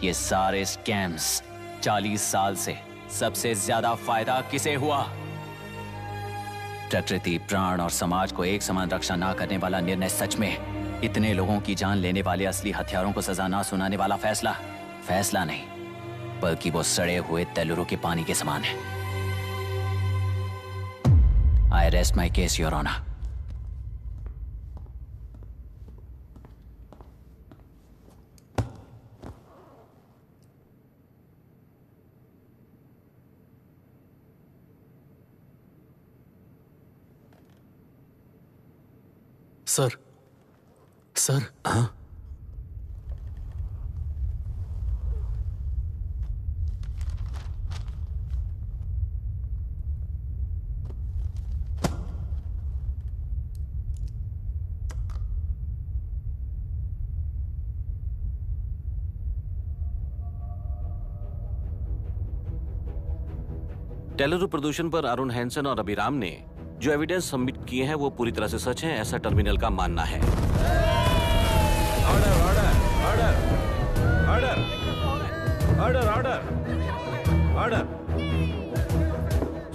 ये सारे स्कैम्स 40 साल से सबसे ज्यादा फायदा किसे हुआ? प्रकृति, प्राण और समाज को एक समान रक्षा ना करने वाला निर्णय सच में इतने लोगों की जान लेने वाले असली हथियारों को सजा ना सुनाने वाला फैसला नहीं, बल्कि वो सड़े हुए तेलुरु के पानी के समान है। I rest my case your honour. Sir हाँ? तेलुरु प्रदूषण पर अरुण हैंसन और अभिराम ने जो एविडेंस सबमिट किए हैं वो पूरी तरह से सच हैं, ऐसा टर्मिनल का मानना है। Order order order order order order.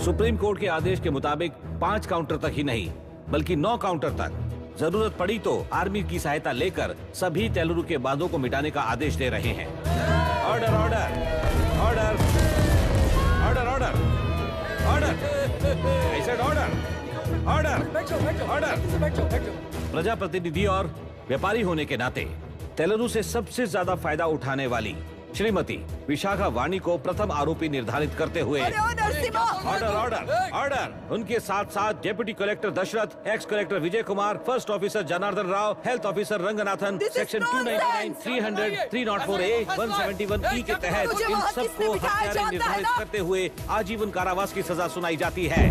Supreme court के आदेश के मुताबिक 5 काउंटर तक ही नहीं बल्कि 9 काउंटर तक जरूरत पड़ी तो आर्मी की सहायता लेकर सभी तेलुरु के बांधों को मिटाने का आदेश दे रहे हैं। Order order order order order order order order. प्रजाप्रतिनिधि और व्यापारी होने के नाते तेलुरु से सबसे ज्यादा फायदा उठाने वाली श्रीमती विशाखा वाणी को प्रथम आरोपी निर्धारित करते हुए ऑर्डर ऑर्डर ऑर्डर। उनके साथ साथ deputy collector Dasharath, ex collector Vijay Kumar, first officer Janardhan Rao, health officer Ranganathan, section 299, 300, 304A, 171E के तहत इन सबको हत्यारे निर्धारित करते हुए आजीवन कारावास की सजा सुनाई जाती है।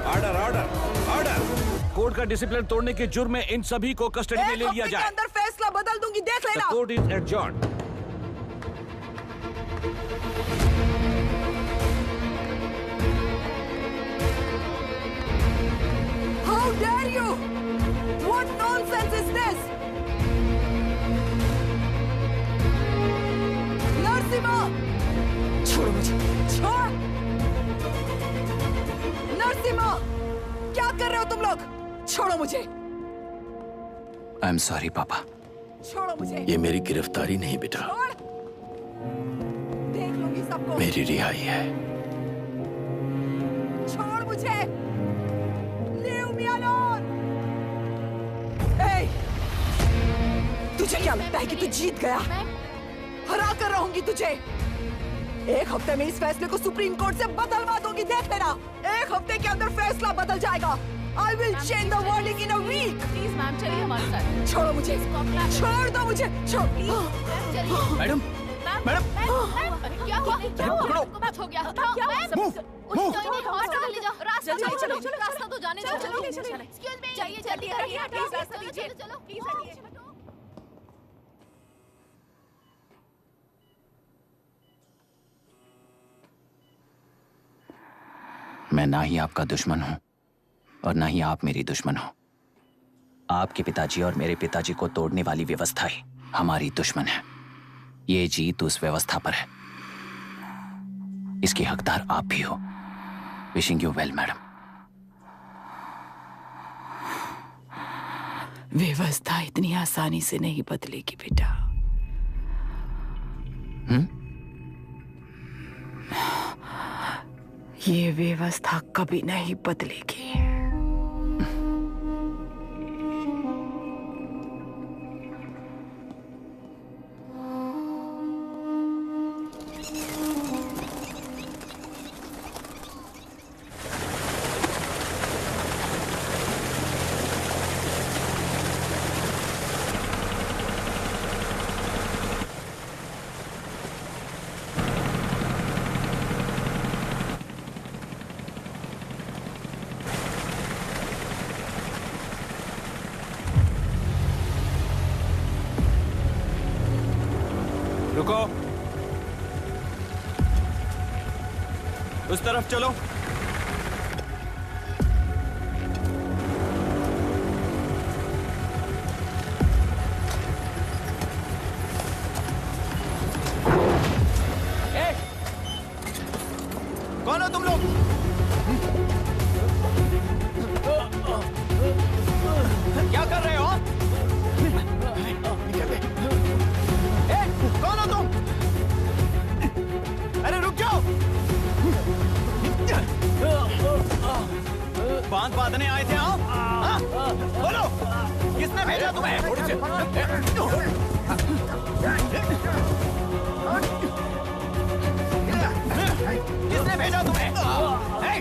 Order order order. कोर्ट का डिसिप्लिन तोड़ने के जुर्म में इन सभी को कस्टडी में ले लिया जाए। अंदर फैसला बदल दूंगी, देख लेना। Court is adjourned. How dare you? What nonsense is this? Narasimha, छोड़ो मुझे, छोड़। नरसिम्हा, क्या कर रहे हो तुम लोग? छोड़ो मुझे। आई एम सॉरी पापा। छोड़ो मुझे। ये मेरी गिरफ्तारी नहीं बेटा, देख लूंगी सबको। मेरी रिहाई है। छोड़ मुझे। Leave me alone. Hey, तुझे क्या लगता है कि तू जीत गया? हरा कर रहूंगी तुझे। एक हफ्ते में इस फैसले को सुप्रीम कोर्ट से बदलवा दूंगी, देख लेना। एक हफ्ते के अंदर फैसला बदल जाएगा। I will change the verdict in a week. Please ma'am, चलिए हमारे साथ। छोड़ो मुझे, छोड़ दो मुझे, छोड़। मैडम, मैडम, क्या हुआ? क्या हुआ? कुछ हो गया? क्या हुआ? हॉस्पिटल ले जाओ। रास्ता चलो, रास्ता तो जाने दो। चलो, एक्सक्यूज मी, चाहिए जल्दी करिए, प्लीज रास्ता दीजिए। चलो, प्लीज हटिए। मैं ना ही आपका दुश्मन हूं और ना ही आप मेरी दुश्मन हो। आपके पिताजी और मेरे पिताजी को तोड़ने वाली व्यवस्था ही हमारी दुश्मन है। ये जीत उस व्यवस्था पर है, इसके हकदार आप भी हो। Wishing you well madam. व्यवस्था इतनी आसानी से नहीं बदलेगी बेटा। ये व्यवस्था कभी नहीं बदलेगी। रुको, उस तरफ चलो। कौन हो तुम लोग? क्या कर रहे हो? कौन हो तुम? अरे रुक जाओ! बांध बांधने आए थे आप? हाँ? बोलो, किसने भेजा तुम्हें? किसने भेजा तुम्हें? हे,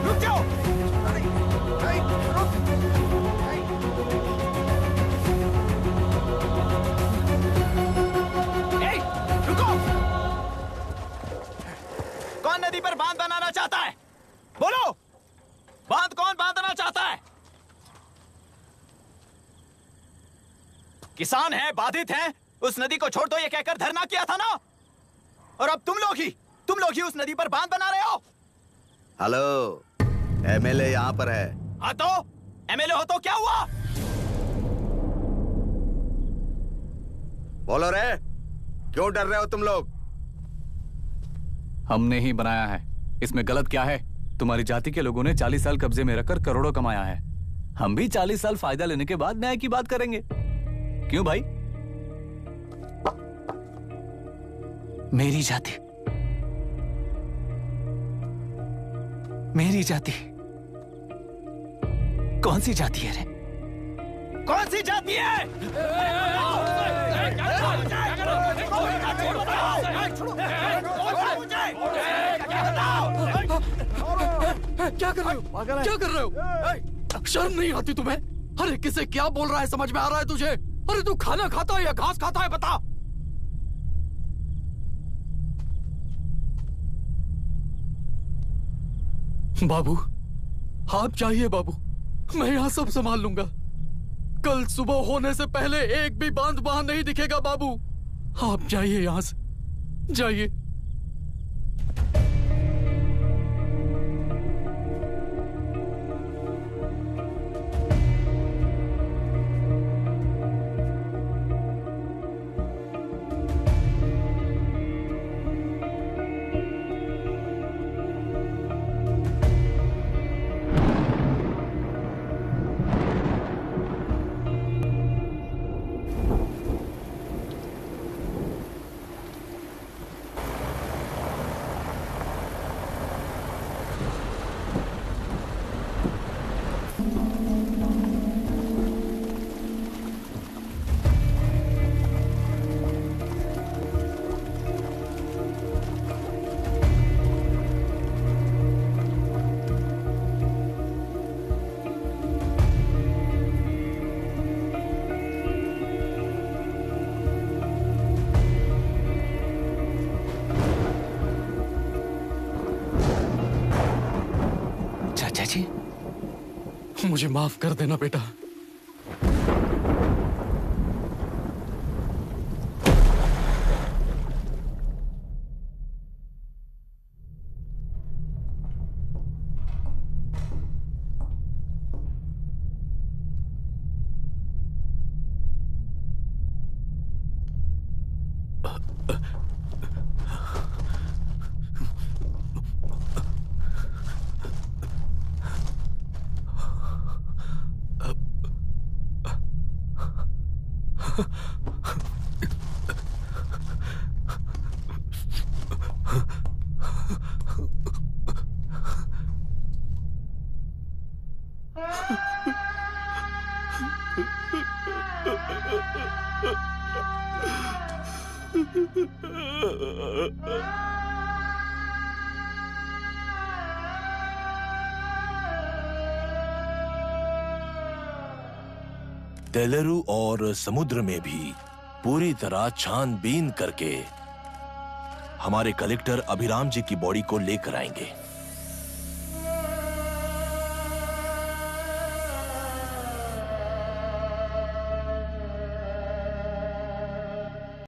रुक जाओ! हे, रुको! कौन नदी पर बांध बनाना चाहता है? बोलो, बांध कौन बांधना चाहता है? किसान हैं, बाधित हैं, उस नदी को छोड़ दो ये कहकर धरना किया था ना? और अब तुम लोग ही उस नदी पर बांध बना रहे हो। हेलो, एमएलए यहाँ पर है। हाँ तो एमएलए हो तो क्या हुआ? बोलो रे, क्यों डर रहे हो तुम लोग? हमने ही बनाया है, इसमें गलत क्या है? तुम्हारी जाति के लोगों ने 40 साल कब्जे में रखकर करोड़ों कमाया है। हम भी 40 साल फायदा लेने के बाद न्याय की बात करेंगे। क्यों भाई? मेरी जाति, मेरी जाति कौन सी जाति है रे? कौन सी जाति है? क्या कर रहे हो? क्या कर रहे हो? शर्म नहीं आती तुम्हें? अरे किसे क्या बोल रहा है, समझ में आ रहा है तुझे? अरे तू खाना खाता है या घास खाता है, बता। बाबू, आप चाहिए बाबू, मैं यहाँ सब संभाल लूंगा। कल सुबह होने से पहले एक भी बांध वहां नहीं दिखेगा बाबू। आप जाइए यहाँ से, जाइए। मुझे माफ कर देना बेटा। तेलुरु और समुद्र में भी पूरी तरह छानबीन करके हमारे कलेक्टर अभिराम जी की बॉडी को लेकर आएंगे।